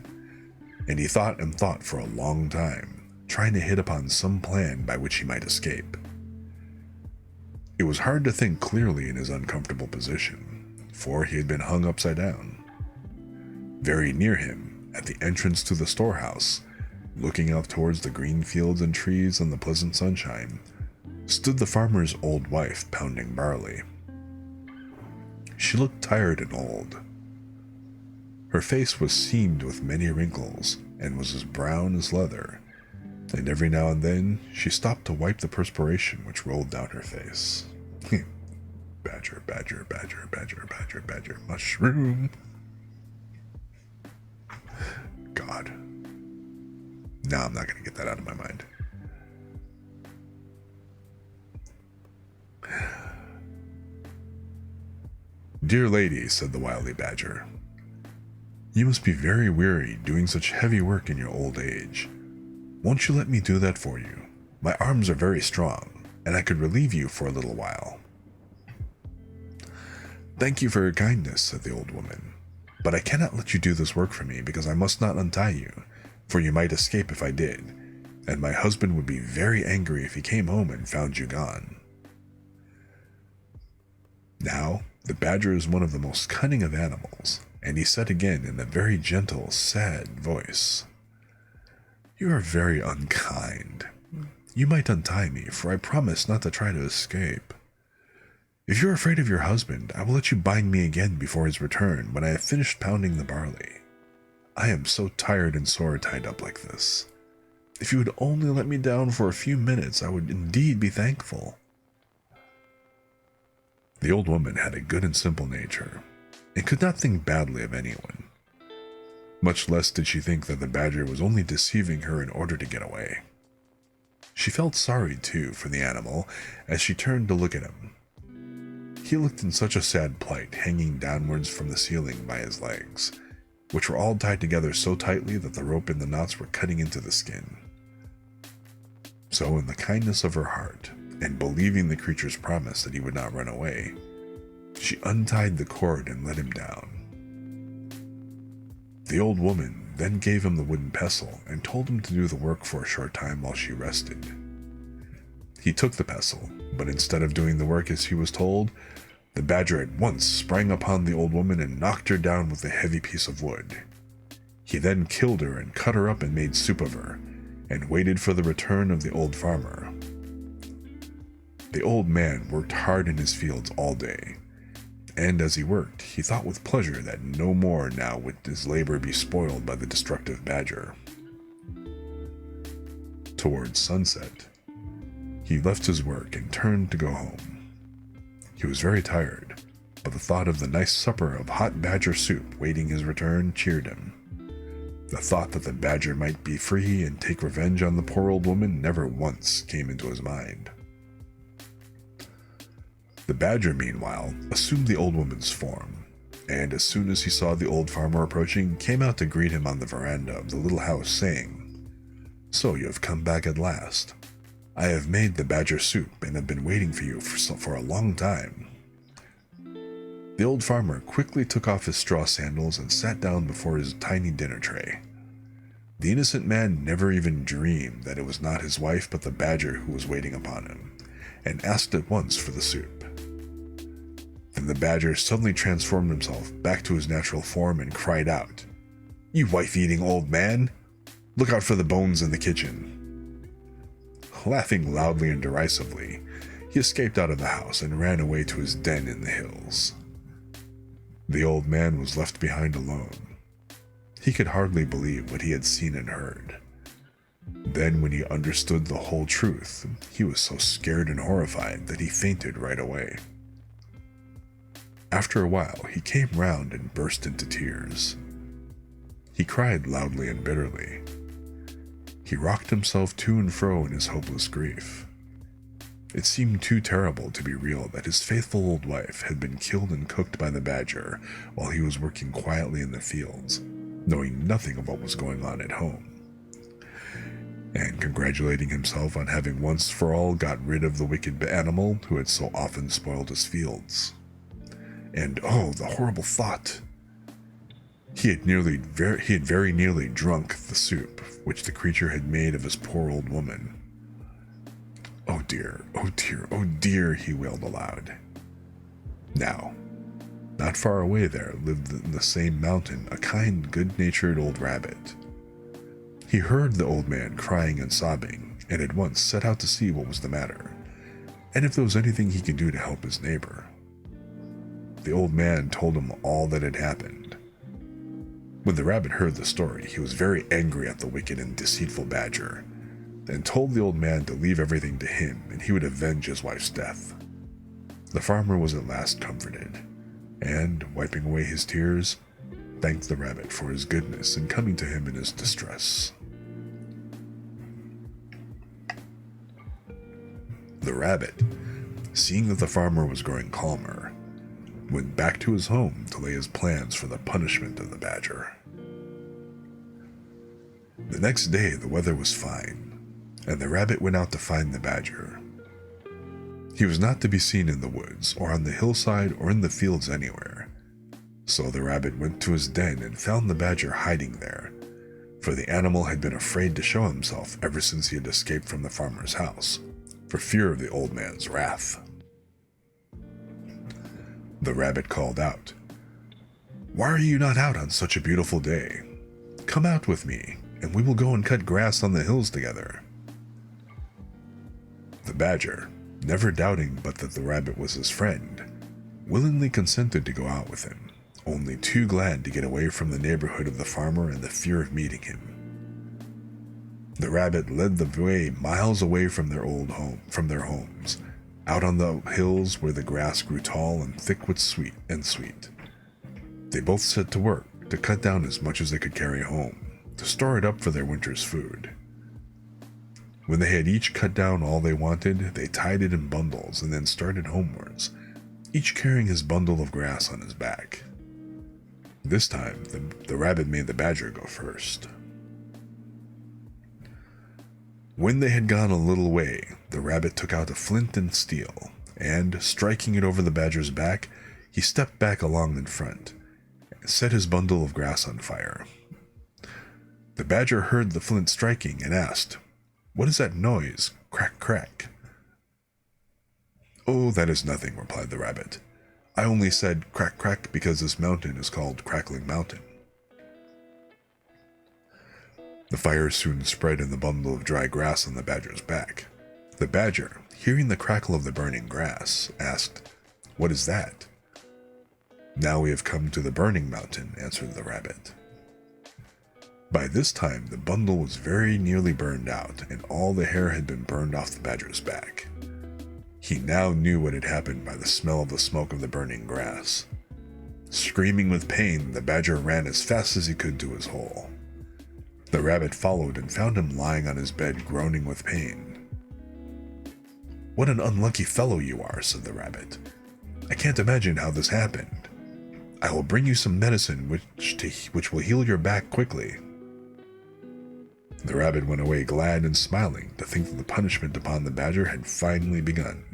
A: and he thought and thought for a long time, trying to hit upon some plan by which he might escape. It was hard to think clearly in his uncomfortable position, for he had been hung upside down. Very near him, at the entrance to the storehouse, looking out towards the green fields and trees and the pleasant sunshine, stood the farmer's old wife pounding barley. She looked tired and old. Her face was seamed with many wrinkles, and was as brown as leather, and every now and then she stopped to wipe the perspiration which rolled down her face. Badger, badger, badger, badger, badger, badger, mushroom. God. Now I'm not going to get that out of my mind. Dear lady, said the wily badger, you must be very weary doing such heavy work in your old age. Won't you let me do that for you? My arms are very strong, and I could relieve you for a little while. Thank you for your kindness, said the old woman, but I cannot let you do this work for me because I must not untie you, for you might escape if I did, and my husband would be very angry if he came home and found you gone. Now, the badger is one of the most cunning of animals, and he said again in a very gentle, sad voice, You are very unkind. You might untie me, for I promise not to try to escape. If you're afraid of your husband, I will let you bind me again before his return when I have finished pounding the barley. I am so tired and sore tied up like this. If you would only let me down for a few minutes, I would indeed be thankful. The old woman had a good and simple nature, and could not think badly of anyone. Much less did she think that the badger was only deceiving her in order to get away. She felt sorry, too, for the animal as she turned to look at him. He looked in such a sad plight, hanging downwards from the ceiling by his legs, which were all tied together so tightly that the rope and the knots were cutting into the skin. So, in the kindness of her heart, and believing the creature's promise that he would not run away, she untied the cord and let him down. The old woman then gave him the wooden pestle and told him to do the work for a short time while she rested. He took the pestle, but instead of doing the work as he was told, the badger at once sprang upon the old woman and knocked her down with a heavy piece of wood. He then killed her and cut her up and made soup of her, and waited for the return of the old farmer. The old man worked hard in his fields all day, and as he worked, he thought with pleasure that no more now would his labor be spoiled by the destructive badger. Towards sunset, he left his work and turned to go home. He was very tired, but the thought of the nice supper of hot badger soup waiting his return cheered him. The thought that the badger might be free and take revenge on the poor old woman never once came into his mind. The badger, meanwhile, assumed the old woman's form, and as soon as he saw the old farmer approaching, came out to greet him on the veranda of the little house, saying, So you have come back at last. I have made the badger soup and have been waiting for you for a long time. The old farmer quickly took off his straw sandals and sat down before his tiny dinner tray. The innocent man never even dreamed that it was not his wife but the badger who was waiting upon him, and asked at once for the soup. Then the badger suddenly transformed himself back to his natural form and cried out, You wife-eating old man! Look out for the bones in the kitchen! Laughing loudly and derisively, he escaped out of the house and ran away to his den in the hills. The old man was left behind alone. He could hardly believe what he had seen and heard. Then, when he understood the whole truth, he was so scared and horrified that he fainted right away. After a while, he came round and burst into tears. He cried loudly and bitterly. He rocked himself to and fro in his hopeless grief. It seemed too terrible to be real that his faithful old wife had been killed and cooked by the badger while he was working quietly in the fields, knowing nothing of what was going on at home, and congratulating himself on having once for all got rid of the wicked animal who had so often spoiled his fields. And oh, the horrible thought! He had very nearly drunk the soup which the creature had made of his poor old woman. Oh dear, oh dear, oh dear, he wailed aloud. Now, not far away there lived in the same mountain a kind, good-natured old rabbit. He heard the old man crying and sobbing, and at once set out to see what was the matter, and if there was anything he could do to help his neighbor. The old man told him all that had happened. When the rabbit heard the story, he was very angry at the wicked and deceitful badger, and told the old man to leave everything to him and he would avenge his wife's death. The farmer was at last comforted, and, wiping away his tears, thanked the rabbit for his goodness in coming to him in his distress. The rabbit, seeing that the farmer was growing calmer, went back to his home to lay his plans for the punishment of the badger. The next day the weather was fine, and the rabbit went out to find the badger. He was not to be seen in the woods, or on the hillside, or in the fields anywhere. So the rabbit went to his den and found the badger hiding there, for the animal had been afraid to show himself ever since he had escaped from the farmer's house, for fear of the old man's wrath. The rabbit called out, "Why are you not out on such a beautiful day? Come out with me, and we will go and cut grass on the hills together." The badger, never doubting but that the rabbit was his friend, willingly consented to go out with him, only too glad to get away from the neighborhood of the farmer and the fear of meeting him. The rabbit led the way miles away from their homes, out on the hills where the grass grew tall and thick with sweet. They both set to work to cut down as much as they could carry home, to store it up for their winter's food. When they had each cut down all they wanted, they tied it in bundles and then started homewards, each carrying his bundle of grass on his back. This time, the rabbit made the badger go first. When they had gone a little way, the rabbit took out a flint and steel, and, striking it over the badger's back, he stepped back along in front, and set his bundle of grass on fire. The badger heard the flint striking and asked, "What is that noise? Crack, crack." "Oh, that is nothing," replied the rabbit. "I only said crack, crack because this mountain is called Crackling Mountain." The fire soon spread in the bundle of dry grass on the badger's back. The badger, hearing the crackle of the burning grass, asked, "What is that?" "Now we have come to the burning mountain," answered the rabbit. By this time, the bundle was very nearly burned out, and all the hair had been burned off the badger's back. He now knew what had happened by the smell of the smoke of the burning grass. Screaming with pain, the badger ran as fast as he could to his hole. The rabbit followed and found him lying on his bed groaning with pain. "What an unlucky fellow you are," said the rabbit. "I can't imagine how this happened. I will bring you some medicine which will heal your back quickly." The rabbit went away glad and smiling to think that the punishment upon the badger had finally begun.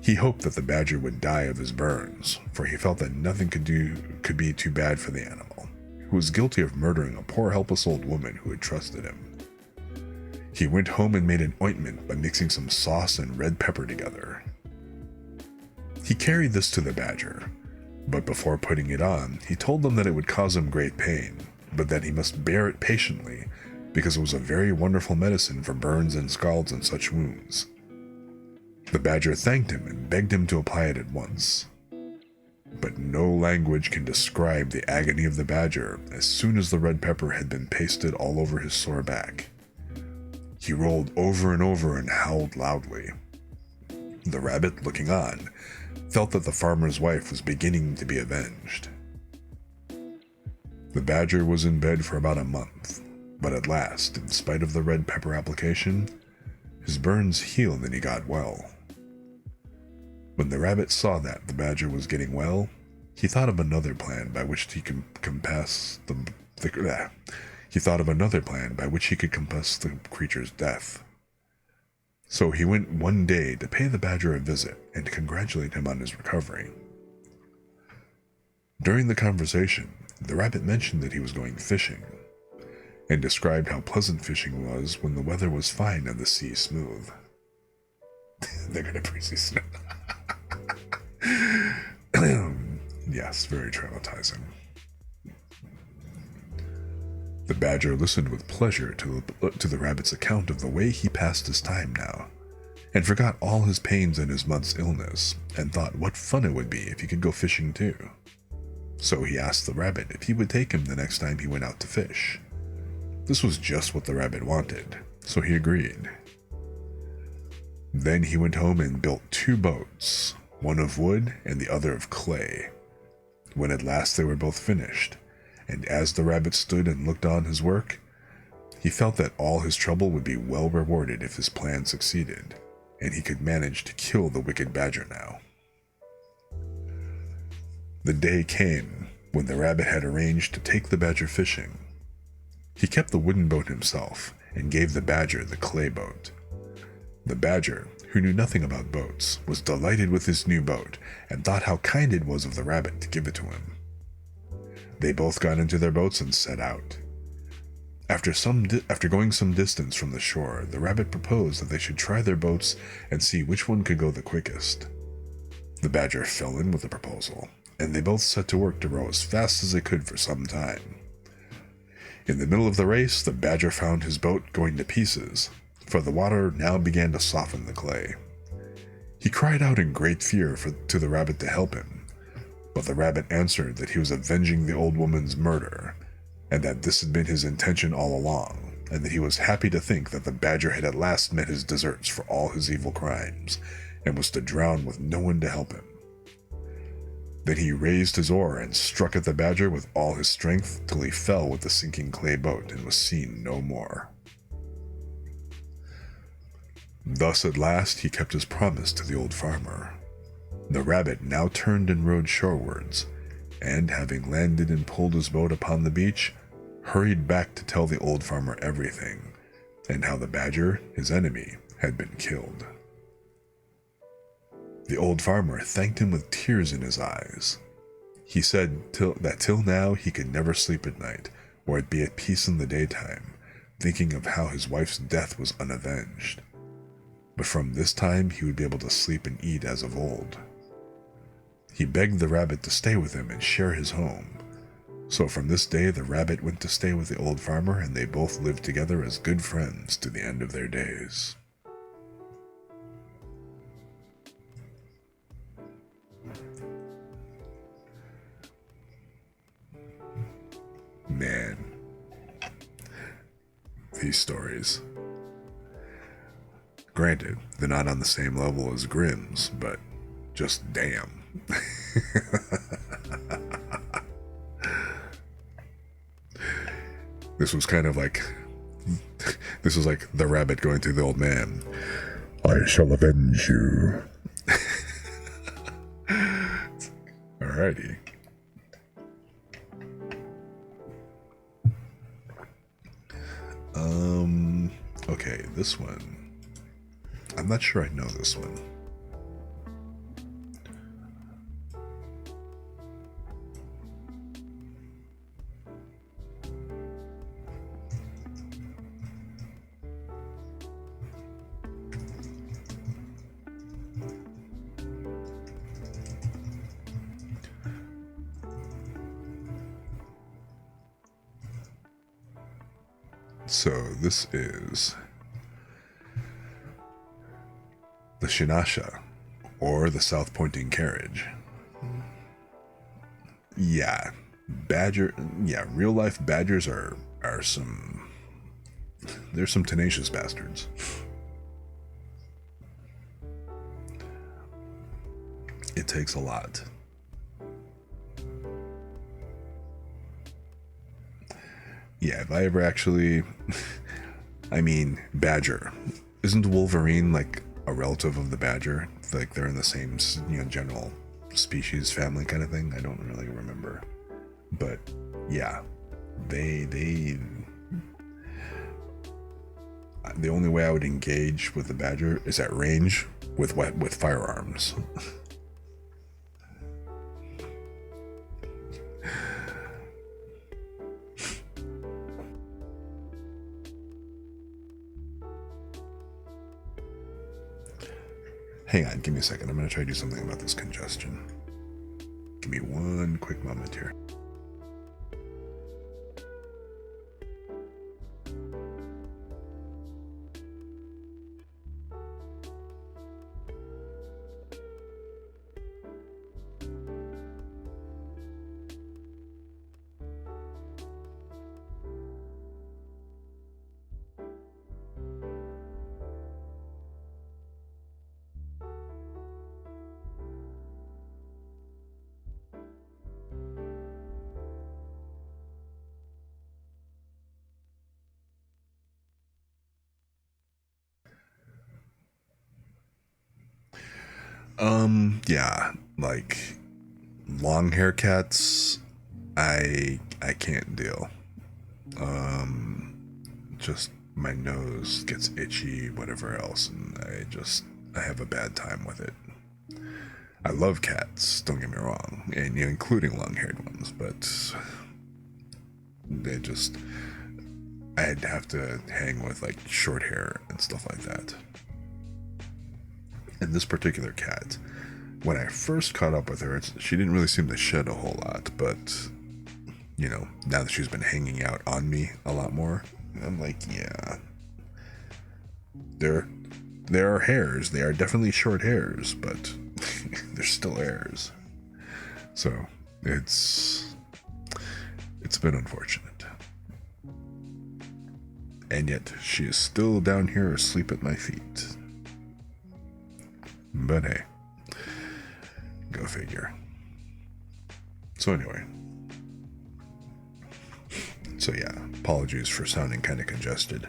A: He hoped that the badger would die of his burns, for he felt that nothing could be too bad for the animal, who was guilty of murdering a poor helpless old woman who had trusted him. He went home and made an ointment by mixing some sauce and red pepper together. He carried this to the badger, but before putting it on, he told them that it would cause him great pain, but that he must bear it patiently, because it was a very wonderful medicine for burns and scalds and such wounds. The badger thanked him and begged him to apply it at once. But no language can describe the agony of the badger as soon as the red pepper had been pasted all over his sore back. He rolled over and over and howled loudly. The rabbit, looking on, felt that the farmer's wife was beginning to be avenged. The badger was in bed for about a month, but at last, in spite of the red pepper application, his burns healed and he got well. When the rabbit saw that the badger was getting well, he thought of another plan by which he could compass the creature's death. So he went one day to pay the badger a visit and to congratulate him on his recovery. During the conversation, the rabbit mentioned that he was going fishing, and described how pleasant fishing was when the weather was fine and the sea smooth. They're gonna pre-sea snow. Yes, very traumatizing. The badger listened with pleasure to the rabbit's account of the way he passed his time now, and forgot all his pains and his month's illness, and thought what fun it would be if he could go fishing too. So he asked the rabbit if he would take him the next time he went out to fish. This was just what the rabbit wanted, so he agreed. Then he went home and built 2 boats, one of wood and the other of clay. When at last they were both finished, and as the rabbit stood and looked on his work, he felt that all his trouble would be well rewarded if his plan succeeded, and he could manage to kill the wicked badger now. The day came when the rabbit had arranged to take the badger fishing. He kept the wooden boat himself and gave the badger the clay boat. The badger, who knew nothing about boats, was delighted with his new boat and thought how kind it was of the rabbit to give it to him. They both got into their boats and set out. After going some distance from the shore, the rabbit proposed that they should try their boats and see which one could go the quickest. The badger fell in with the proposal, and they both set to work to row as fast as they could for some time. In the middle of the race, the badger found his boat going to pieces, for the water now began to soften the clay. He cried out in great fear to the rabbit to help him, but the rabbit answered that he was avenging the old woman's murder, and that this had been his intention all along, and that he was happy to think that the badger had at last met his deserts for all his evil crimes, and was to drown with no one to help him. Then he raised his oar and struck at the badger with all his strength till he fell with the sinking clay boat and was seen no more. Thus at last he kept his promise to the old farmer. The rabbit now turned and rowed shorewards, and having landed and pulled his boat upon the beach, hurried back to tell the old farmer everything, and how the badger, his enemy, had been killed. The old farmer thanked him with tears in his eyes. He said that till now he could never sleep at night, or be at peace in the daytime, thinking of how his wife's death was unavenged. But from this time he would be able to sleep and eat as of old. He begged the rabbit to stay with him and share his home. So from this day the rabbit went to stay with the old farmer, and they both lived together as good friends to the end of their days. Man, these stories. Granted, they're not on the same level as Grimm's, but just damn. This was like the rabbit going to the old man. I shall avenge you. Alrighty. Okay, this one. I'm not sure I know this one. So this is the Shinasha, or the South Pointing Carriage. Yeah, real life badgers are some, they're some tenacious bastards. It takes a lot. Yeah, if I ever actually, badger. Isn't Wolverine like a relative of the badger? Like they're in the same, general species, family kind of thing? I don't really remember. But yeah, the only way I would engage with the badger is at range with firearms. Hang on, give me a second. I'm going to try to do something about this congestion. Give me one quick moment here. Yeah, like long hair cats, I can't deal. Just my nose gets itchy, whatever else, and I have a bad time with it. I love cats, don't get me wrong, and including long-haired ones, but I'd have to hang with like short hair and stuff like that. And this particular cat, when I first caught up with her, she didn't really seem to shed a whole lot, but now that she's been hanging out on me a lot more, I'm like, yeah, there are hairs. They are definitely short hairs, but they're still hairs. So it's been unfortunate. And yet she is still down here asleep at my feet. But hey, go figure. So anyway. So yeah, apologies for sounding kind of congested.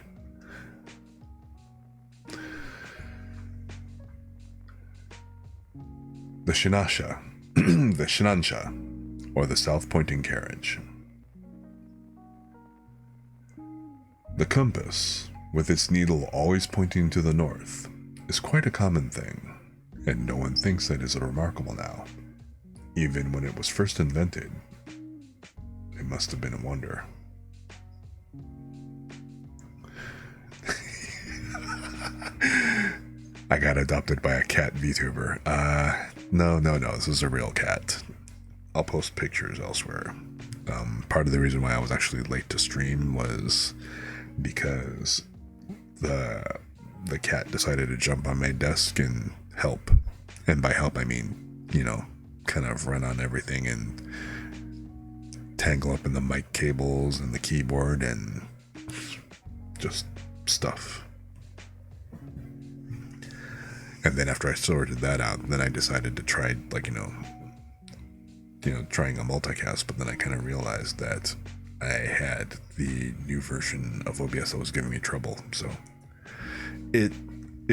A: The Shinasha, the Shinasha, or the south-pointing carriage. The compass, with its needle always pointing to the north, is quite a common thing, and no one thinks that is remarkable now. Even when it was first invented, it must have been a wonder. I got adopted by a cat VTuber. No, this is a real cat. I'll post pictures elsewhere. Part of the reason why I was actually late to stream was because the cat decided to jump on my desk and help. And by help, I mean, kind of run on everything and tangle up in the mic cables and the keyboard and just stuff. And then after I sorted that out, then I decided to try, trying a multicast, but then I kind of realized that I had the new version of OBS that was giving me trouble. So it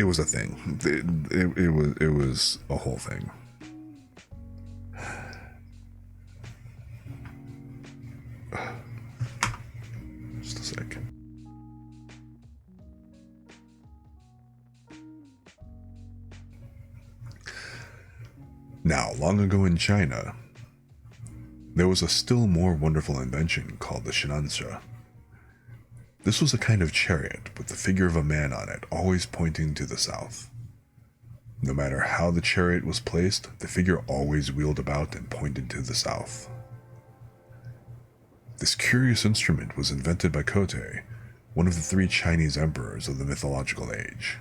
A: was a thing. It was a whole thing. Just a sec. Now, long ago in China, there was a still more wonderful invention called the Shinasha. This was a kind of chariot with the figure of a man on it, always pointing to the south. No matter how the chariot was placed, the figure always wheeled about and pointed to the south. This curious instrument was invented by Kotei, one of the 3 Chinese emperors of the mythological age.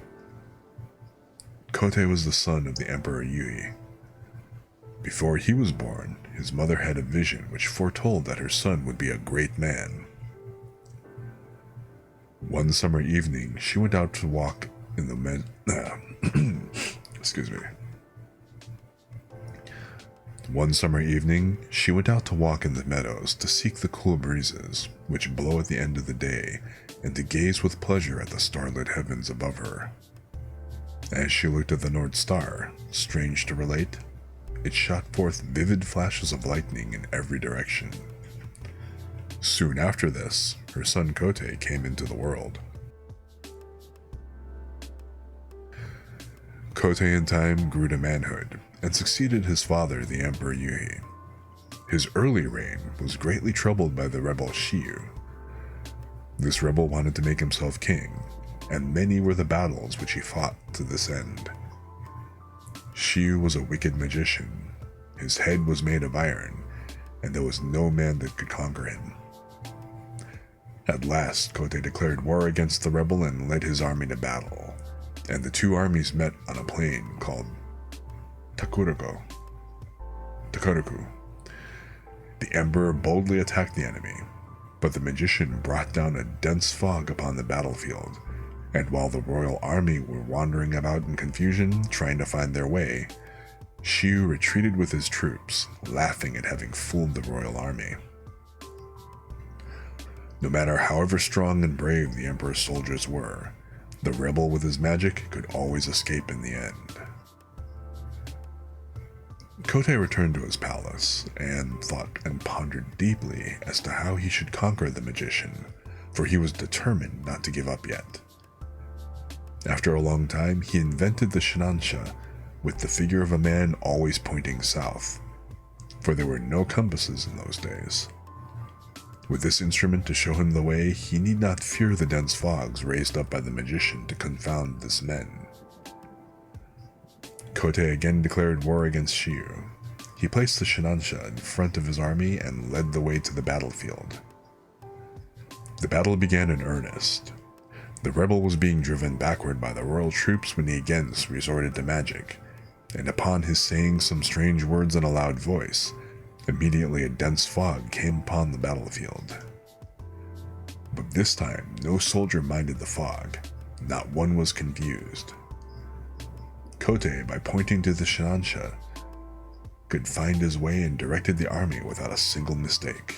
A: Kotei was the son of the Emperor Yui. Before he was born, his mother had a vision which foretold that her son would be a great man. One summer evening, she went out to walk in the excuse me. One summer evening, she went out to walk in the meadows to seek the cool breezes which blow at the end of the day and to gaze with pleasure at the starlit heavens above her. As she looked at the North Star, strange to relate, it shot forth vivid flashes of lightning in every direction. Soon after this, her son Kotei came into the world. Kotei in time grew to manhood and succeeded his father, the Emperor Yui. His early reign was greatly troubled by the rebel Shiyu. This rebel wanted to make himself king, and many were the battles which he fought to this end. Shiyu was a wicked magician. His head was made of iron, and there was no man that could conquer him. At last, Kotei declared war against the rebel and led his army to battle, and the 2 armies met on a plain called Takuraku. The emperor boldly attacked the enemy, but the magician brought down a dense fog upon the battlefield, and while the royal army were wandering about in confusion, trying to find their way, Shiyu retreated with his troops, laughing at having fooled the royal army. No matter however strong and brave the emperor's soldiers were, the rebel with his magic could always escape in the end. Kotei returned to his palace and thought and pondered deeply as to how he should conquer the magician, for he was determined not to give up yet. After a long time, he invented the Shinasha, with the figure of a man always pointing south, for there were no compasses in those days. With this instrument to show him the way, he need not fear the dense fogs raised up by the magician to confound his men. Kotei again declared war against Shiyu. He placed the Shinasha in front of his army and led the way to the battlefield. The battle began in earnest. The rebel was being driven backward by the royal troops when he again resorted to magic, and upon his saying some strange words in a loud voice, immediately a dense fog came upon the battlefield. But this time, no soldier minded the fog. Not one was confused. Kotei, by pointing to the Shinasha, could find his way and directed the army without a single mistake.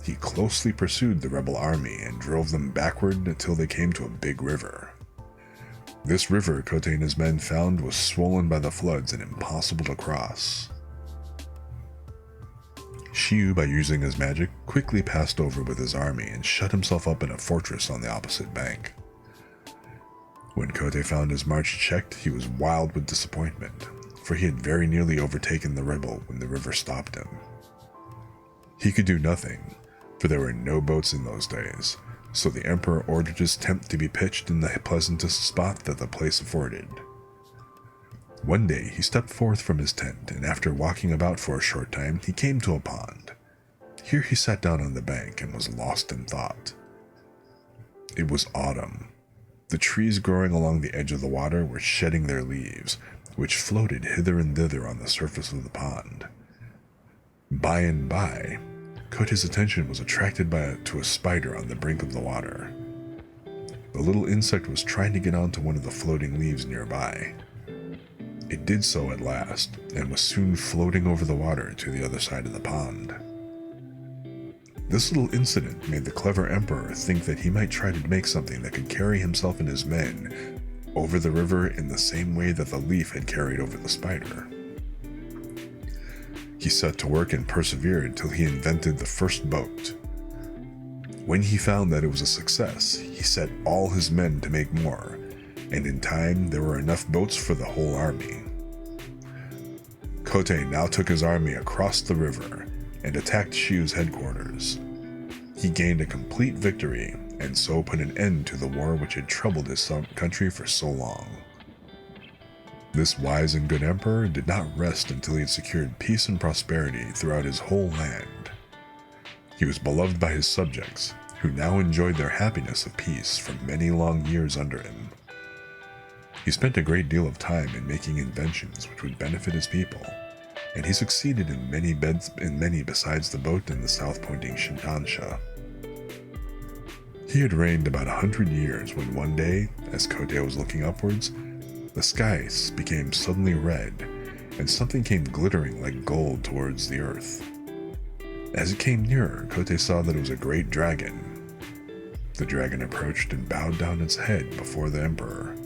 A: He closely pursued the rebel army and drove them backward until they came to a big river. This river Kotei and his men found was swollen by the floods and impossible to cross. Shiyu, by using his magic, quickly passed over with his army and shut himself up in a fortress on the opposite bank. When Kotei found his march checked, he was wild with disappointment, for he had very nearly overtaken the rebel when the river stopped him. He could do nothing, for there were no boats in those days, so the emperor ordered his tent to be pitched in the pleasantest spot that the place afforded. One day he stepped forth from his tent, and after walking about for a short time, he came to a pond. Here he sat down on the bank and was lost in thought. It was autumn. The trees growing along the edge of the water were shedding their leaves, which floated hither and thither on the surface of the pond. By and by, Kotei's attention was attracted to a spider on the brink of the water. The little insect was trying to get onto one of the floating leaves nearby. It did so at last, and was soon floating over the water to the other side of the pond. This little incident made the clever emperor think that he might try to make something that could carry himself and his men over the river in the same way that the leaf had carried over the spider. He set to work and persevered till he invented the first boat. When he found that it was a success, he set all his men to make more, and in time there were enough boats for the whole army. Kotei now took his army across the river and attacked Shiyu's headquarters. He gained a complete victory, and so put an end to the war which had troubled his country for so long. This wise and good emperor did not rest until he had secured peace and prosperity throughout his whole land. He was beloved by his subjects, who now enjoyed their happiness of peace for many long years under him. He spent a great deal of time in making inventions which would benefit his people, and he succeeded in many besides the boat and the south-pointing Shinasha. He had reigned about 100 years when one day, as Kotei was looking upwards, the skies became suddenly red, and something came glittering like gold towards the earth. As it came nearer, Kotei saw that it was a great dragon. The dragon approached and bowed down its head before the emperor.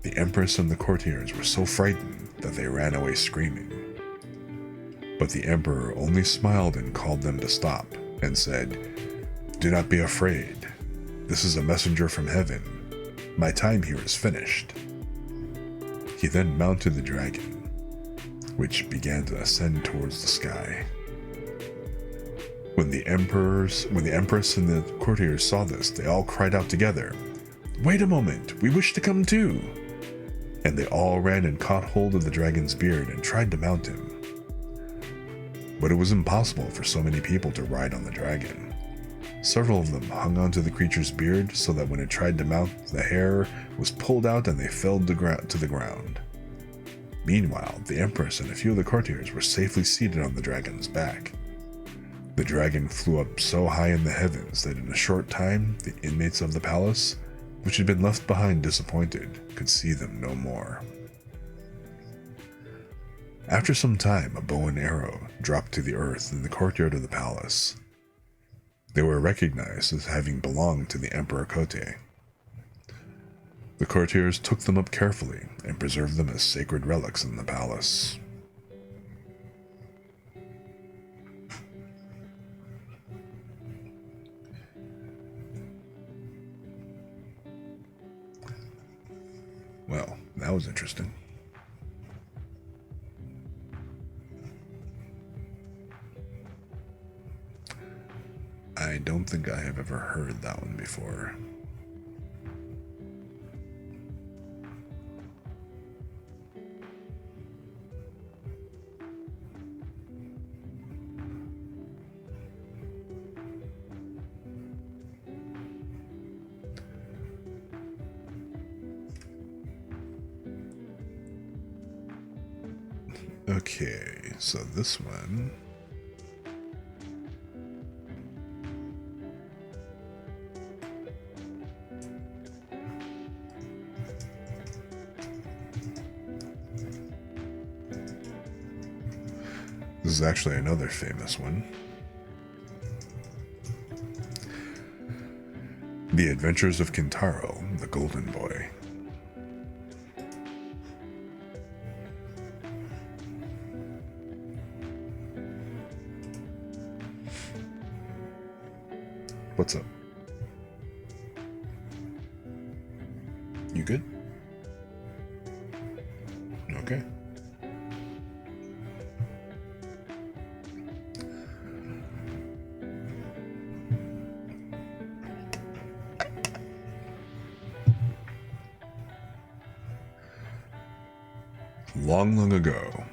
A: The empress and the courtiers were so frightened that they ran away screaming. But the emperor only smiled and called them to stop, and said, "Do not be afraid. This is a messenger from heaven. My time here is finished." He then mounted the dragon, which began to ascend towards the sky. When the empress and the courtiers saw this, they all cried out together, "Wait a moment, we wish to come too!" And they all ran and caught hold of the dragon's beard and tried to mount him. But it was impossible for so many people to ride on the dragon. Several of them hung onto the creature's beard so that when it tried to mount, the hair was pulled out and they fell to the ground. Meanwhile, the empress and a few of the courtiers were safely seated on the dragon's back. The dragon flew up so high in the heavens that in a short time, the inmates of the palace, which had been left behind disappointed, could see them no more. After some time, a bow and arrow dropped to the earth in the courtyard of the palace. They were recognized as having belonged to the Emperor Kotei. The courtiers took them up carefully and preserved them as sacred relics in the palace. Well, that was interesting. I don't think I have ever heard that one before. Okay, so this one... This is actually another famous one. The Adventures of Kintaro, the Golden Boy. What's up? You good? Okay. Long, long ago,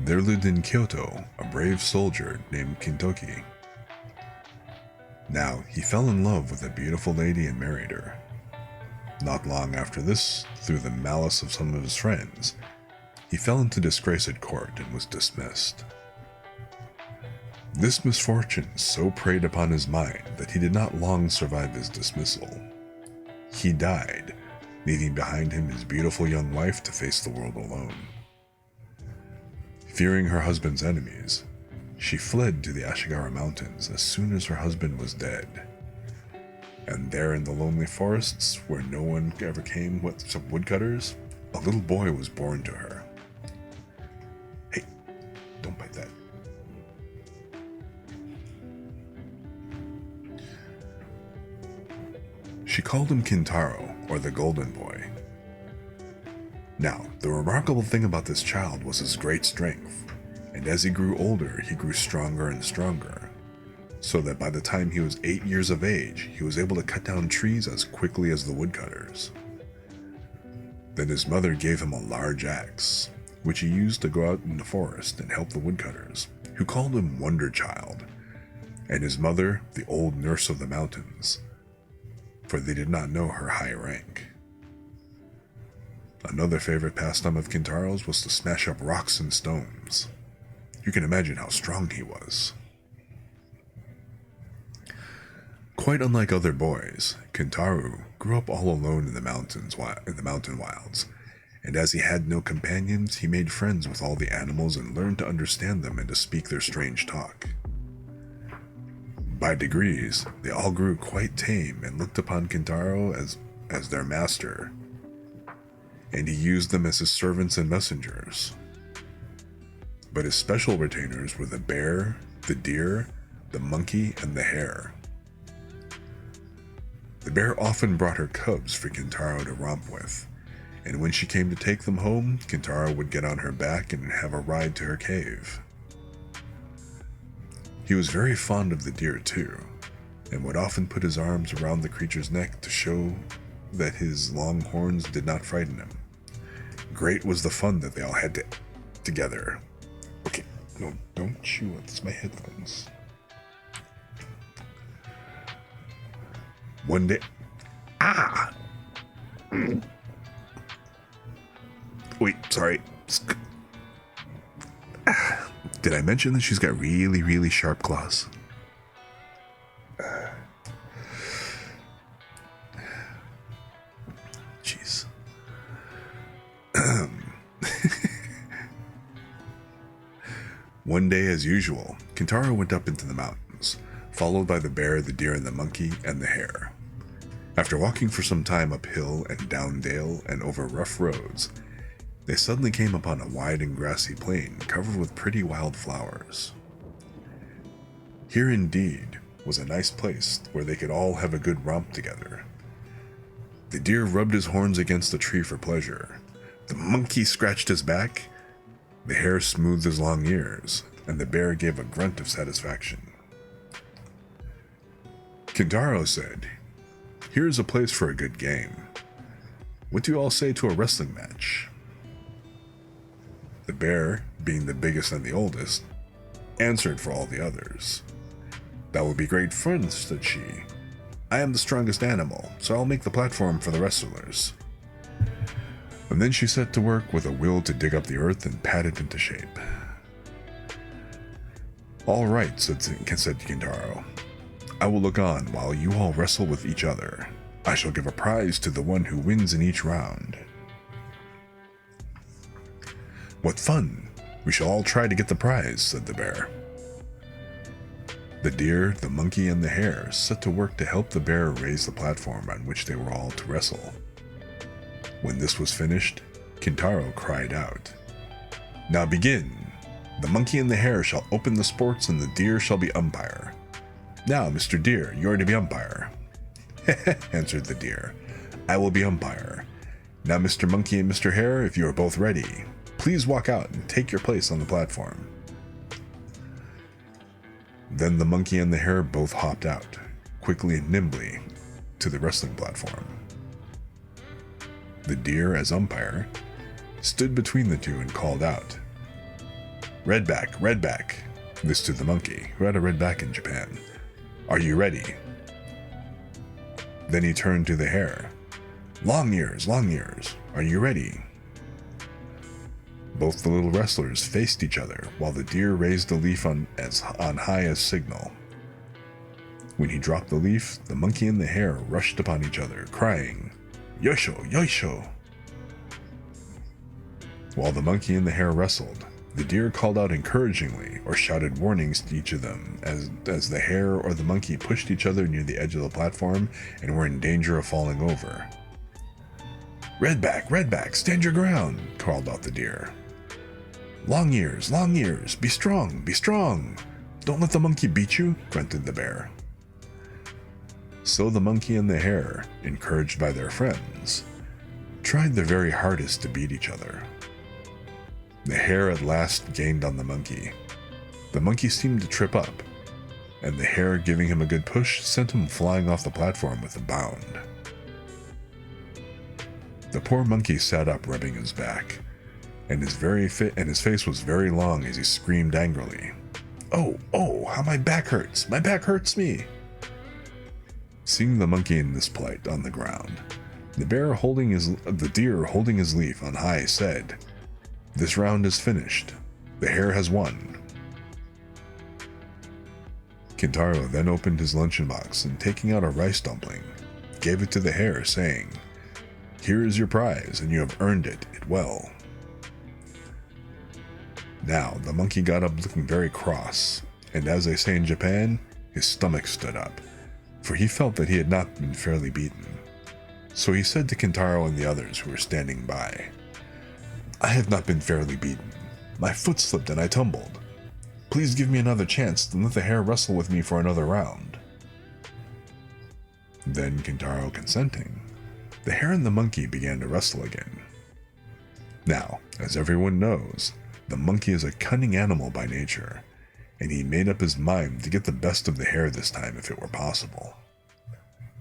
A: there lived in Kyoto a brave soldier named Kintoki. Now, he fell in love with a beautiful lady and married her. Not long after this, through the malice of some of his friends, he fell into disgrace at court and was dismissed. This misfortune so preyed upon his mind that he did not long survive his dismissal. He died, leaving behind him his beautiful young wife to face the world alone. Fearing her husband's enemies, she fled to the Ashigara Mountains as soon as her husband was dead. And there in the lonely forests, where no one ever came with some woodcutters, a little boy was born to her. Hey, don't bite that. She called him Kintaro, or the Golden Boy. Now, the remarkable thing about this child was his great strength, and as he grew older, he grew stronger and stronger, so that by the time he was 8 years of age, he was able to cut down trees as quickly as the woodcutters. Then his mother gave him a large axe, which he used to go out in the forest and help the woodcutters, who called him Wonder Child, and his mother the Old Nurse of the Mountains, for they did not know her high rank. Another favorite pastime of Kintaro's was to smash up rocks and stones. You can imagine how strong he was. Quite unlike other boys, Kintaro grew up all alone in the mountain wilds, and as he had no companions, he made friends with all the animals and learned to understand them and to speak their strange talk. By degrees, they all grew quite tame and looked upon Kintaro as their master, and he used them as his servants and messengers. But his special retainers were the bear, the deer, the monkey, and the hare. The bear often brought her cubs for Kintaro to romp with, and when she came to take them home, Kintaro would get on her back and have a ride to her cave. He was very fond of the deer too, and would often put his arms around the creature's neck to show that his long horns did not frighten him. Great was the fun that they all had together. Okay, no, don't chew it. It's my headphones. One day... Ah! Wait, sorry. Did I mention that she's got really, really sharp claws? Jeez. One day, as usual, Kintaro went up into the mountains, followed by the bear, the deer, and the monkey, and the hare. After walking for some time uphill and down dale and over rough roads, they suddenly came upon a wide and grassy plain covered with pretty wild flowers. Here indeed was a nice place where they could all have a good romp together. The deer rubbed his horns against the tree for pleasure. The monkey scratched his back. The hare smoothed his long ears, and the bear gave a grunt of satisfaction. Kintaro said, "Here's a place for a good game. What do you all say to a wrestling match?" The bear, being the biggest and the oldest, answered for all the others. "That would be great fun," said she. "I am the strongest animal, so I'll make the platform for the wrestlers." And then she set to work with a will to dig up the earth and pat it into shape. "All right," said Kintaro. "I will look on while you all wrestle with each other. I shall give a prize to the one who wins in each round." "What fun! We shall all try to get the prize," said the bear. The deer, the monkey, and the hare set to work to help the bear raise the platform on which they were all to wrestle. When this was finished, Kintaro cried out, "Now begin! The monkey and the hare shall open the sports and the deer shall be umpire. Now, Mr. Deer, you are to be umpire." answered the deer. "I will be umpire. Now, Mr. Monkey and Mr. Hare, if you are both ready, please walk out and take your place on the platform." Then the monkey and the hare both hopped out, quickly and nimbly, to the wrestling platform. The deer, as umpire, stood between the two and called out, "Redback, Redback," this to the monkey, who had a red back in Japan. "Are you ready?" Then he turned to the hare. Long ears, are you ready?" Both the little wrestlers faced each other while the deer raised the leaf on high as signal. When he dropped the leaf, the monkey and the hare rushed upon each other, crying, "Yoisho, yoisho!" While the monkey and the hare wrestled, the deer called out encouragingly or shouted warnings to each of them as the hare or the monkey pushed each other near the edge of the platform and were in danger of falling over. Redback, stand your ground," called out the deer. Long ears, be strong! Don't let the monkey beat you," grunted the bear. So the monkey and the hare, encouraged by their friends, tried their very hardest to beat each other. The hare at last gained on the monkey. The monkey seemed to trip up, and the hare, giving him a good push, sent him flying off the platform with a bound. The poor monkey sat up, rubbing his back, and his face was very long as he screamed angrily, Oh, how my back hurts! My back hurts me!" Seeing the monkey in this plight on the ground, the deer holding his leaf on high said, "This round is finished. The hare has won." Kintaro then opened his luncheon box and, taking out a rice dumpling, gave it to the hare, saying, "Here is your prize, and you have earned it well." Now, the monkey got up looking very cross, and as they say in Japan, his stomach stood up, for he felt that he had not been fairly beaten. So he said to Kintaro and the others who were standing by, "I have not been fairly beaten. My foot slipped and I tumbled. Please give me another chance and let the hare wrestle with me for another round." Then, Kintaro consenting, the hare and the monkey began to wrestle again. Now, as everyone knows, the monkey is a cunning animal by nature, and he made up his mind to get the best of the hare this time if it were possible.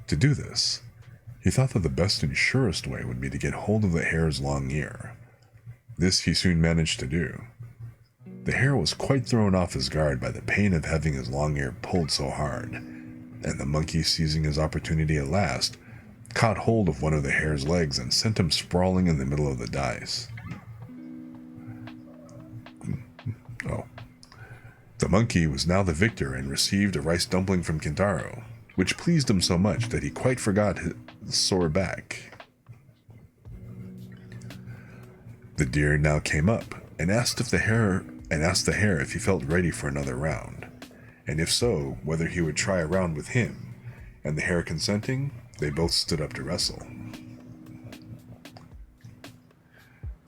A: To do this, he thought that the best and surest way would be to get hold of the hare's long ear. This he soon managed to do. The hare was quite thrown off his guard by the pain of having his long ear pulled so hard, and the monkey, seizing his opportunity at last, caught hold of one of the hare's legs and sent him sprawling in the middle of the dice. The monkey was now the victor and received a rice dumpling from Kintaro, which pleased him so much that he quite forgot his sore back. The deer now came up and asked the hare if he felt ready for another round, and if so, whether he would try a round with him, and the hare consenting, they both stood up to wrestle.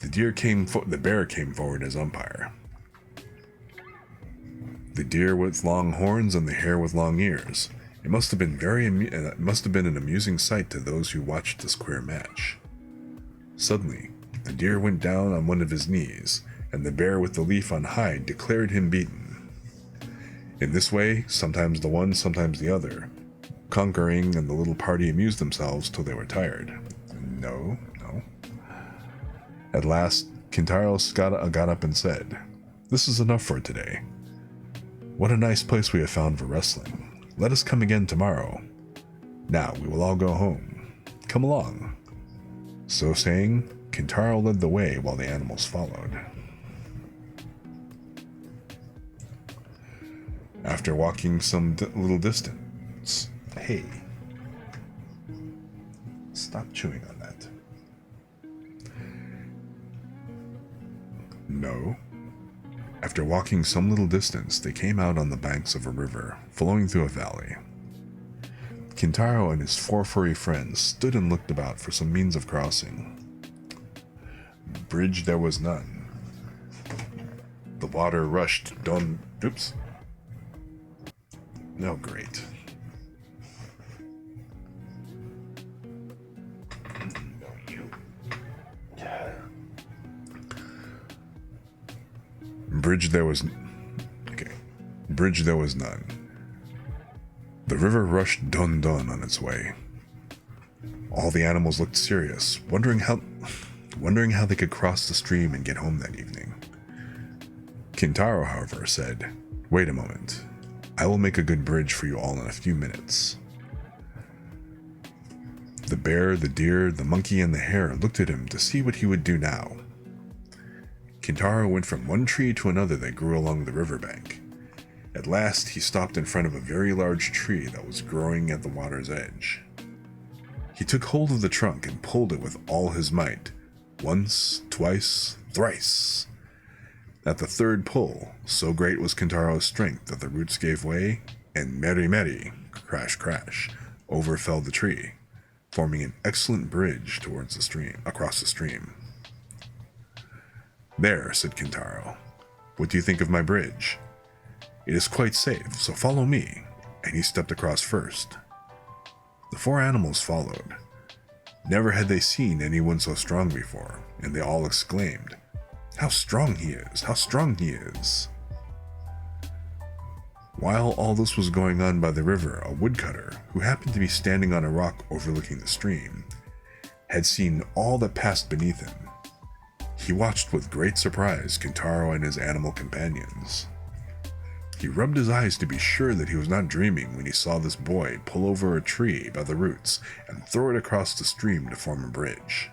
A: The bear came forward as umpire. The deer with long horns and the hare with long ears, It must have been it must have been an amusing sight to those who watched this queer match. Suddenly, the deer went down on one of his knees, and the bear with the leaf on hide declared him beaten. In this way, sometimes the one, sometimes the other, conquering, and the little party amused themselves till they were tired. No. At last, Kintaro got up and said, "This is enough for today. What a nice place we have found for wrestling. Let us come again tomorrow. Now we will all go home. Come along." So saying, Kintaro led the way while the animals followed. After walking some little distance, hey, stop chewing on that. No. After walking some little distance, they came out on the banks of a river flowing through a valley. Kintaro and his 4 furry friends stood and looked about for some means of crossing. Bridge there was none. The water rushed down. Oops. Oh, great. Bridge there was none. The river rushed dun on its way. All the animals looked serious, wondering how they could cross the stream and get home that evening. Kintaro, however, said, "Wait a moment. I will make a good bridge for you all in a few minutes." The bear, the deer, the monkey, and the hare looked at him to see what he would do now. Kintaro went from one tree to another that grew along the riverbank. At last, he stopped in front of a very large tree that was growing at the water's edge. He took hold of the trunk and pulled it with all his might, once, twice, thrice. At the third pull, so great was Kintaro's strength that the roots gave way, and meri, crash, over fell the tree, forming an excellent bridge across the stream. "There," said Kintaro. "What do you think of my bridge? It is quite safe, so follow me," and he stepped across first. The 4 animals followed. Never had they seen anyone so strong before, and they all exclaimed, "How strong he is! How strong he is!" While all this was going on by the river, a woodcutter, who happened to be standing on a rock overlooking the stream, had seen all that passed beneath him. He watched with great surprise Kintaro and his animal companions. He rubbed his eyes to be sure that he was not dreaming when he saw this boy pull over a tree by the roots and throw it across the stream to form a bridge.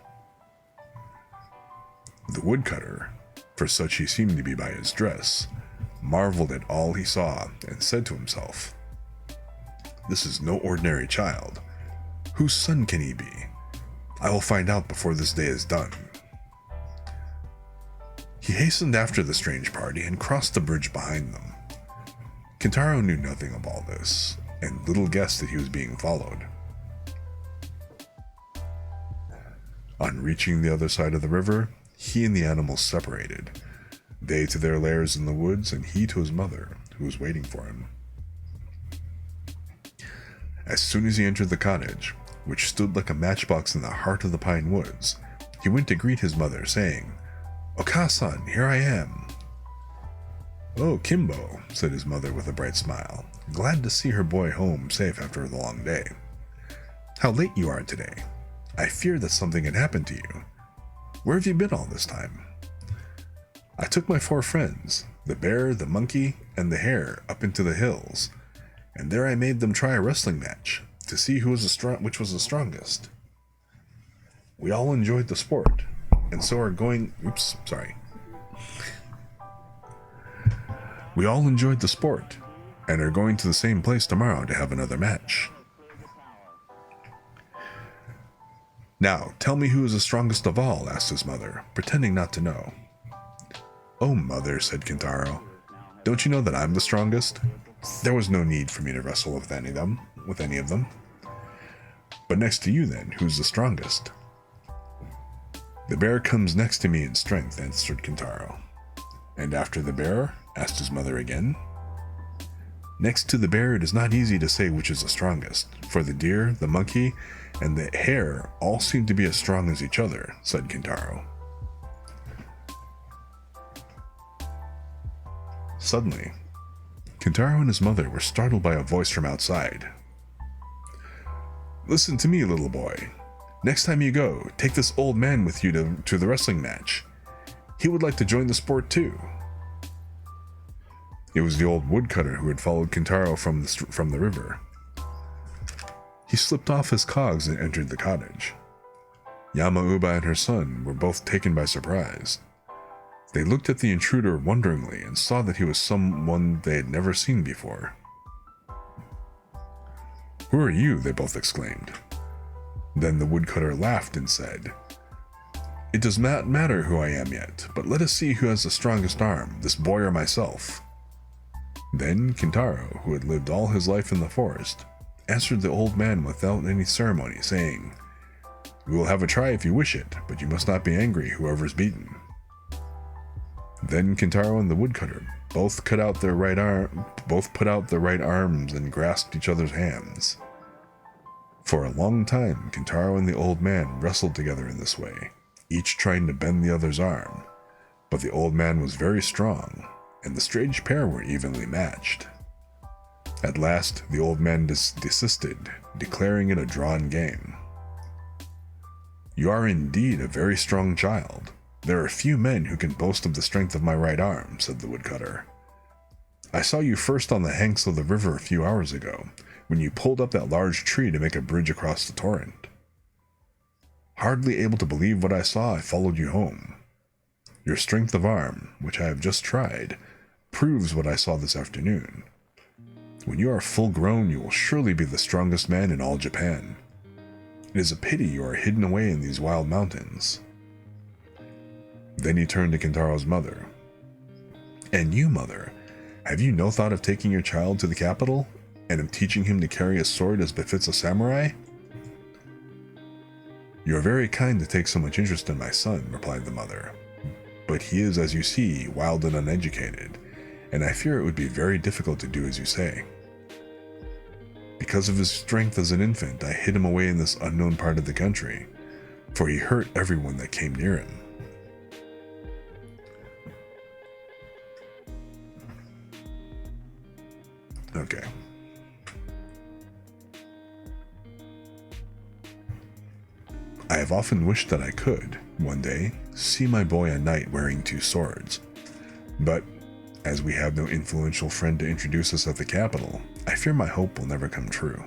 A: The woodcutter, for such he seemed to be by his dress, marveled at all he saw and said to himself, "This is no ordinary child. Whose son can he be? I will find out before this day is done." He hastened after the strange party and crossed the bridge behind them. Kintaro knew nothing of all this, and little guessed that he was being followed. On reaching the other side of the river, he and the animals separated, they to their lairs in the woods, and he to his mother, who was waiting for him. As soon as he entered the cottage, which stood like a matchbox in the heart of the pine woods, he went to greet his mother, saying, "Oka-san, here I am." "Oh, Kimbo," said his mother with a bright smile, glad to see her boy home safe after the long day. "How late you are today. I feared that something had happened to you. Where have you been all this time?" "I took my 4 friends, the bear, the monkey, and the hare, up into the hills, and there I made them try a wrestling match to see which was the strongest. We all enjoyed the sport, and so are going... We all enjoyed the sport, and are going to the same place tomorrow to have another match. Now, tell me who is the strongest of all," asked his mother, pretending not to know. "Oh, mother," said Kintaro, "don't you know that I'm the strongest? There was no need for me to wrestle with any of them. But next to you, then, who's the strongest?" "The bear comes next to me in strength," answered Kintaro. "And after the bear?" asked his mother again. Next to the bear, it is not easy to say which is the strongest, for the deer, the monkey, and the hare all seem to be as strong as each other, said Kintaro. Suddenly, Kintaro and his mother were startled by a voice from outside. Listen to me, little boy. Next time you go, take this old man with you to the wrestling match. He would like to join the sport too. It was the old woodcutter who had followed Kintaro from the river. He slipped off his cogs and entered the cottage. Yama-uba and her son were both taken by surprise. They looked at the intruder wonderingly and saw that he was someone they had never seen before. Who are you? They both exclaimed. Then the woodcutter laughed and said, It does not matter who I am yet, but let us see who has the strongest arm, this boy or myself. Then Kintaro, who had lived all his life in the forest, answered the old man without any ceremony, saying, We will have a try if you wish it, but you must not be angry, whoever is beaten. Then Kintaro and the woodcutter both put out their right arms and grasped each other's hands. For a long time, Kintaro and the old man wrestled together in this way, each trying to bend the other's arm, but the old man was very strong, and the strange pair were evenly matched. At last, the old man desisted, declaring it a drawn game. You are indeed a very strong child. There are few men who can boast of the strength of my right arm, said the woodcutter. I saw you first on the banks of the river a few hours ago, when you pulled up that large tree to make a bridge across the torrent. Hardly able to believe what I saw, I followed you home. Your strength of arm, which I have just tried, proves what I saw this afternoon. When you are full grown, you will surely be the strongest man in all Japan. It is a pity you are hidden away in these wild mountains. Then he turned to Kintaro's mother. And you, mother, have you no thought of taking your child to the capital, and of teaching him to carry a sword as befits a samurai? You are very kind to take so much interest in my son, replied the mother. But he is, as you see, wild and uneducated, and I fear it would be very difficult to do as you say. Because of his strength as an infant, I hid him away in this unknown part of the country, for he hurt everyone that came near him. Okay. I have often wished that I could, one day, see my boy a knight wearing two swords. But, as we have no influential friend to introduce us at the capital, I fear my hope will never come true.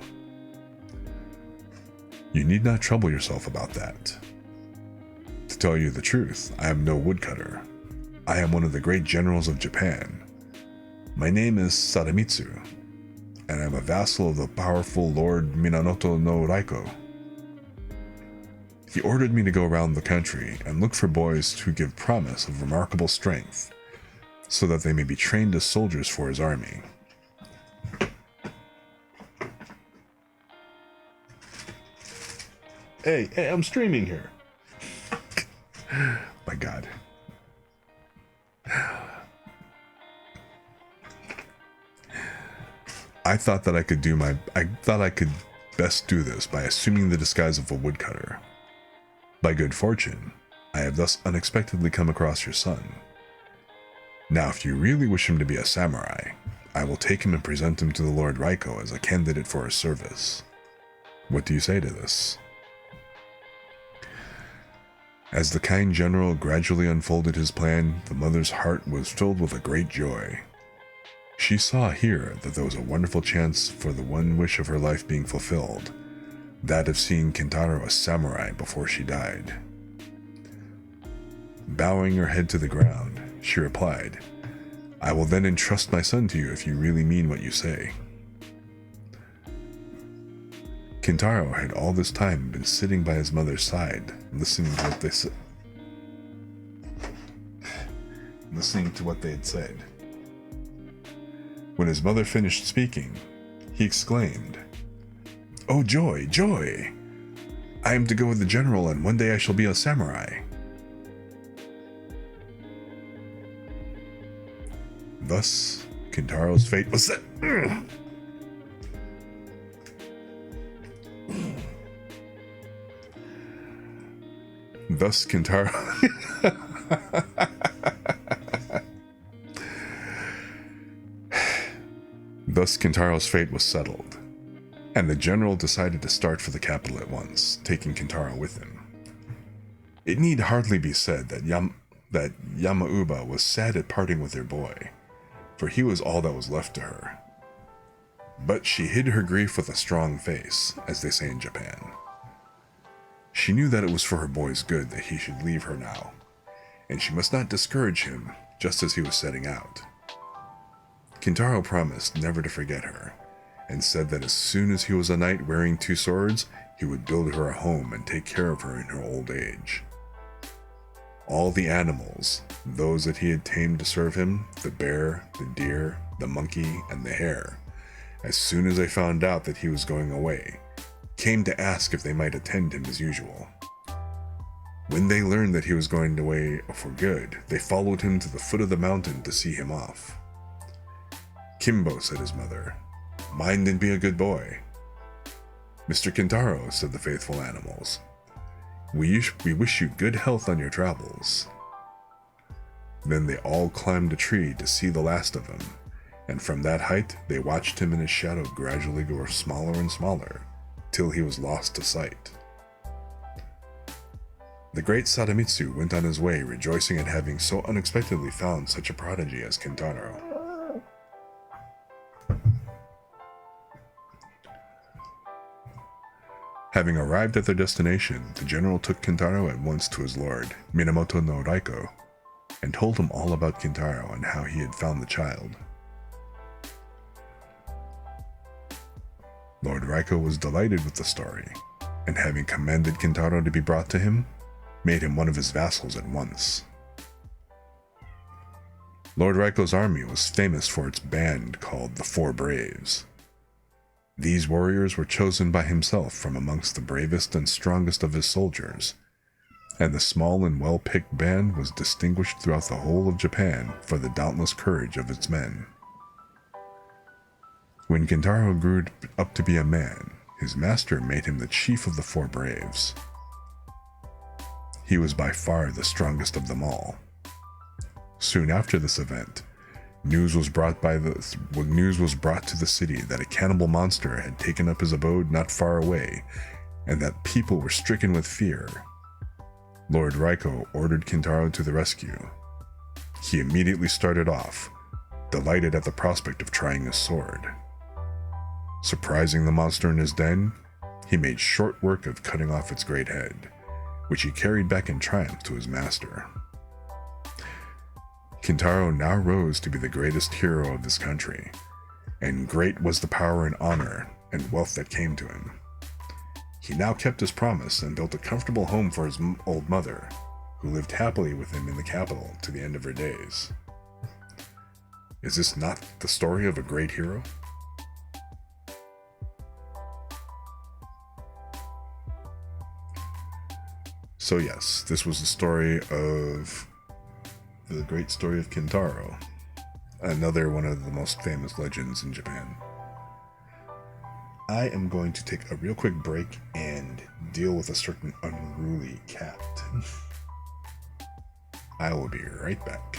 A: You need not trouble yourself about that. To tell you the truth, I am no woodcutter. I am one of the great generals of Japan. My name is Sadamitsu, and I am a vassal of the powerful Lord Minamoto no Raiko. He ordered me to go around the country and look for boys who give promise of remarkable strength, so that they may be trained as soldiers for his army. Hey, I'm streaming here. My God. I thought I could best do this by assuming the disguise of a woodcutter. By good fortune, I have thus unexpectedly come across your son. Now, if you really wish him to be a samurai, I will take him and present him to the Lord Raiko as a candidate for his service. What do you say to this? As the kind general gradually unfolded his plan, the mother's heart was filled with a great joy. She saw here that there was a wonderful chance for the one wish of her life being fulfilled, that of seeing Kintaro a samurai before she died. Bowing her head to the ground, she replied, I will then entrust my son to you if you really mean what you say. Kintaro had all this time been sitting by his mother's side, listening to what they had said. When his mother finished speaking, he exclaimed, Oh joy, joy! I am to go with the general, and one day I shall be a samurai. Thus, Kintaro's fate was set. Thus Kintaro... Thus Kintaro's fate was settled, and the general decided to start for the capital at once, taking Kintaro with him. It need hardly be said that Yamauba was sad at parting with her boy, for he was all that was left to her. But she hid her grief with a strong face, as they say in Japan. She knew that it was for her boy's good that he should leave her now, and she must not discourage him just as he was setting out. Kintaro promised never to forget her, and said that as soon as he was a knight wearing 2 swords, he would build her a home and take care of her in her old age. All the animals, those that he had tamed to serve him, the bear, the deer, the monkey, and the hare, as soon as they found out that he was going away, came to ask if they might attend him as usual. When they learned that he was going away for good, they followed him to the foot of the mountain to see him off. "Kimbo," said his mother, "mind and be a good boy." "Mr. Kintaro," said the faithful animals, we wish you good health on your travels." Then they all climbed a tree to see the last of him, and from that height they watched him and his shadow gradually grow smaller and smaller, till he was lost to sight. The great Sadamitsu went on his way rejoicing at having so unexpectedly found such a prodigy as Kintaro. Having arrived at their destination, the general took Kintaro at once to his lord, Minamoto no Raiko, and told him all about Kintaro and how he had found the child. Lord Raiko was delighted with the story, and having commanded Kintaro to be brought to him, made him one of his vassals at once. Lord Raiko's army was famous for its band called the Four Braves. These warriors were chosen by himself from amongst the bravest and strongest of his soldiers, and the small and well-picked band was distinguished throughout the whole of Japan for the dauntless courage of its men. When Kintaro grew up to be a man, his master made him the chief of the Four Braves. He was by far the strongest of them all. Soon after this event, news was brought to the city that a cannibal monster had taken up his abode not far away, and that people were stricken with fear. Lord Raiko ordered Kintaro to the rescue. He immediately started off, delighted at the prospect of trying his sword. Surprising the monster in his den, he made short work of cutting off its great head, which he carried back in triumph to his master. Kintaro now rose to be the greatest hero of this country, and great was the power and honor and wealth that came to him. He now kept his promise and built a comfortable home for his old mother, who lived happily with him in the capital to the end of her days. Is this not the story of a great hero? So yes, this was the story of the great story of Kintaro, another one of the most famous legends in Japan. I am going to take a real quick break and deal with a certain unruly cat. I will be right back.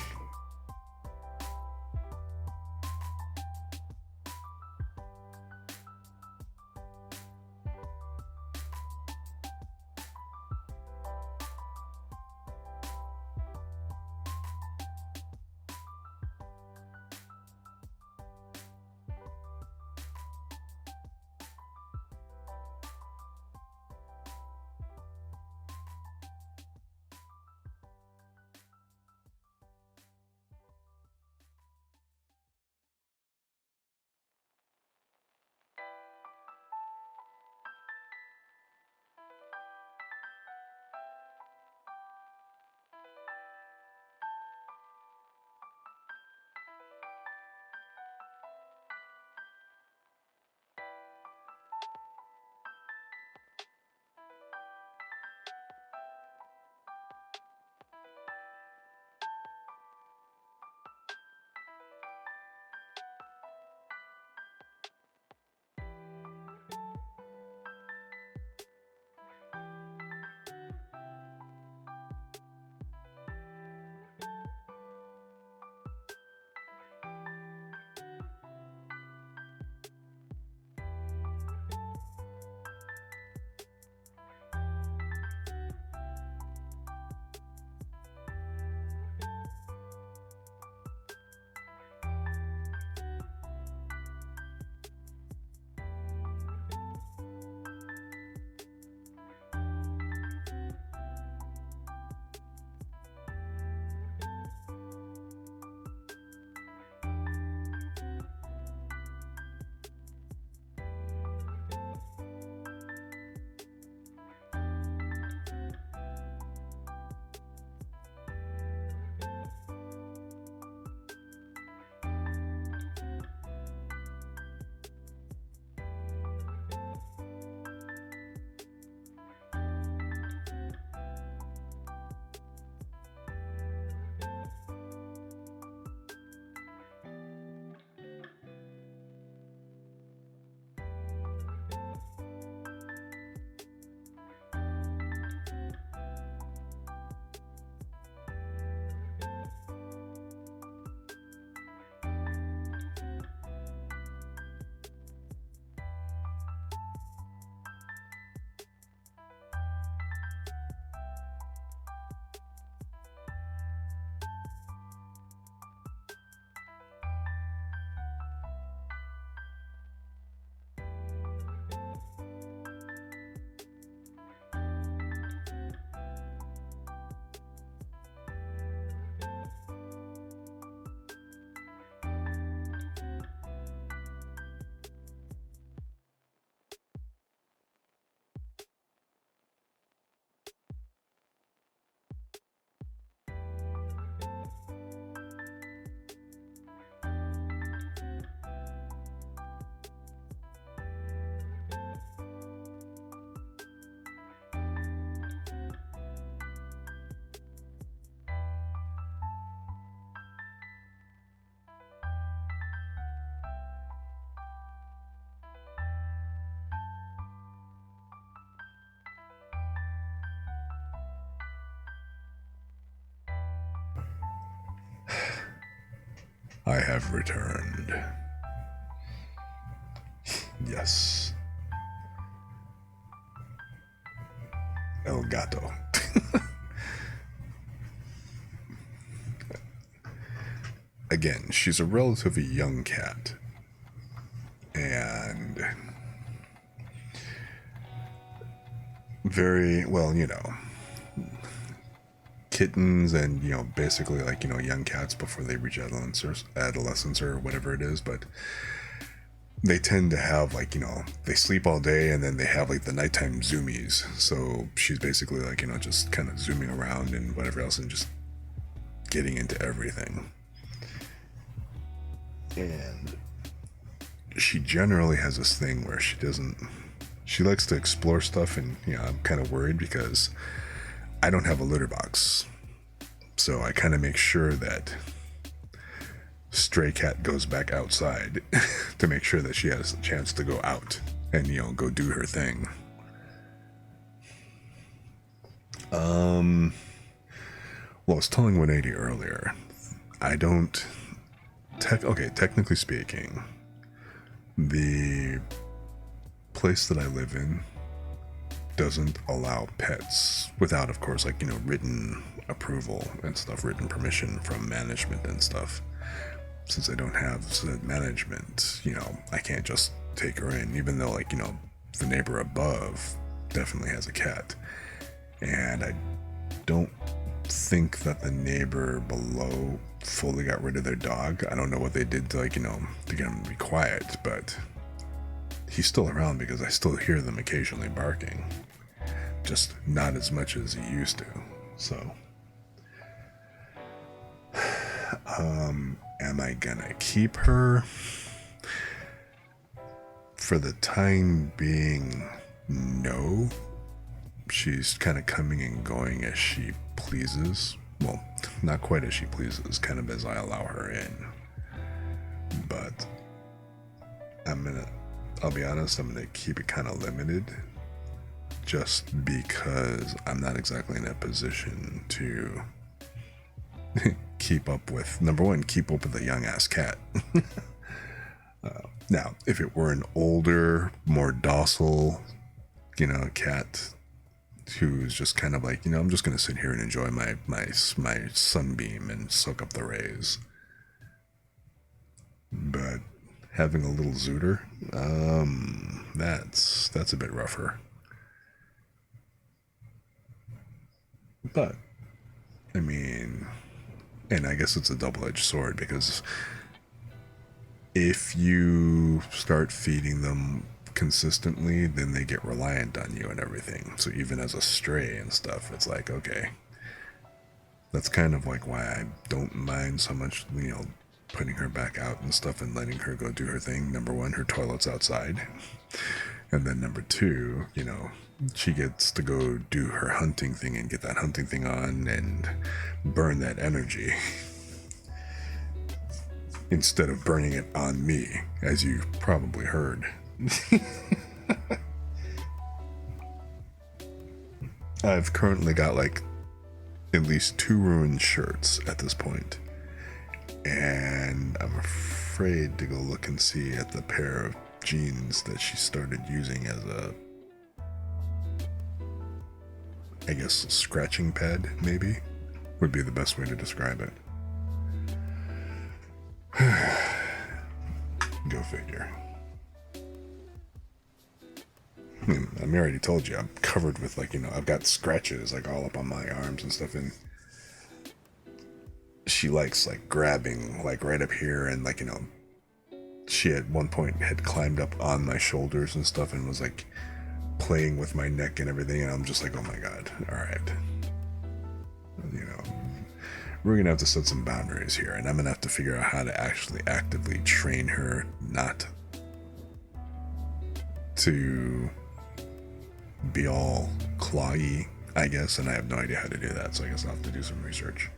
A: I have returned. Yes. El gato. Again, she's a relatively young cat. And very, well, kittens and, basically like, young cats before they reach adolescence or whatever it is. But they tend to have like, they sleep all day and then they have like the nighttime zoomies. So she's basically like, just kind of zooming around and whatever else and just getting into everything. And she generally has this thing where she likes to explore stuff, and I'm kind of worried because I don't have a litter box. So I kind of make sure that stray cat goes back outside to make sure that she has a chance to go out and, go do her thing. Well, I was telling 180 earlier, I don't... technically speaking, the place that I live in doesn't allow pets without, of course, like, written approval and stuff, written permission from management and stuff. Since I don't have said management, I can't just take her in, even though, like, the neighbor above definitely has a cat. And I don't think that the neighbor below fully got rid of their dog. I don't know what they did to, like, to get him to be quiet, but he's still around because I still hear them occasionally barking. Just not as much as he used to. So, am I gonna keep her? For the time being, no. She's kind of coming and going as she pleases. Well, not quite as she pleases, kind of as I allow her in. But I'll be honest, I'm gonna keep it kind of limited. Just because I'm not exactly in a position to keep up with, number one, keep up with a young ass cat. Now, if it were an older, more docile, cat who's just kind of like, I'm just going to sit here and enjoy my sunbeam and soak up the rays. But having a little zooter, that's a bit rougher. But, I mean, and I guess it's a double-edged sword, because if you start feeding them consistently, then they get reliant on you and everything. So even as a stray and stuff, it's like, okay, that's kind of like why I don't mind so much, putting her back out and stuff and letting her go do her thing. Number one, her toilet's outside. And then number two, she gets to go do her hunting thing and get that hunting thing on and burn that energy. Instead of burning it on me, as you probably heard. I've currently got like at least 2 ruined shirts at this point. And I'm afraid to go look and see at the pair of jeans that she started using as a, I guess, a scratching pad, maybe, would be the best way to describe it. Go figure. I mean, I already told you, I'm covered with, like, I've got scratches, like, all up on my arms and stuff, and she likes, like, grabbing, like, right up here, and, like, she at one point had climbed up on my shoulders and stuff, and was, like, playing with my neck and everything, and I'm just like, oh my god, alright. We're gonna have to set some boundaries here, and I'm gonna have to figure out how to actually actively train her not to be all clawy, I guess, and I have no idea how to do that, so I guess I'll have to do some research.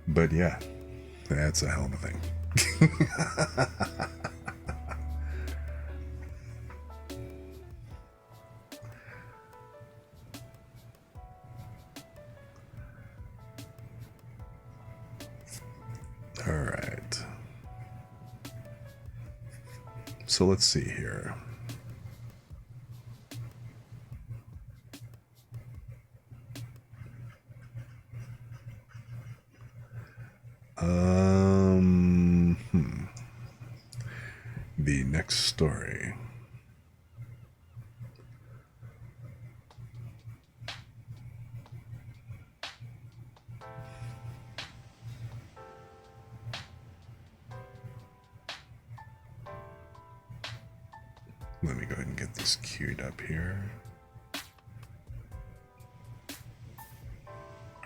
A: But yeah, that's a hell of a thing. So let's see here. The next story. Let me go ahead and get this queued up here.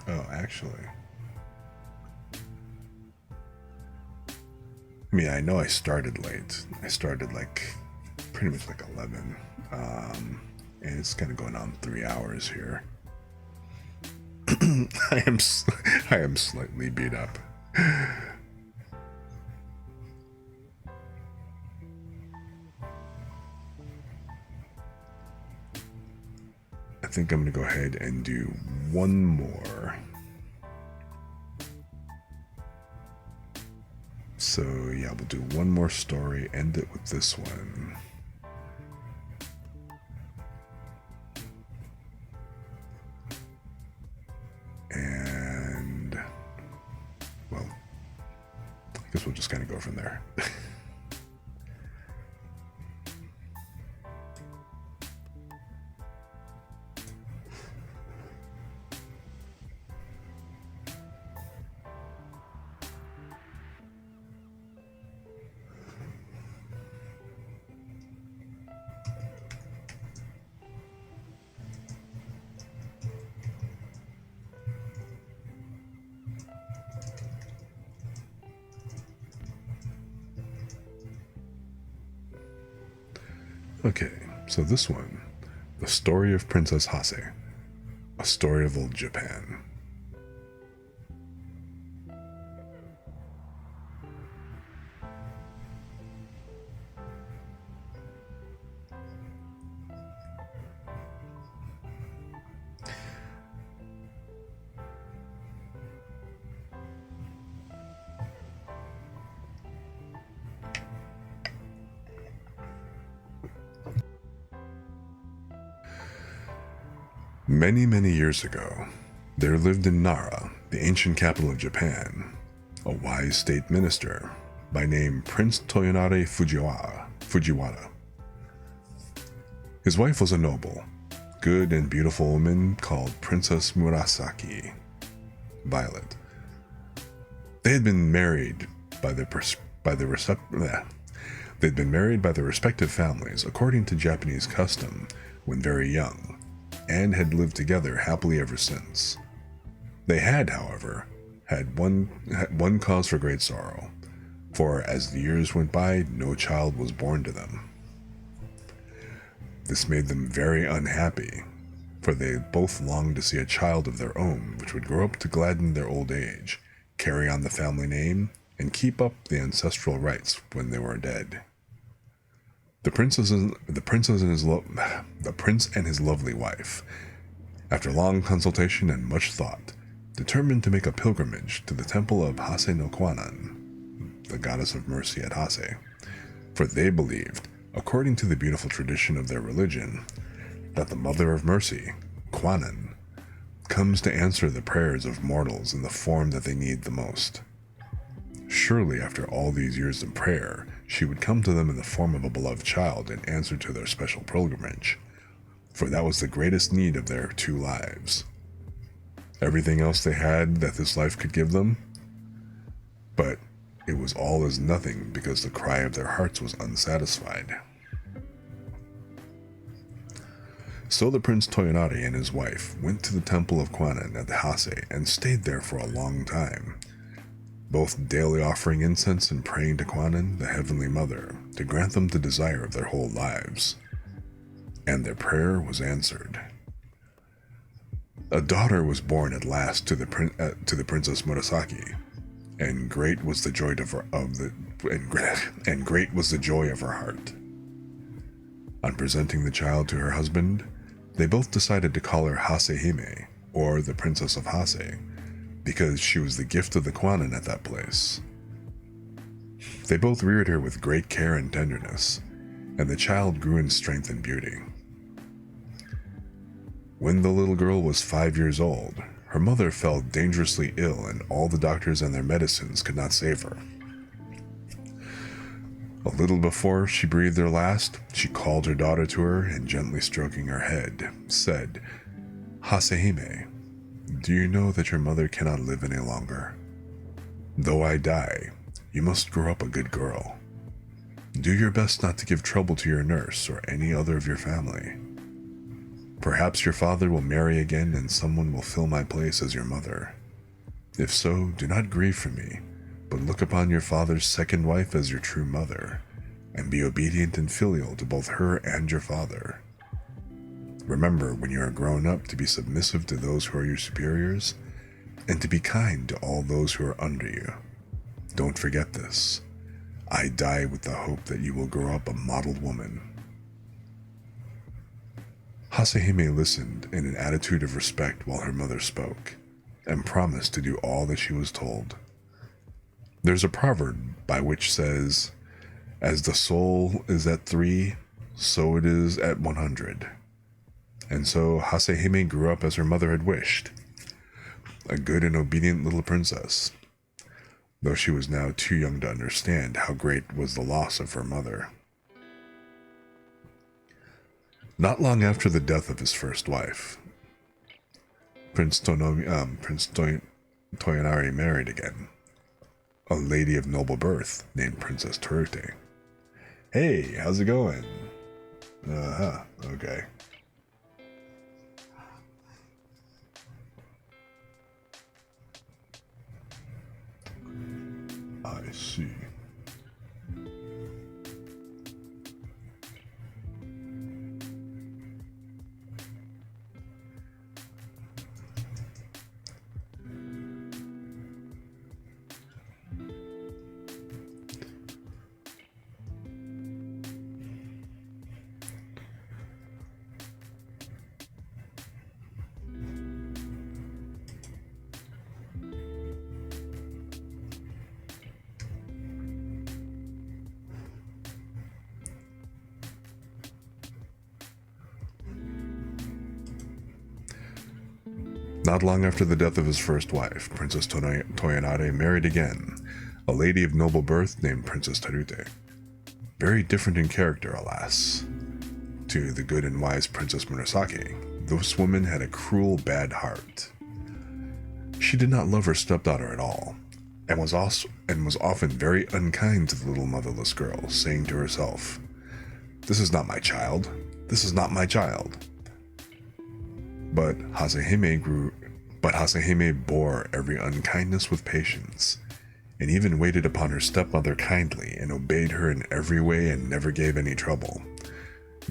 A: Oh, actually. I mean, I know I started late. I started like pretty much like 11. And it's kind of going on 3 hours here. I am slightly beat up. I think I'm going to go ahead and do one more. So yeah, we'll do one more story, end it with this one. And, well, I guess we'll just kind of go from there. Okay, so this one, The Story of Princess Hase, a story of old Japan. Many, many years ago, there lived in Nara, the ancient capital of Japan, a wise state minister by name Prince Toyonari Fujiwara. His wife was a noble, good and beautiful woman called Princess Murasaki, Violet. They had been married by their respective families according to Japanese custom when very young, and had lived together happily ever since. They had, however, had one cause for great sorrow, for as the years went by, no child was born to them. This made them very unhappy, for they both longed to see a child of their own which would grow up to gladden their old age, carry on the family name, and keep up the ancestral rights when they were dead. The prince and his lovely wife, after long consultation and much thought, determined to make a pilgrimage to the temple of Hase no Kwanan, the goddess of mercy at Hase, for they believed, according to the beautiful tradition of their religion, that the Mother of Mercy, Kwanan, comes to answer the prayers of mortals in the form that they need the most. Surely, after all these years of prayer, she would come to them in the form of a beloved child in answer to their special pilgrimage, for that was the greatest need of their 2 lives. Everything else they had that this life could give them, but it was all as nothing because the cry of their hearts was unsatisfied. So the Prince Toyonari and his wife went to the temple of Kwanan at the Hase and stayed there for a long time, both daily offering incense and praying to Kwanan, the Heavenly Mother, to grant them the desire of their whole lives. And their prayer was answered. A daughter was born at last to the Princess Murasaki, and great was the joy of her heart. On presenting the child to her husband, they both decided to call her Hasehime, or the Princess of Hase, because she was the gift of the Kwanan at that place. They both reared her with great care and tenderness, and the child grew in strength and beauty. When the little girl was 5 years old, her mother fell dangerously ill and all the doctors and their medicines could not save her. A little before she breathed her last, she called her daughter to her and gently stroking her head, said, "Hasehime, do you know that your mother cannot live any longer? Though I die, you must grow up a good girl. Do your best not to give trouble to your nurse or any other of your family. Perhaps your father will marry again and someone will fill my place as your mother. If so, do not grieve for me, but look upon your father's second wife as your true mother, and be obedient and filial to both her and your father. Remember, when you are grown up, to be submissive to those who are your superiors, and to be kind to all those who are under you. Don't forget this. I die with the hope that you will grow up a modeled woman." Hasehime listened in an attitude of respect while her mother spoke, and promised to do all that she was told. There's a proverb by which says, "As the soul is at 3, so it is at 100. And so Hasehime grew up as her mother had wished, a good and obedient little princess, though she was now too young to understand how great was the loss of her mother. Not long after the death of his first wife, Prince Toyonari married again, a lady of noble birth named Princess Terute. "Hey, how's it going?" Okay. I see. Not long after the death of his first wife, Princess Toyonari married again, a lady of noble birth named Princess Terute. Very different in character, alas. To the good and wise Princess Murasaki, this woman had a cruel, bad heart. She did not love her stepdaughter at all, and was often very unkind to the little motherless girl, saying to herself, "This is not my child. This is not my child." But Hasehime bore every unkindness with patience, and even waited upon her stepmother kindly and obeyed her in every way and never gave any trouble,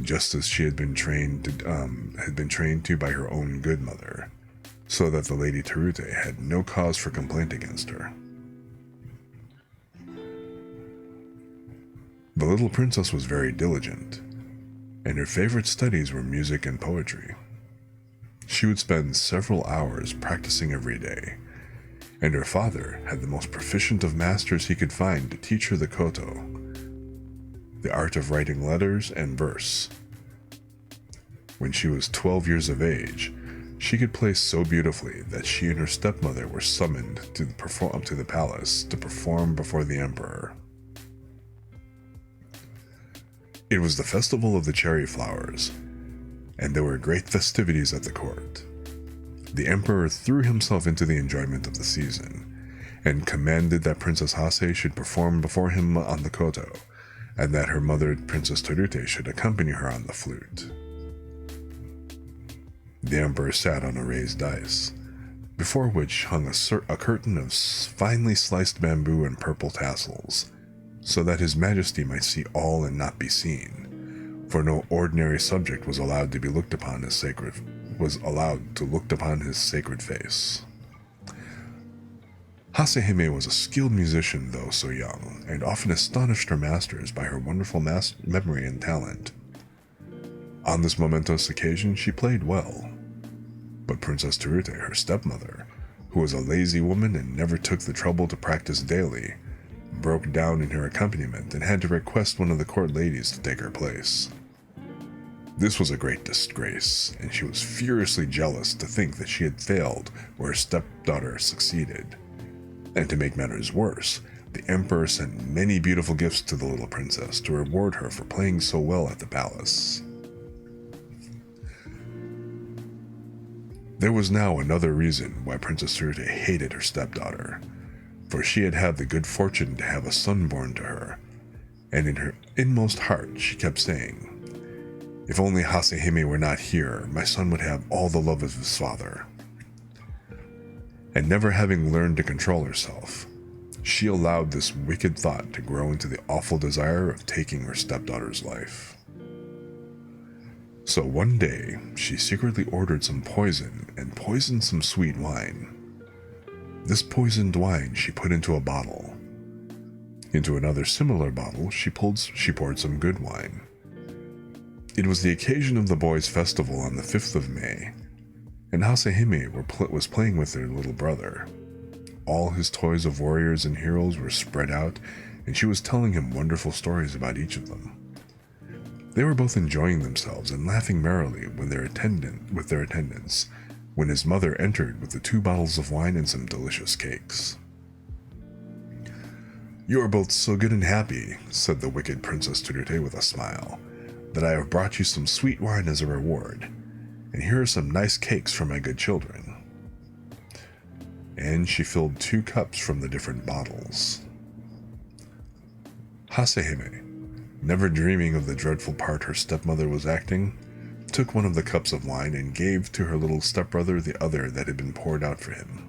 A: just as she had been trained to by her own good mother, so that the Lady Terute had no cause for complaint against her. The little princess was very diligent, and her favorite studies were music and poetry. She would spend several hours practicing every day, and her father had the most proficient of masters he could find to teach her the koto, the art of writing letters and verse. When she was 12 years of age, she could play so beautifully that she and her stepmother were summoned to the palace to perform before the emperor. It was the festival of the cherry flowers, and there were great festivities at the court. The emperor threw himself into the enjoyment of the season, and commanded that Princess Hase should perform before him on the koto, and that her mother, Princess Terute, should accompany her on the flute. The emperor sat on a raised dais, before which hung a curtain of finely sliced bamboo and purple tassels, so that his majesty might see all and not be seen, for no ordinary subject was allowed to look upon his sacred face. Hasehime was a skilled musician, though so young, and often astonished her masters by her wonderful memory and talent. On this momentous occasion, she played well, but Princess Terute, her stepmother, who was a lazy woman and never took the trouble to practice daily, broke down in her accompaniment and had to request one of the court ladies to take her place. This was a great disgrace, and she was furiously jealous to think that she had failed where her stepdaughter succeeded. And to make matters worse, the emperor sent many beautiful gifts to the little princess to reward her for playing so well at the palace. There was now another reason why Princess Tsurude hated her stepdaughter, for she had had the good fortune to have a son born to her, and in her inmost heart she kept saying, "If only Hasehime were not here, my son would have all the love of his father." And never having learned to control herself, she allowed this wicked thought to grow into the awful desire of taking her stepdaughter's life. So one day, she secretly ordered some poison and poisoned some sweet wine. This poisoned wine she put into a bottle. Into another similar bottle, she poured some good wine. It was the occasion of the boys' festival on the 5th of May, and Hasehime was playing with their little brother. All his toys of warriors and heroes were spread out, and she was telling him wonderful stories about each of them. They were both enjoying themselves and laughing merrily with their attendants, when his mother entered with the 2 bottles of wine and some delicious cakes. "You are both so good and happy," said the wicked Princess Tsurude with a smile, "that I have brought you some sweet wine as a reward, and here are some nice cakes for my good children." And she filled 2 cups from the different bottles. Hasehime, never dreaming of the dreadful part her stepmother was acting, took one of the cups of wine and gave to her little stepbrother the other that had been poured out for him.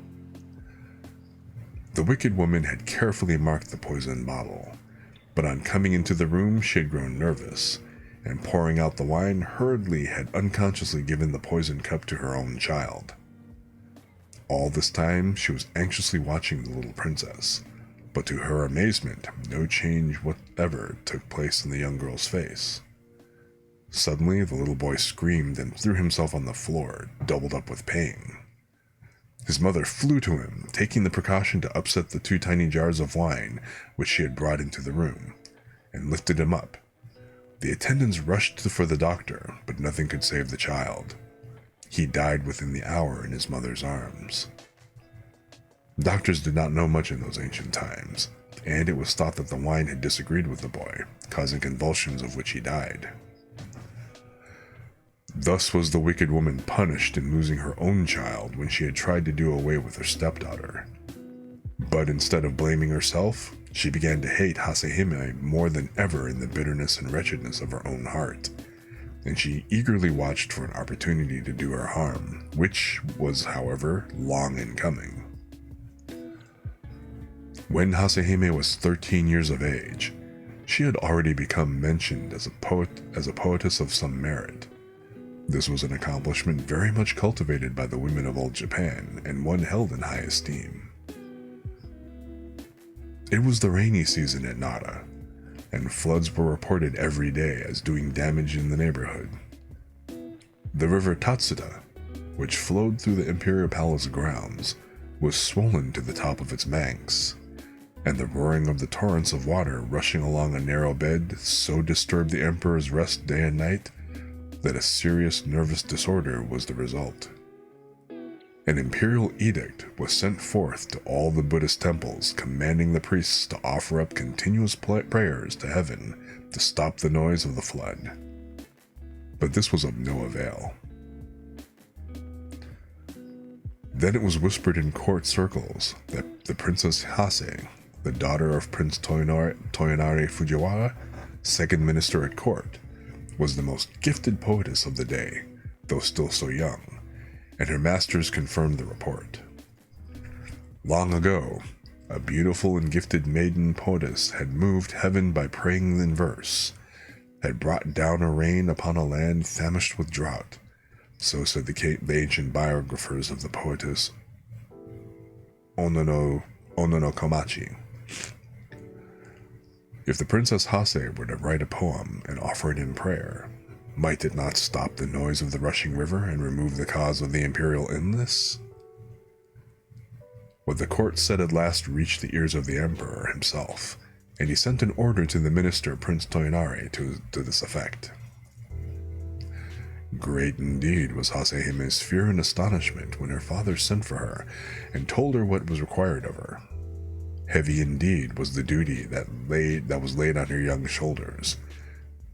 A: The wicked woman had carefully marked the poison bottle, but on coming into the room she had grown nervous, and pouring out the wine hurriedly had unconsciously given the poisoned cup to her own child. All this time she was anxiously watching the little princess, but to her amazement, no change whatever took place in the young girl's face. Suddenly, the little boy screamed and threw himself on the floor, doubled up with pain. His mother flew to him, taking the precaution to upset the 2 tiny jars of wine which she had brought into the room, and lifted him up. The attendants rushed for the doctor, but nothing could save the child. He died within the hour in his mother's arms. Doctors did not know much in those ancient times, and it was thought that the wine had disagreed with the boy, causing convulsions of which he died. Thus was the wicked woman punished in losing her own child when she had tried to do away with her stepdaughter. But instead of blaming herself, she began to hate Hasehime more than ever in the bitterness and wretchedness of her own heart, and she eagerly watched for an opportunity to do her harm, which was, however, long in coming. When Hasehime was 13 years of age, she had already become mentioned as a poetess of some merit. This was an accomplishment very much cultivated by the women of old Japan, and one held in high esteem. It was the rainy season at Nara, and floods were reported every day as doing damage in the neighborhood. The river Tatsuda, which flowed through the imperial palace grounds, was swollen to the top of its banks, and the roaring of the torrents of water rushing along a narrow bed so disturbed the emperor's rest day and night that a serious nervous disorder was the result. An imperial edict was sent forth to all the Buddhist temples, commanding the priests to offer up continuous prayers to heaven to stop the noise of the flood. But this was of no avail. Then it was whispered in court circles that the Princess Hase, the daughter of Prince Toyonari Fujiwara, second minister at court, was the most gifted poetess of the day, though still so young, and her masters confirmed the report. Long ago, a beautiful and gifted maiden poetess had moved heaven by praying in verse, had brought down a rain upon a land famished with drought. So said the ancient biographers of the poetess Ono no Komachi. If the Princess Hase were to write a poem and offer it in prayer, might it not stop the noise of the rushing river and remove the cause of the imperial illness? What the court said at last reached the ears of the emperor himself, and he sent an order to the minister Prince Toyonari to this effect. Great indeed was Hasehime's fear and astonishment when her father sent for her and told her what was required of her. Heavy indeed was the duty that was laid on her young shoulders,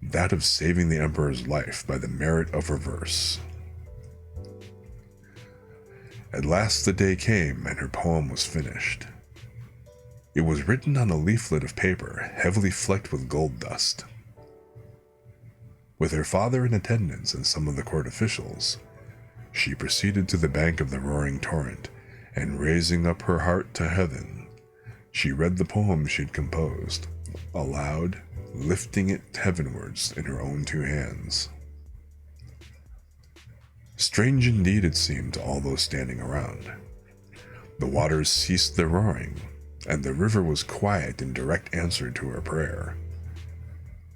A: that of saving the emperor's life by the merit of her verse. At last the day came and her poem was finished. It was written on a leaflet of paper heavily flecked with gold dust. With her father in attendance and some of the court officials, she proceeded to the bank of the roaring torrent, and raising up her heart to heaven, she read the poem she had composed, aloud, lifting it heavenwards in her own two hands. Strange indeed it seemed to all those standing around. The waters ceased their roaring, and the river was quiet in direct answer to her prayer.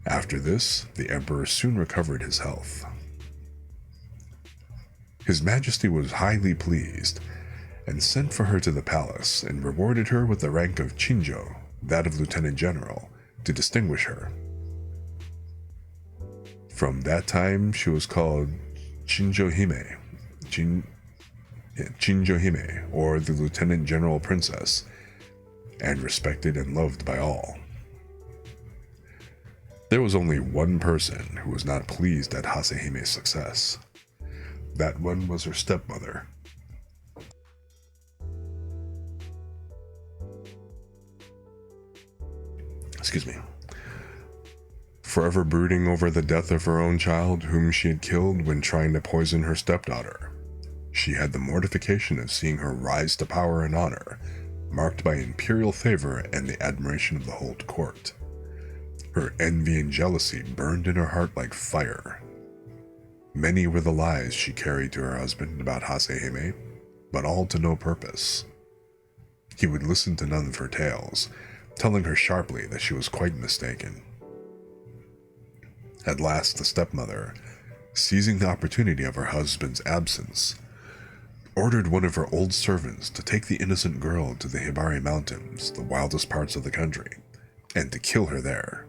A: After this, the emperor soon recovered his health. His Majesty was highly pleased, and sent for her to the palace, and rewarded her with the rank of Chinjo, that of Lieutenant General, to distinguish her. From that time, she was called Chinjo Hime, or the Lieutenant General Princess, and respected and loved by all. There was only one person who was not pleased at Hasehime's success. That one was her stepmother. Forever brooding over the death of her own child, whom she had killed when trying to poison her stepdaughter. She had the mortification of seeing her rise to power and honor, marked by imperial favor and the admiration of the whole court. Her envy and jealousy burned in her heart like fire. Many were the lies she carried to her husband about Hasehime, but all to no purpose. He would listen to none of her tales, telling her sharply that she was quite mistaken. At last the stepmother, seizing the opportunity of her husband's absence, ordered one of her old servants to take the innocent girl to the Hibari Mountains, the wildest parts of the country, and to kill her there.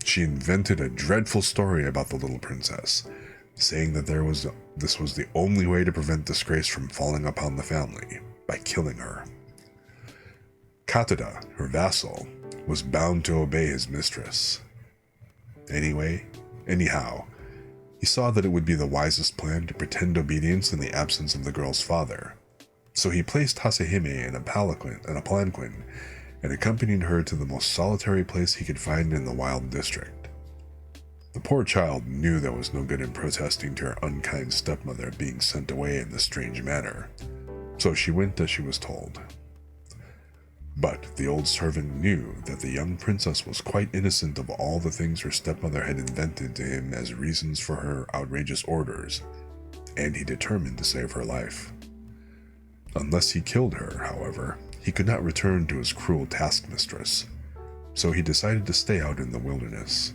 A: She invented a dreadful story about the little princess, saying that this was the only way to prevent disgrace from falling upon the family, by killing her. Katada, her vassal, was bound to obey his mistress. Anyhow, he saw that it would be the wisest plan to pretend obedience in the absence of the girl's father, so he placed Hasehime in a palanquin and accompanied her to the most solitary place he could find in the wild district. The poor child knew there was no good in protesting to her unkind stepmother being sent away in this strange manner, so she went as she was told. But the old servant knew that the young princess was quite innocent of all the things her stepmother had invented to him as reasons for her outrageous orders, and he determined to save her life. Unless he killed her, however, he could not return to his cruel taskmistress, so he decided to stay out in the wilderness.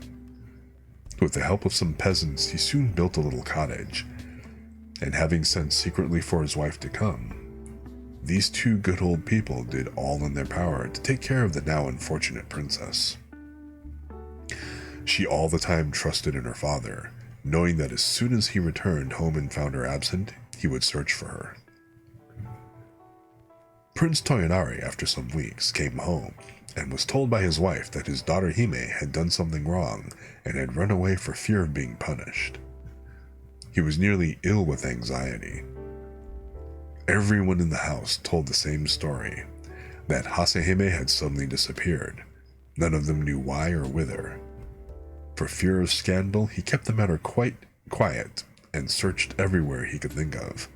A: With the help of some peasants, he soon built a little cottage, and having sent secretly for his wife to come, these two good old people did all in their power to take care of the now unfortunate princess. She all the time trusted in her father, knowing that as soon as he returned home and found her absent, he would search for her. Prince Toyonari, after some weeks, came home and was told by his wife that his daughter Hime had done something wrong and had run away for fear of being punished. He was nearly ill with anxiety. Everyone in the house told the same story, that Hasehime had suddenly disappeared. None of them knew why or whither. For fear of scandal, he kept the matter quite quiet and searched everywhere he could think of,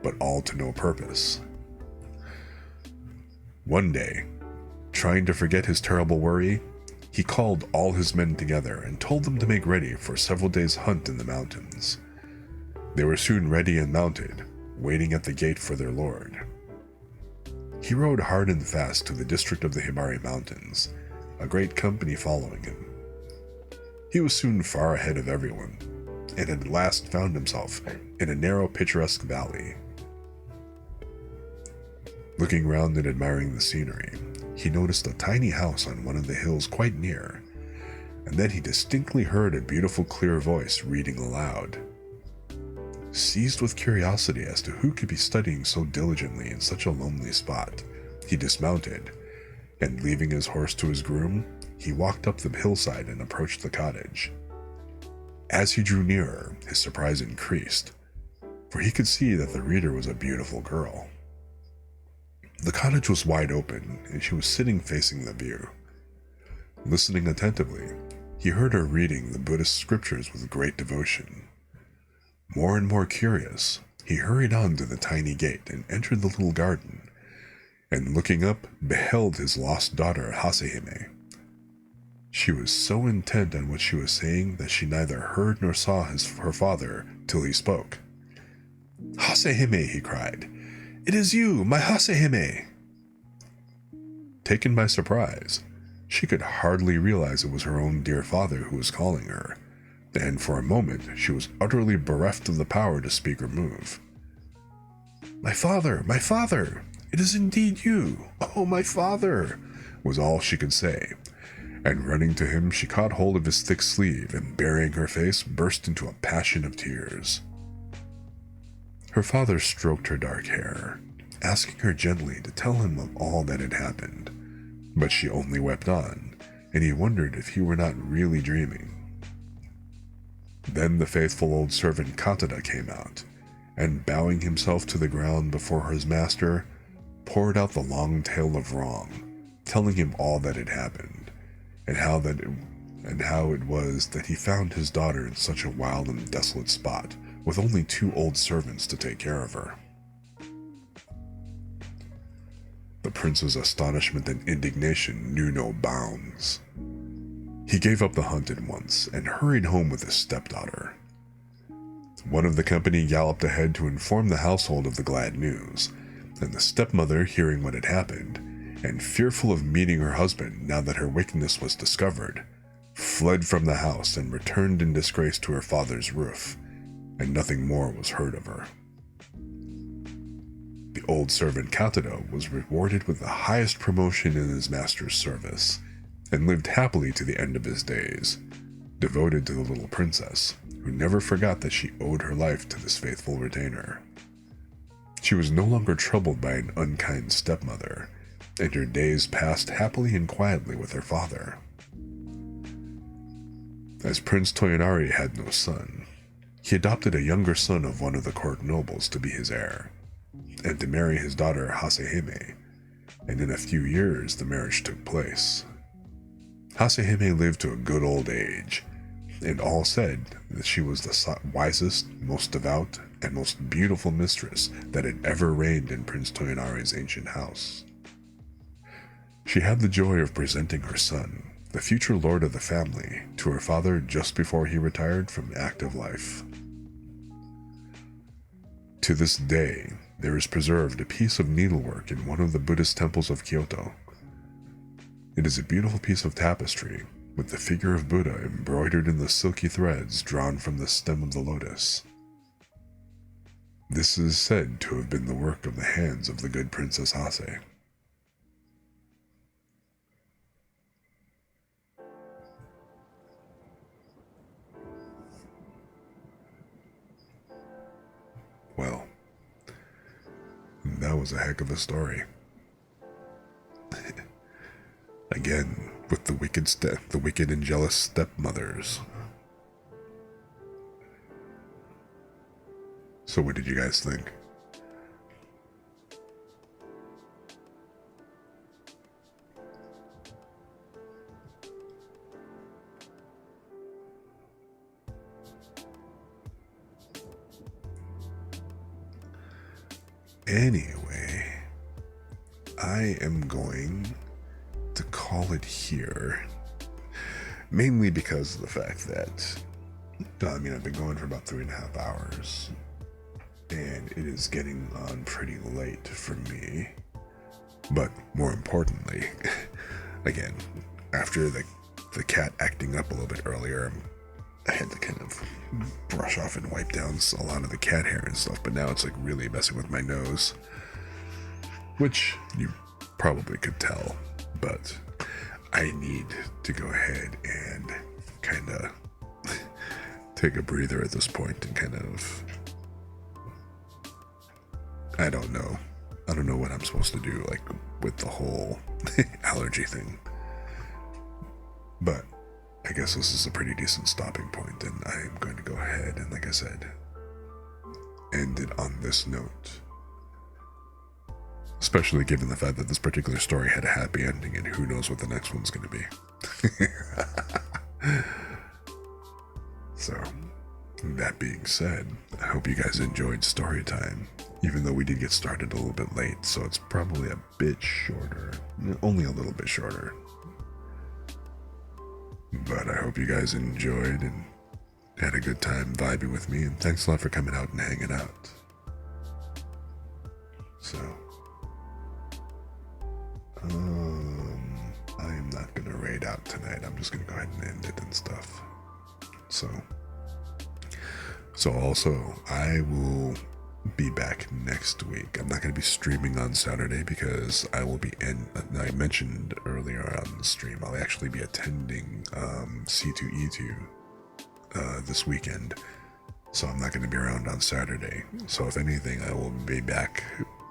A: but all to no purpose. One day, trying to forget his terrible worry, he called all his men together and told them to make ready for several days' hunt in the mountains. They were soon ready and mounted, waiting at the gate for their lord. He rode hard and fast to the district of the Hibari Mountains, a great company following him. He was soon far ahead of everyone, and at last found himself in a narrow, picturesque valley. Looking round and admiring the scenery, he noticed a tiny house on one of the hills quite near, and then he distinctly heard a beautiful clear voice reading aloud. Seized with curiosity as to who could be studying so diligently in such a lonely spot, he dismounted, and leaving his horse to his groom, he walked up the hillside and approached the cottage. As he drew nearer, his surprise increased, for he could see that the reader was a beautiful girl. The cottage was wide open, and she was sitting facing the view. Listening attentively, he heard her reading the Buddhist scriptures with great devotion. More and more curious, he hurried on to the tiny gate and entered the little garden, and looking up, beheld his lost daughter Hasehime. She was so intent on what she was saying that she neither heard nor saw her father till he spoke. "Hasehime," he cried. "It is you, my Hasehime!" Taken by surprise, she could hardly realize it was her own dear father who was calling her, and for a moment she was utterly bereft of the power to speak or move. My father! It is indeed you! Oh, my father!" was all she could say, and running to him she caught hold of his thick sleeve and, burying her face, burst into a passion of tears. Her father stroked her dark hair, asking her gently to tell him of all that had happened, but she only wept on, and he wondered if he were not really dreaming. Then the faithful old servant Katada came out, and bowing himself to the ground before his master, poured out the long tale of wrong, telling him all that had happened, and how it was that he found his daughter in such a wild and desolate spot, with only 2 old servants to take care of her. The prince's astonishment and indignation knew no bounds. He gave up the hunt at once and hurried home with his stepdaughter. One of the company galloped ahead to inform the household of the glad news, and the stepmother, hearing what had happened, and fearful of meeting her husband now that her wickedness was discovered, fled from the house and returned in disgrace to her father's roof, and nothing more was heard of her. The old servant Katada was rewarded with the highest promotion in his master's service, and lived happily to the end of his days, devoted to the little princess, who never forgot that she owed her life to this faithful retainer. She was no longer troubled by an unkind stepmother, and her days passed happily and quietly with her father. As Prince Toyonari had no son, he adopted a younger son of one of the court nobles to be his heir, and to marry his daughter Hasehime, and in a few years the marriage took place. Hasehime lived to a good old age, and all said that she was the wisest, most devout, and most beautiful mistress that had ever reigned in Prince Toyonari's ancient house. She had the joy of presenting her son, the future lord of the family, to her father just before he retired from active life. To this day, there is preserved a piece of needlework in one of the Buddhist temples of Kyoto. It is a beautiful piece of tapestry, with the figure of Buddha embroidered in the silky threads drawn from the stem of the lotus. This is said to have been the work of the hands of the good Princess Hase. Well, that was a heck of a story. Again, with the wicked and jealous stepmothers. So what did you guys think? Anyway, I am going to call it here, mainly because of the fact that, I've been going for about 3.5 hours, and it is getting on pretty late for me. But more importantly, again, after the cat acting up a little bit earlier, I had to kind of brush off and wipe down a lot of the cat hair and stuff, but now it's like really messing with my nose. which you probably could tell, but I need to go ahead and kind of take a breather at this point and kind of, I don't know what I'm supposed to do, like with the whole allergy thing, but I guess this is a pretty decent stopping point, and I am going to go ahead and, like I said, end it on this note. Especially given the fact that this particular story had a happy ending, and who knows what the next one's going to be. So, that being said, I hope you guys enjoyed story time, even though we did get started a little bit late, so it's probably a bit shorter, only a little bit shorter. But I hope you guys enjoyed and had a good time vibing with me, and thanks a lot for coming out and hanging out. So, I am not going to raid out tonight. I'm just going to go ahead and end it and stuff. So also, I will be back next week. I'm not going to be streaming on Saturday because I will be I mentioned earlier on the stream, I'll actually be attending C2E2 this weekend. So I'm not going to be around on Saturday. So if anything, I will be back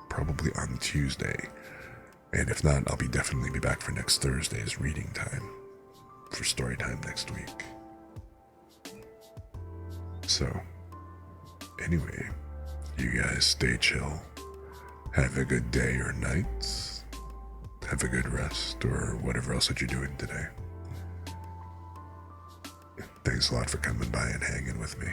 A: probably on Tuesday. And if not, I'll definitely be back for next Thursday's reading time, for story time next week. So, anyway, you guys stay chill. Have a good day or night. Have a good rest or whatever else that you're doing today. Thanks a lot for coming by and hanging with me.